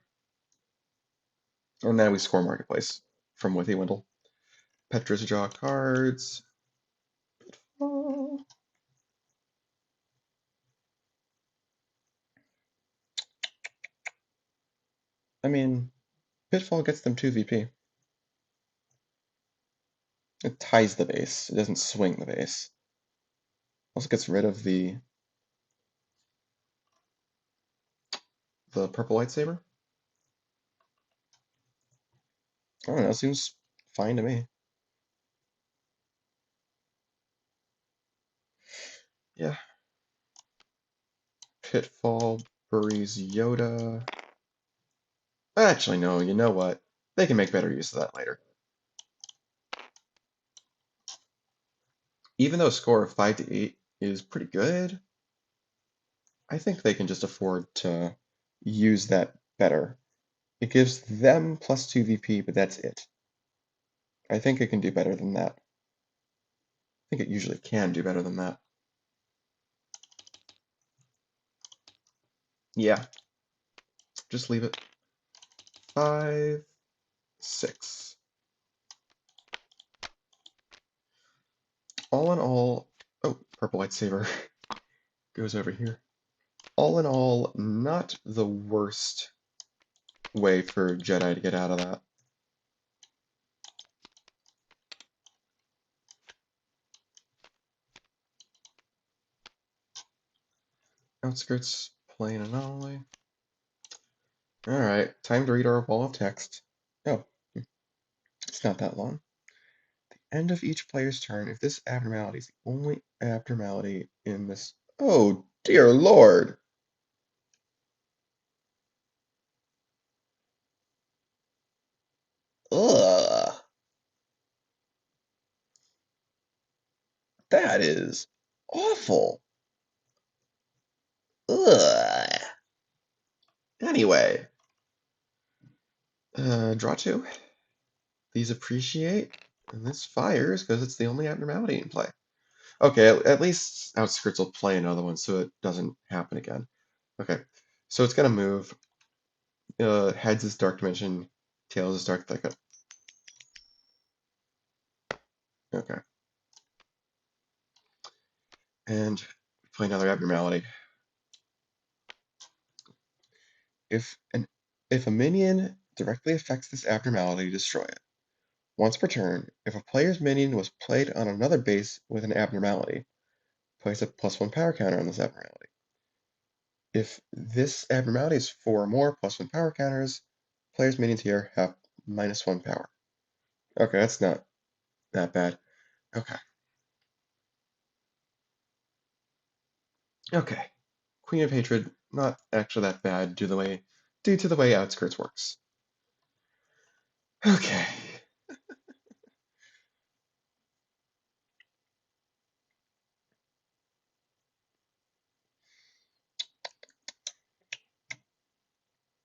And now we score marketplace from Withy Windle. Petra's draw cards. Oh. I mean, Pitfall gets them 2 VP. It ties the base. It doesn't swing the base. Also gets rid of the purple lightsaber. I don't know. It seems fine to me. Yeah. Pitfall buries Yoda. Actually, no. You know what? They can make better use of that later. Even though a score of 5 to 8 is pretty good, I think they can just afford to use that better. It gives them plus 2 VP, but that's it. I think it can do better than that. I think it usually can do better than that. Yeah. Just leave it. 5, 6. All in all, oh, purple lightsaber goes over here. All in all, not the worst way for Jedi to get out of that. Outskirts, plain anomaly. Alright, time to read our wall of text. Oh, it's not that long. End of each player's turn, if this abnormality is the only abnormality in this. Oh, dear Lord! Ugh! That is awful! Ugh! Anyway, draw 2. These appreciate, and this fires because it's the only abnormality in play. Okay, at least Outskirts will play another one so it doesn't happen again. Okay, so it's gonna move. Heads is Dark Dimension, tails is Dark Thicket. Okay. And play another abnormality. If a minion directly affects this abnormality, destroy it. Once per turn, if a player's minion was played on another base with an abnormality, place a +1 power counter on this abnormality. If this abnormality is 4 or more +1 power counters, players' minions here have -1 power. Okay, that's not that bad. Okay. Okay. Queen of Hatred, not actually that bad due to the way Outskirts works. Okay.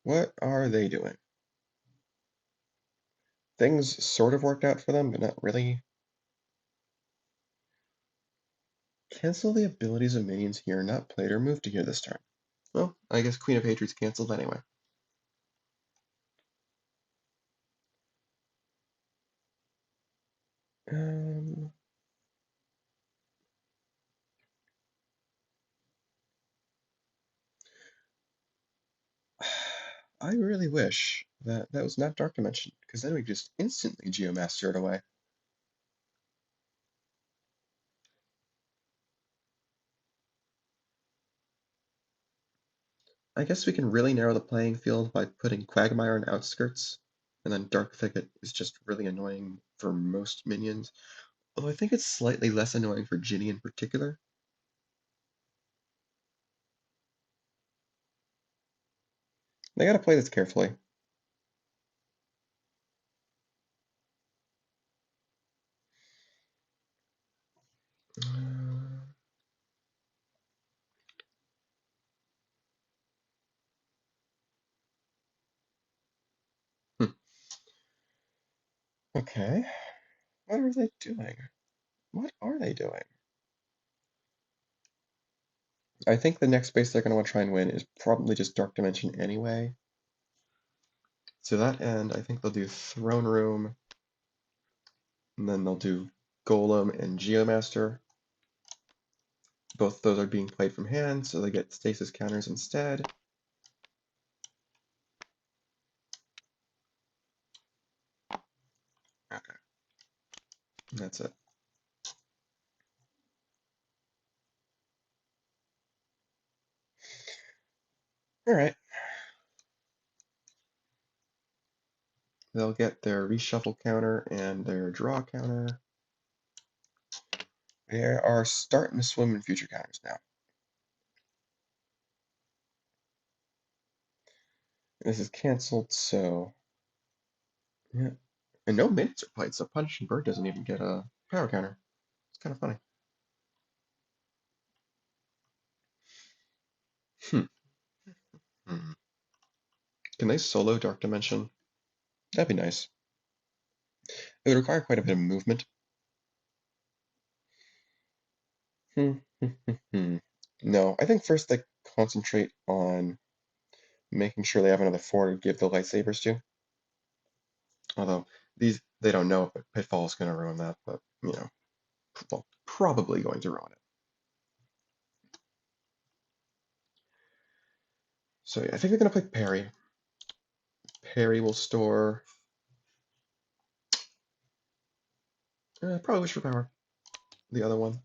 What are they doing? Things sort of worked out for them, but not really. Cancel the abilities of minions here not played or moved to here this turn. Well, I guess Queen of Hatred's canceled anyway. Um, I really wish that that was not Dark Dimension, because then we could just instantly Geomaster it away. I guess we can really narrow the playing field by putting Quagmire on Outskirts, and then Dark Thicket is just really annoying for most minions. Although I think it's slightly less annoying for Djinni in particular. They gotta play this carefully. Okay. What are they doing? What are they doing? I think the next base they're going to want to try and win is probably just Dark Dimension anyway. To that end, I think they'll do Throne Room, and then they'll do Golem and Geomaster. Both those are being played from hand, so they get stasis counters instead. Okay, that's it. All right. They'll get their reshuffle counter and their draw counter. They are starting to swim in future counters now. This is canceled, so yeah. And no minutes are played, so Punishing Bird doesn't even get a power counter. It's kind of funny. Hmm. Hmm. Can they solo Dark Dimension? That'd be nice. It would require quite a bit of movement. No, I think first they concentrate on making sure they have another 4 to give the lightsabers to. Although they don't know if Pitfall is going to ruin that, but Pitfall probably going to ruin it. So yeah, I think they're going to play Parry. Parry will store probably Wish for Power, the other one.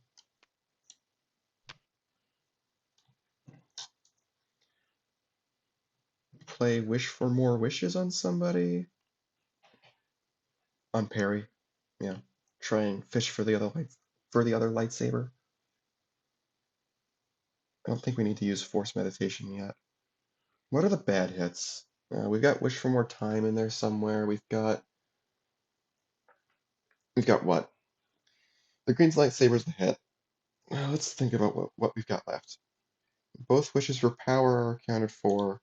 Play Wish for More Wishes on somebody. On Parry, yeah. Try and fish for the other lightsaber. I don't think we need to use Force Meditation yet. What are the bad hits? We've got Wish for More Time in there somewhere. We've got what? The green's lightsaber's the hit. Let's think about what we've got left. Both wishes for power are accounted for.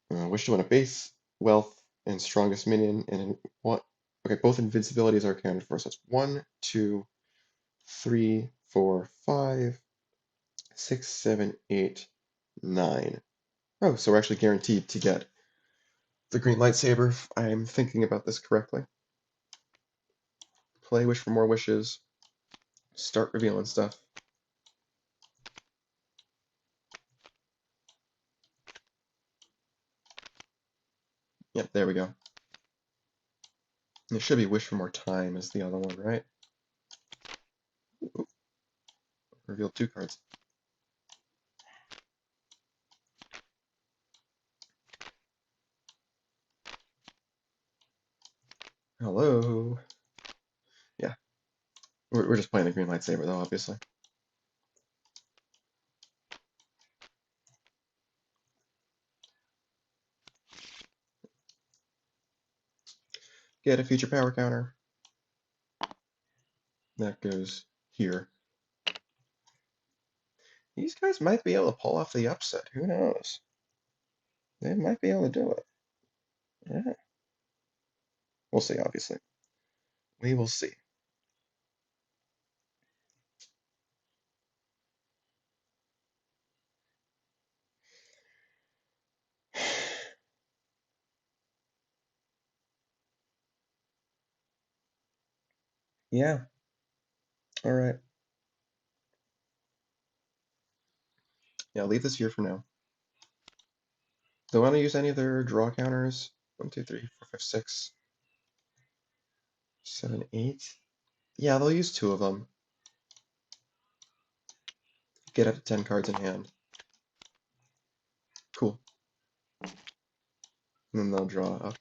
Wish to win a base, wealth, and strongest minion, and what? Okay, both invincibilities are accounted for. So it's 1, 2, 3, 4, 5, 6, 7, 8, 9. Oh, so we're actually guaranteed to get the green lightsaber if I'm thinking about this correctly. Play Wish for More Wishes. Start revealing stuff. Yep, there we go. It should be Wish for More Time is the other one, right? Ooh, reveal 2 cards. Hello. Yeah, we're just playing the green lightsaber though, obviously. Get a future power counter. That goes here. These guys might be able to pull off the upset. Who knows? They might be able to do it. Yeah. We'll see, obviously. We will see. Yeah. All right. Yeah, I'll leave this here for now. Do I want to use any of their draw counters? 1, 2, 3, 4, 5, 6, 7, 8. Yeah, they'll use 2 of them. Get up to 10 cards in hand. Cool. And then they'll draw up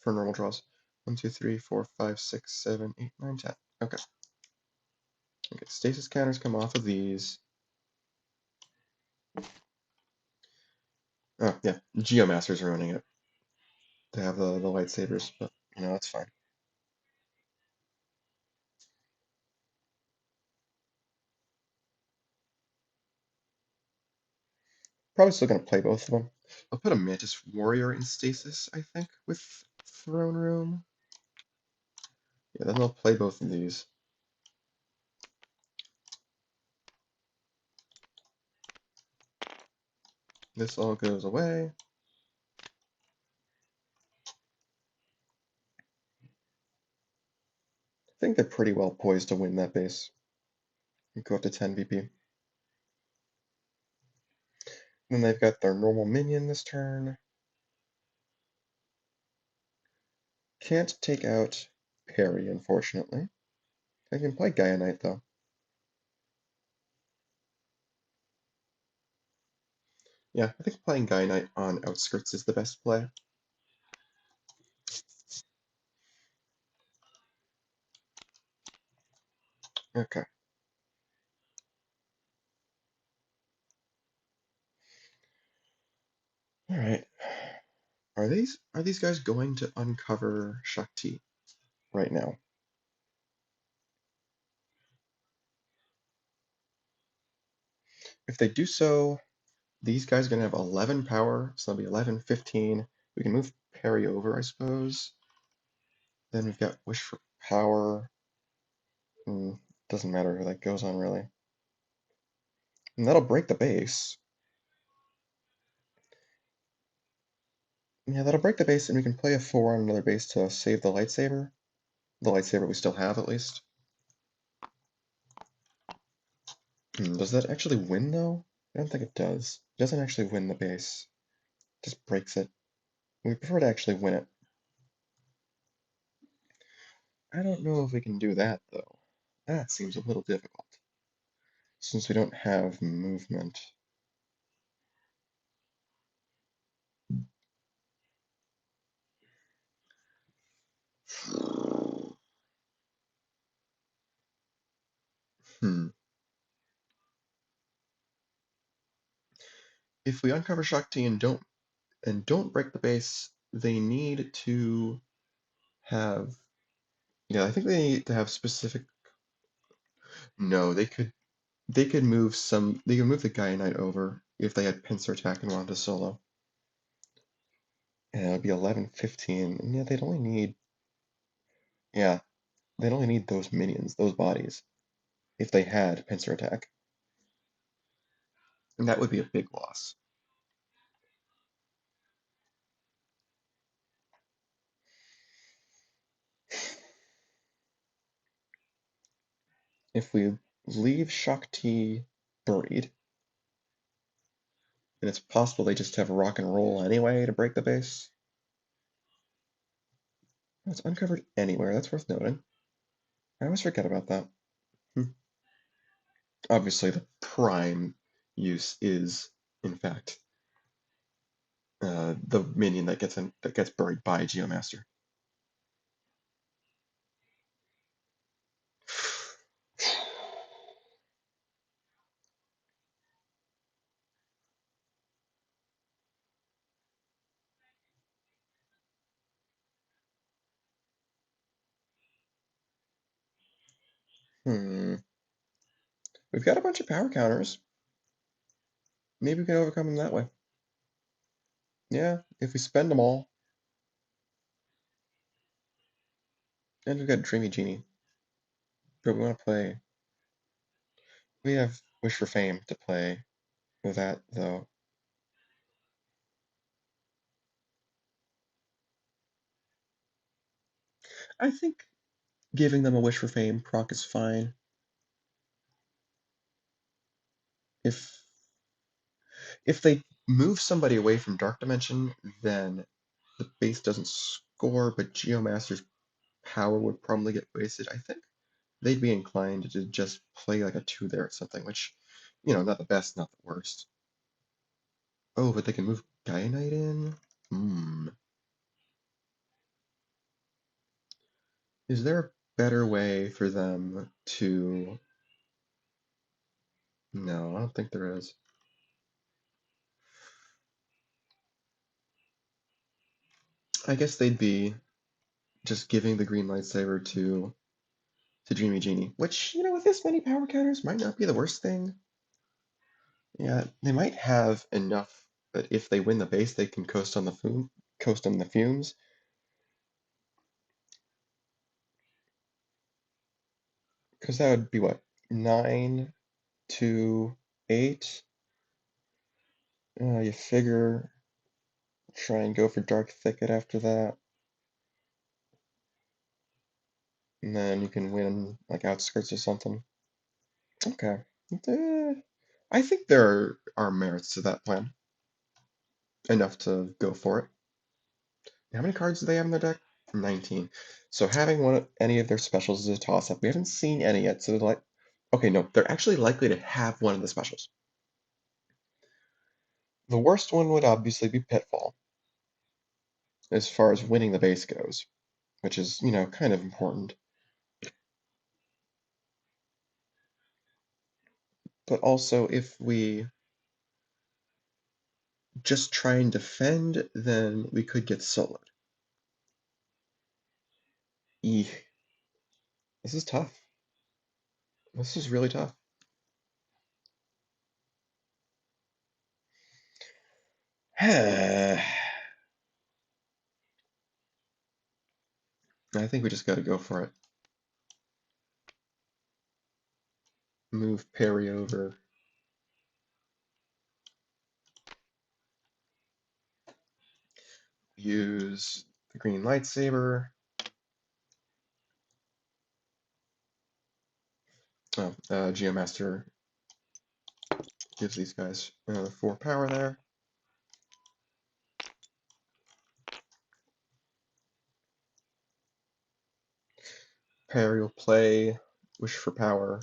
for normal draws. 1, 2, 3, 4, 5, 6, 7, 8, 9, 10. Okay. Okay, stasis counters come off of these. Oh, yeah, Geomancers ruining it. They have the lightsabers, but that's fine. Probably still gonna play both of them. I'll put a Mantis Warrior in stasis, I think, with throne room. Yeah, then they'll play both of these. This all goes away. I think they're pretty well poised to win that base. Go up to 10 VP. Then they've got their normal minion this turn. Can't take out Perry, unfortunately. I can play Gaia Knight, though. Yeah, I think playing Gaia Knight on Outskirts is the best play. Okay. Alright. Are these guys going to uncover Shakti right now? If they do so, these guys are going to have 11 power, so that'll be 11, 15. We can move Perry over, I suppose. Then we've got Wish for Power. Doesn't matter who that goes on, really. And that'll break the base. Yeah, that'll break the base, and we can play a 4 on another base to save the lightsaber. The lightsaber we still have, at least. Does that actually win, though? I don't think it does. It doesn't actually win the base. It just breaks it. We prefer to actually win it. I don't know if we can do that, though. That seems a little difficult, since we don't have movement. Hmm. If we uncover Shakti and don't break the base, they need to have. Yeah, I think they need to have specific. No, they could move some. They could move the Gaia Knight over if they had Pincer Attack and wanted to solo. And it would be 11, 15. And yeah, they'd only need. Yeah, they'd only need those minions, those bodies, if they had Pincer Attack. And that would be a big loss. If we leave Shakti buried, and it's possible they just have rock and roll anyway to break the base. It's uncovered anywhere, that's worth noting. I always forget about that. Obviously, the prime use is, in fact, the minion that gets buried by Geomaster. Hmm. We've got a bunch of power counters. Maybe we can overcome them that way. Yeah, if we spend them all. And we've got Dreamy Genie. But we want to play. We have Wish for Fame to play with that, though. I think giving them a Wish for Fame proc is fine. If they move somebody away from Dark Dimension, then the base doesn't score, but Geomaster's power would probably get wasted. I think they'd be inclined to just play like a 2 there or something, which, not the best, not the worst. Oh, but they can move Gaia Knight in? Is there a better way for them to... No, I don't think there is. I guess they'd be just giving the green lightsaber to Dreamy Genie, which, with this many power counters might not be the worst thing. Yeah, they might have enough that if they win the base, they can coast on the fumes. Because that would be what? 9 to 8. You figure try and go for Dark Thicket after that. And then you can win like Outskirts or something. Okay. I think there are merits to that plan. Enough to go for it. How many cards do they have in their deck? 19. So having any of their specials is a toss-up. We haven't seen any yet, so like, okay, no, they're actually likely to have one of the specials. The worst one would obviously be Pitfall, as far as winning the base goes, which is, kind of important. But also, if we just try and defend, then we could get soloed. Eeh. This is tough. This is really tough. I think we just got to go for it. Move Perry over. Use the green lightsaber. Oh, Geomaster gives these guys 4 power there. Perry will play Wish for Power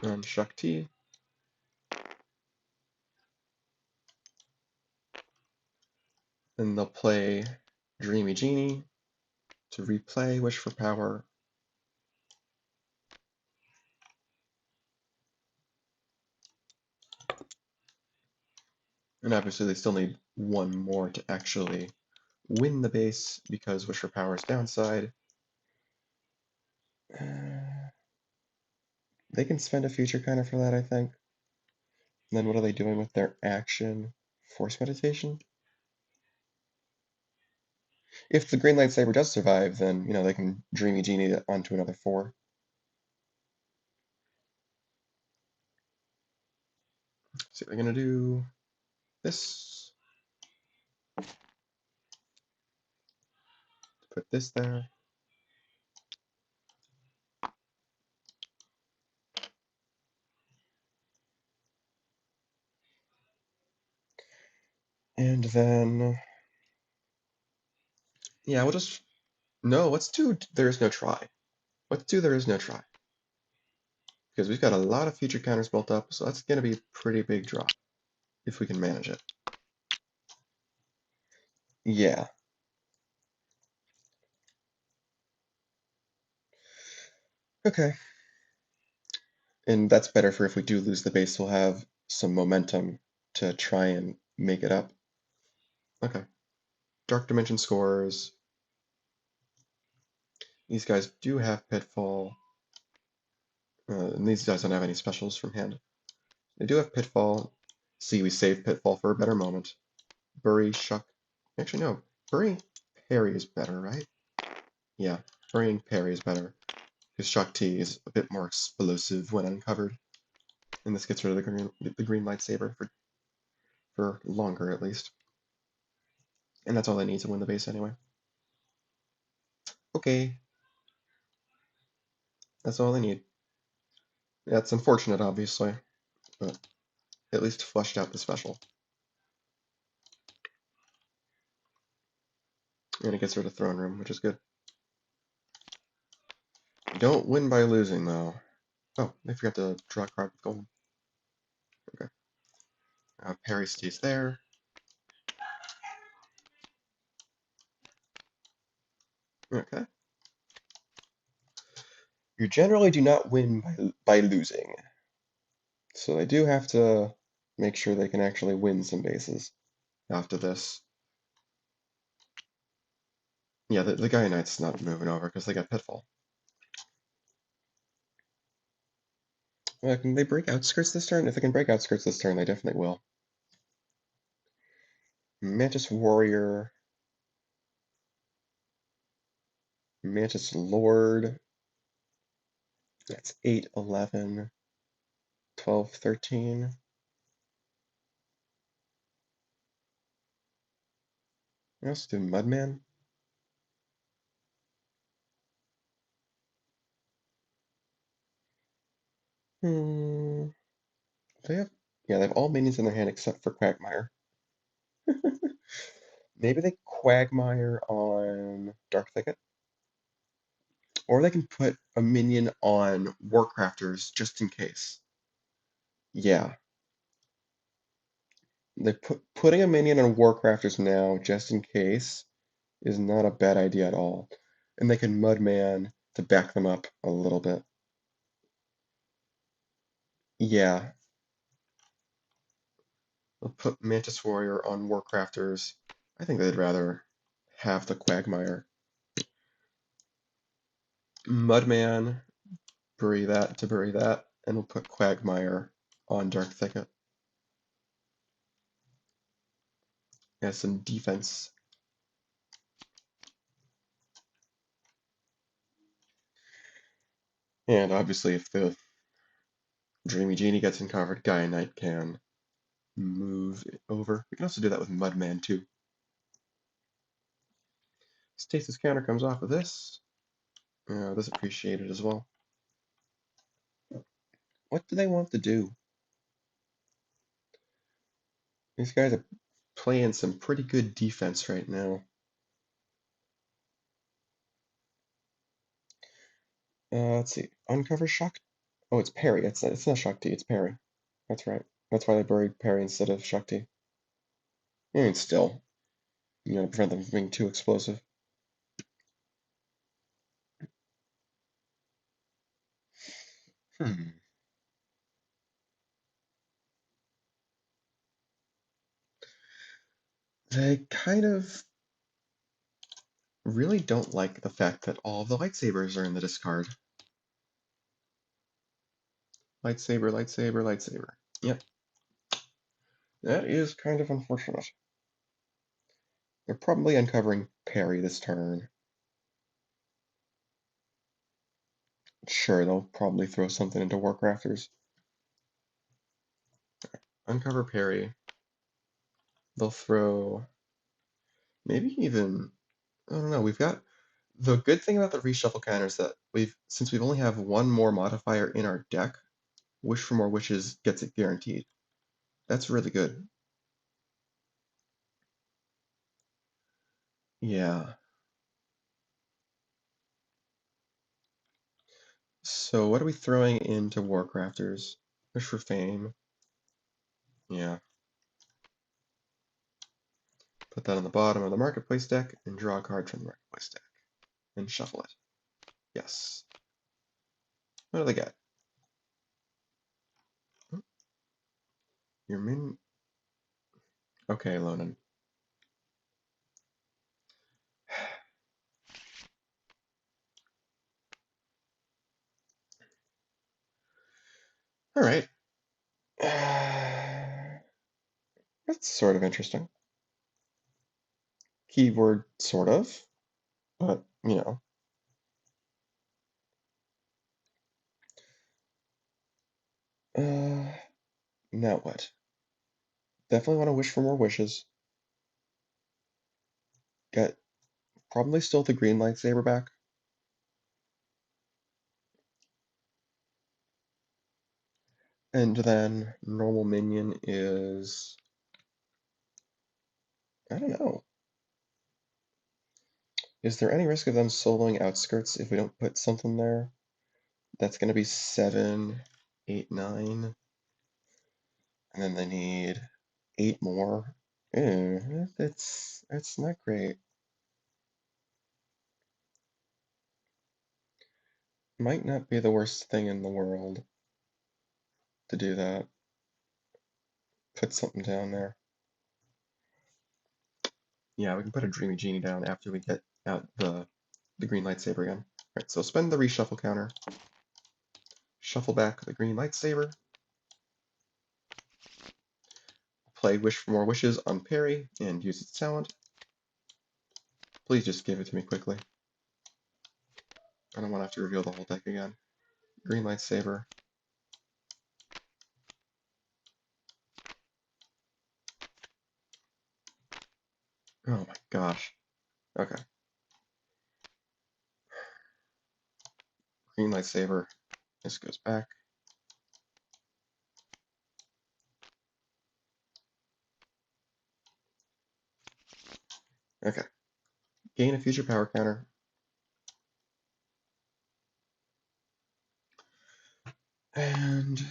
on Shakti. Then they'll play Dreamy Genie to replay Wish for Power. And obviously they still need one more to actually win the base because Wish for Power is downside. They can spend a future counter for that, I think. And then what are they doing with their action? Force Meditation? If the green lightsaber does survive, then, they can Dreamy Genie onto another 4. So they're going to do this. Put this there. And then, yeah, we'll just, no, let's do There Is No Try. Let's do There Is No Try. Because we've got a lot of future counters built up, so that's going to be a pretty big drop, if we can manage it. Yeah. Okay. And that's better for if we do lose the base, we'll have some momentum to try and make it up. Okay. Dark Dimension scores. These guys do have Pitfall. And these guys don't have any specials from hand. They do have Pitfall. See, we saved Pitfall for a better moment. Bury, Shuck. Actually, no. Bury Parry is better, right? Yeah, burying Parry is better. Because Shakti is a bit more explosive when uncovered. And this gets rid of the green lightsaber for longer, at least. And that's all I need to win the base anyway. Okay. That's all I need. That's unfortunate, obviously, but at least fleshed out the special. And it gets rid of Throne Room, which is good. Don't win by losing, though. Oh, I forgot to draw a card with Golem. Okay. Parry stays there. Okay. You generally do not win by losing. So they do have to make sure they can actually win some bases after this. Yeah, the Gaia Knight's not moving over because they got Pitfall. Can they break Outskirts this turn? If they can break Outskirts this turn, they definitely will. Mantis Warrior. Mantis Lord. That's 8, 11, 12, 13. Let's do Mudman. Hmm. They have, yeah, they have all minions in their hand except for Quagmire. Maybe they Quagmire on Dark Thicket, or they can put a minion on Warcrafters just in case. Yeah, putting a minion on Warcrafters now just in case is not a bad idea at all, and they can Mudman to back them up a little bit. Yeah, they'll put Mantis Warrior on Warcrafters. I think they'd rather have the Quagmire. Mudman, bury that, and we'll put Quagmire on Dark Thicket. Has some defense. And obviously if the Dreamy Genie gets uncovered, Gaia Knight can move it over. We can also do that with Mudman too. Stasis counter comes off of this. This appreciated as well. What do they want to do? These guys are playing some pretty good defense right now. Let's see. Uncover Shock. Oh, it's Parry. It's not Shakti, it's Parry. That's right. That's why they buried Parry instead of Shakti. I mean, still, you gotta prevent them from being too explosive. Hmm. They kind of really don't like the fact that all of the lightsabers are in the discard. Lightsaber, lightsaber, lightsaber. Yep. That is kind of unfortunate. They're probably uncovering Parry this turn. Sure, they'll probably throw something into Warcrafters. Uncover Parry. They'll throw maybe even, I don't know, we've got the good thing about the reshuffle counter is that since we've only have one more modifier in our deck, Wish for More Wishes gets it guaranteed. That's really good. Yeah. So what are we throwing into Warcrafters? Wish for Fame. Yeah. Put that on the bottom of the Marketplace deck and draw a card from the Marketplace deck. And shuffle it. Yes. What do they get? Your min... Okay, Lonan. Alright. That's sort of interesting. Keyword, sort of. But, you know. Now what? Definitely want to wish for more wishes. Get probably still the green lightsaber back. And then normal minion is... I don't know. Is there any risk of them soloing Outskirts if we don't put something there? That's going to be 7, 8, 9. And then they need 8 more. It's not great. Might not be the worst thing in the world to do that. Put something down there. Yeah, we can put a Dreamy Genie down after we get out the green lightsaber again. Alright, so spend the reshuffle counter. Shuffle back the green lightsaber. Play Wish for More Wishes on Parry and use its talent. Please just give it to me quickly. I don't want to have to reveal the whole deck again. Green lightsaber. Oh my gosh. Okay. Green lightsaber. This goes back. Okay. Gain a future power counter. And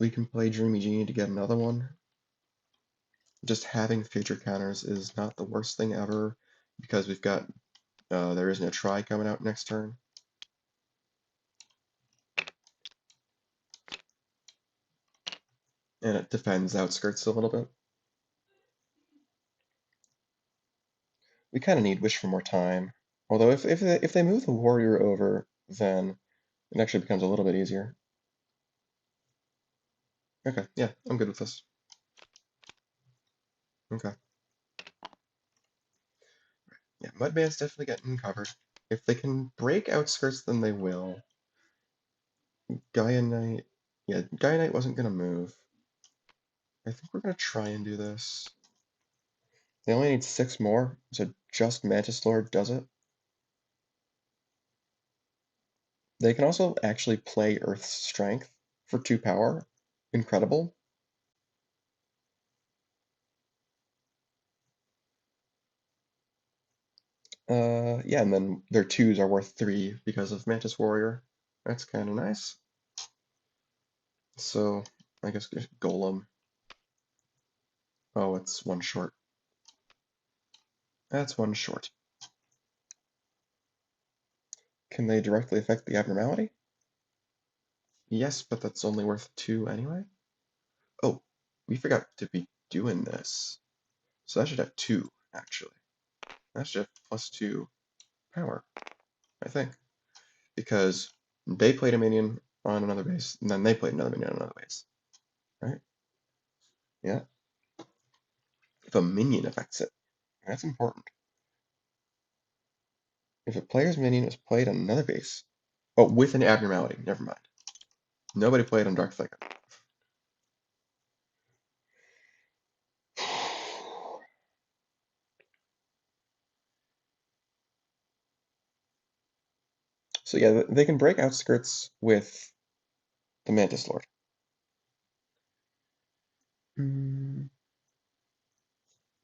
we can play Dreamy Genie to get another one. Just having future counters is not the worst thing ever because we've got there isn't a try coming out next turn. And it defends outskirts a little bit. We kind of need Wish for more time. Although if they move the warrior over, then it actually becomes a little bit easier. Okay, yeah, I'm good with this. Okay. Yeah, Mudman's definitely getting covered. If they can break outskirts, then they will. Gaia Knight, yeah, Gaia Knight wasn't gonna move. I think we're gonna try and do this. They only need 6 more, so just Mantis Lord does it. They can also actually play Earth's Strength for 2 power. Incredible. Yeah, and then their 2s are worth 3 because of Mantis Warrior. That's kind of nice. So, I guess Golem. Oh, it's 1 short. That's 1 short. Can they directly affect the abnormality? Yes, but that's only worth 2 anyway. Oh, we forgot to be doing this. So that should have 2, actually. That should have +2 power, I think. Because they played a minion on another base, and then they played another minion on another base. Right? Yeah. If a minion affects it, that's important. If a player's minion is played on another base, oh, with an abnormality, never mind. Nobody played on Dark Thicket. So yeah, they can break outskirts with the Mantis Lord.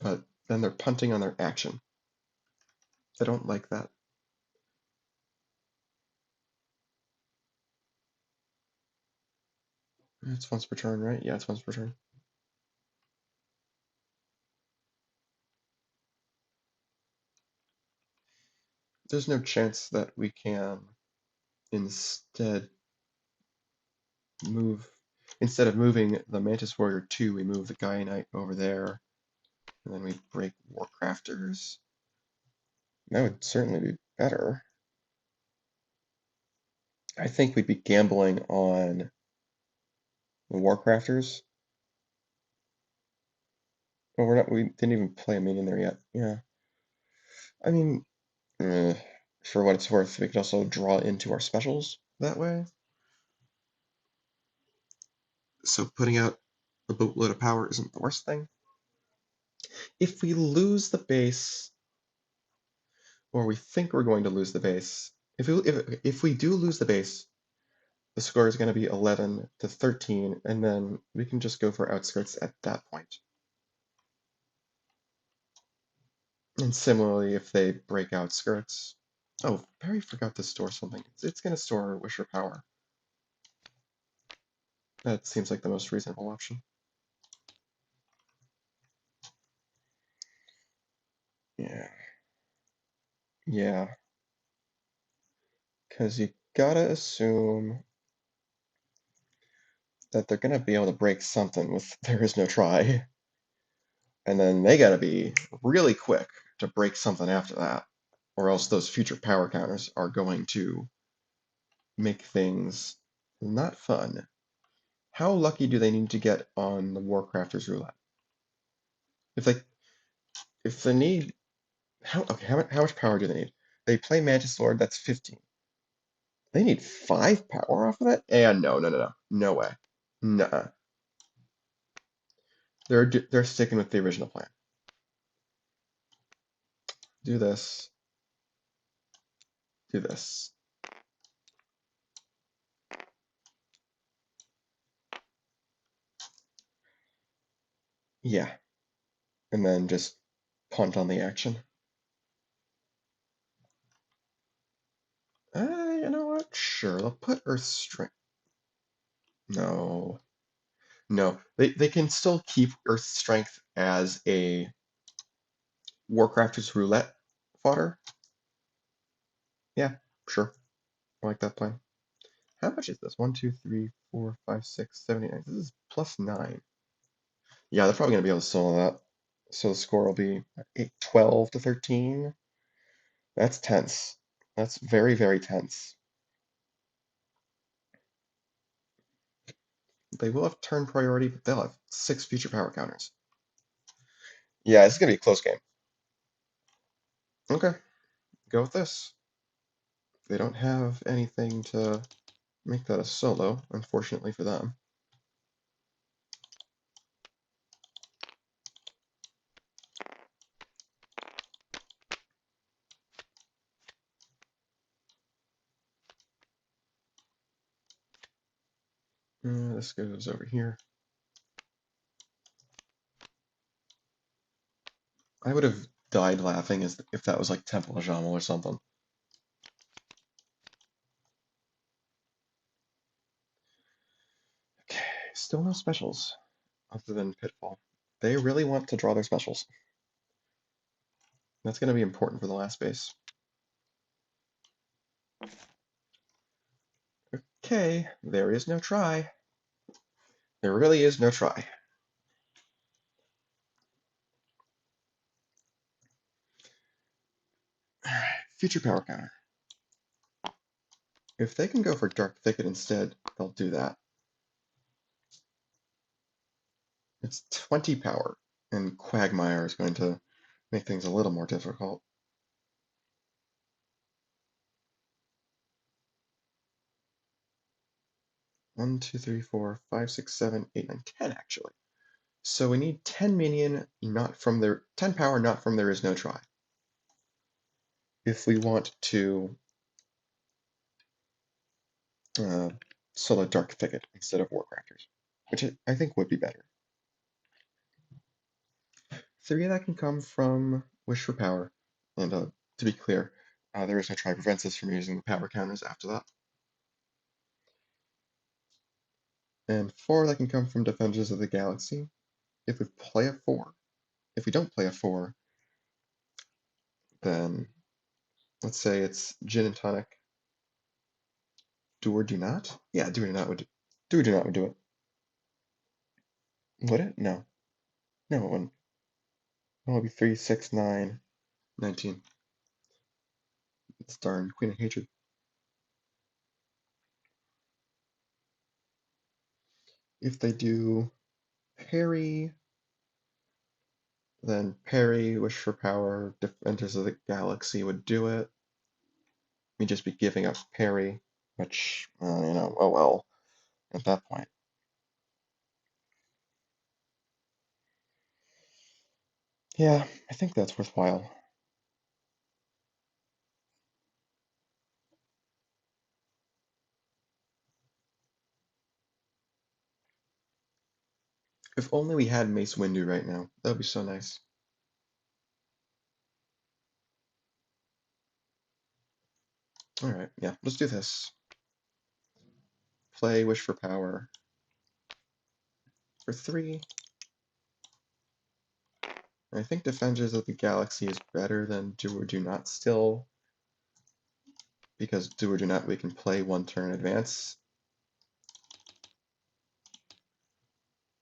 But then they're punting on their action. I don't like that. It's once per turn, right? Yeah, it's once per turn. There's no chance that we can instead instead of moving the Mantis Warrior 2, we move the Gaia Knight over there, and then we break Warcrafters. That would certainly be better. I think we'd be gambling on the Warcrafters. Well, we didn't even play a minion there yet. Yeah. I mean, for what it's worth, we could also draw into our specials that way. So putting out a boatload of power isn't the worst thing. If we lose the base, or we think we're going to lose the base, if we do lose the base, the score is going to be 11 to 13, and then we can just go for outskirts at that point. And similarly, if they break outskirts. Oh, Barry forgot to store something. It's going to store Wisher Power. That seems like the most reasonable option. Yeah. Yeah. Because you gotta assume that they're gonna be able to break something with There Is No Try. And then they gotta be really quick to break something after that. Or else those future power counters are going to make things not fun. How lucky do they need to get on the Warcrafters roulette? If they need how much power do they need? They play Mantis Lord, that's 15. They need 5 power off of that? And no. No way. Nuh-uh. They're sticking with the original plan. Do this. Do this. Yeah. And then just punt on the action. You know what? Sure, they'll put Earth Strength. No. No. They can still keep Earth Strength as a Warcrafters roulette fodder. Yeah, sure. I like that plan. How much is this? 1, 2, 3, 4, 5, 6, 7, 8, 9. This is plus 9. Yeah, they're probably going to be able to solo that. So the score will be 12 to 13. That's tense. That's very, very tense. They will have turn priority, but they'll have 6 future power counters. Yeah, this is going to be a close game. Okay, go with this. They don't have anything to make that a solo, unfortunately for them. This goes over here. I would have died laughing as if that was like Temple of Jamal or something. Okay, still no specials other than Pitfall. They really want to draw their specials. That's going to be important for the last base. Okay, there is no try. There really is no try. Alright, future power counter. If they can go for Dark Thicket instead, they'll do that. It's 20 power, and Quagmire is going to make things a little more difficult. 1, 2, 3, 4, 5, 6, 7, 8, 9, 10 actually. So we need 10 minion, not from their 10 power, not from There Is No Try. If we want to solo Dark Thicket instead of Warcrafters, which I think would be better. 3 of that can come from Wish for Power, and to be clear, There Is No Try prevents us from using the power counters after that. And 4 that can come from Defenders of the Galaxy. If we play a 4, if we don't play a 4, then let's say it's Gin and Tonic. Do or do not? Yeah, do or do not would do or do not would do it. Would it? No. No, it wouldn't. It would be 3, 6, 9, 19. It's darn Queen of Hatred. If they do parry, then parry, Wish for Power, Defenders of the Galaxy would do it. We'd just be giving up parry, which, oh well, at that point. Yeah, I think that's worthwhile. If only we had Mace Windu right now. That would be so nice. Alright, yeah, let's do this. Play Wish for Power for 3. I think Defenders of the Galaxy is better than Do or Do Not still, because Do or Do Not we can play 1 turn in advance.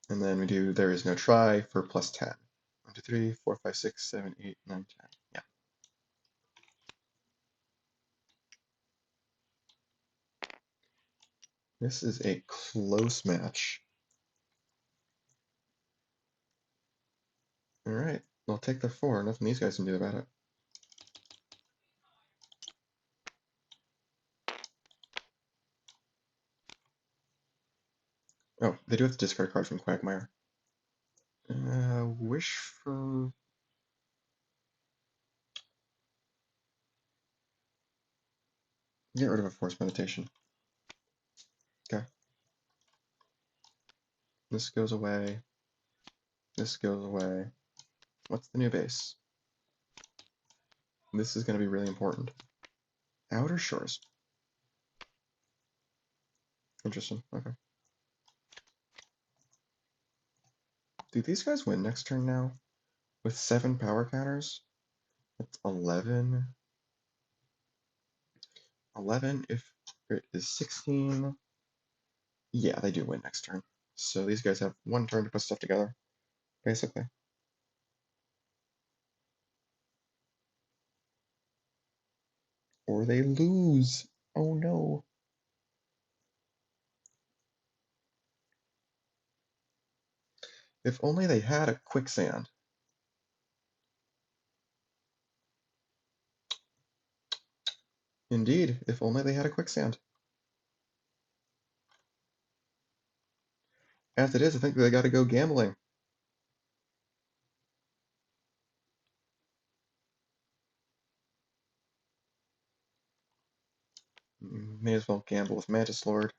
And then we do There Is No Try for plus 10. 1, 2, 3, 4, 5, 6, 7, 8, 9, 10. Yeah. This is a close match. Alright, I'll take the 4. Nothing these guys can do about it. Oh, they do have to discard a card from Quagmire. Wish for... Get rid of a Force Meditation. Okay. This goes away. This goes away. What's the new base? This is going to be really important. Outer Shores. Interesting. Okay. Do these guys win next turn now? With 7 power counters? That's 11. 11 if it is 16. Yeah, they do win next turn. So these guys have 1 turn to put stuff together, basically. Or they lose. Oh no. If only they had a quicksand. Indeed, if only they had a quicksand. As it is, I think they gotta go gambling. May as well gamble with Mantis Lord.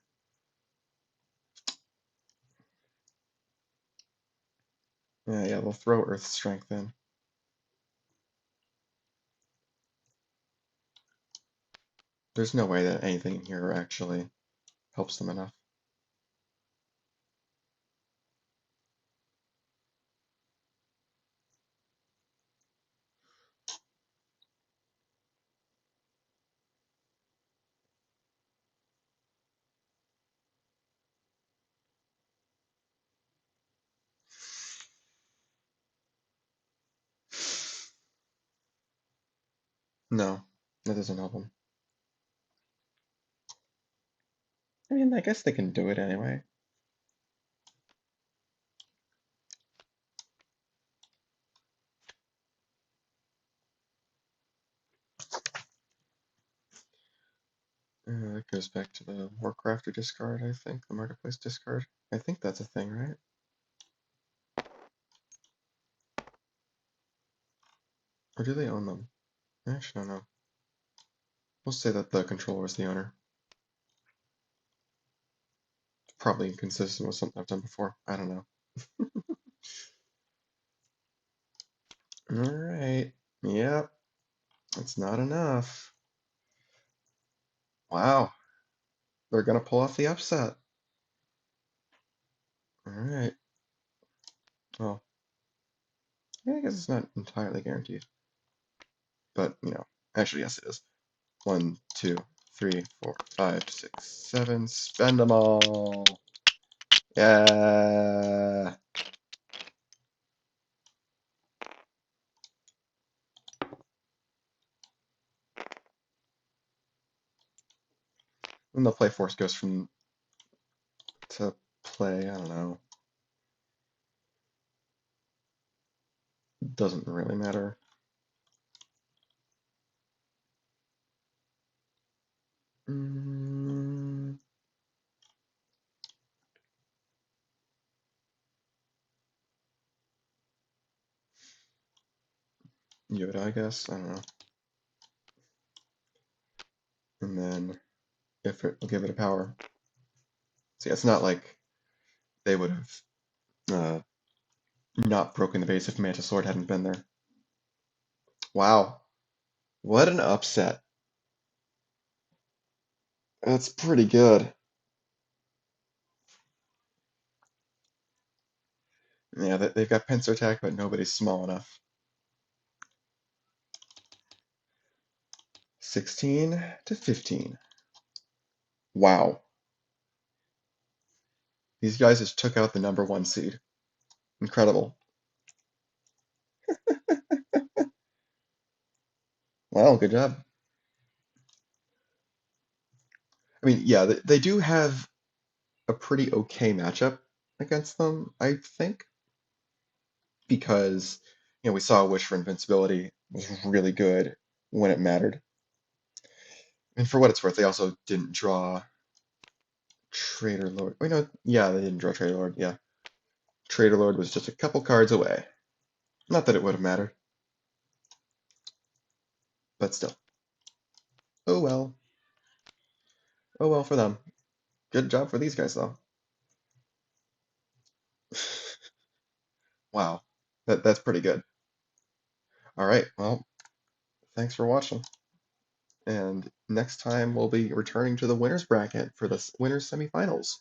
Yeah, they'll throw Earth Strength in. There's no way that anything in here actually helps them enough. No, that doesn't help them. I mean, I guess they can do it anyway. That goes back to the Warcrafter discard, I think. The Marketplace discard. I think that's a thing, right? Or do they own them? I actually don't know. We'll say that the controller is the owner. Probably inconsistent with something I've done before. I don't know. Alright. Yep. That's not enough. Wow. They're gonna pull off the upset. Alright. Well, yeah, I guess it's not entirely guaranteed. But, actually, yes, it is. 1, 2, 3, 4, 5, 6, 7. Spend them all. Yeah. When the play force goes from to play, I don't know. Doesn't really matter. Yoda, I guess. I don't know. And then if it will give it a power. See, it's not like they would have not broken the base if Mantis Lord hadn't been there. Wow. What an upset. That's pretty good. Yeah, they've got Pincer Attack, but nobody's small enough. 16 to 15. Wow. These guys just took out the #1 seed. Incredible. Wow, good job. I mean, yeah, they do have a pretty okay matchup against them, I think, because we saw Wish for Invincibility was really good when it mattered. And for what it's worth, they also didn't draw Traitor Lord. Wait, no. Yeah, they didn't draw Traitor Lord. Yeah. Traitor Lord was just a couple cards away. Not that it would have mattered, but still. Oh well. Oh well for them. Good job for these guys, though. Wow. That's pretty good. All right. Well, thanks for watching. And next time we'll be returning to the winners bracket for the winners semifinals.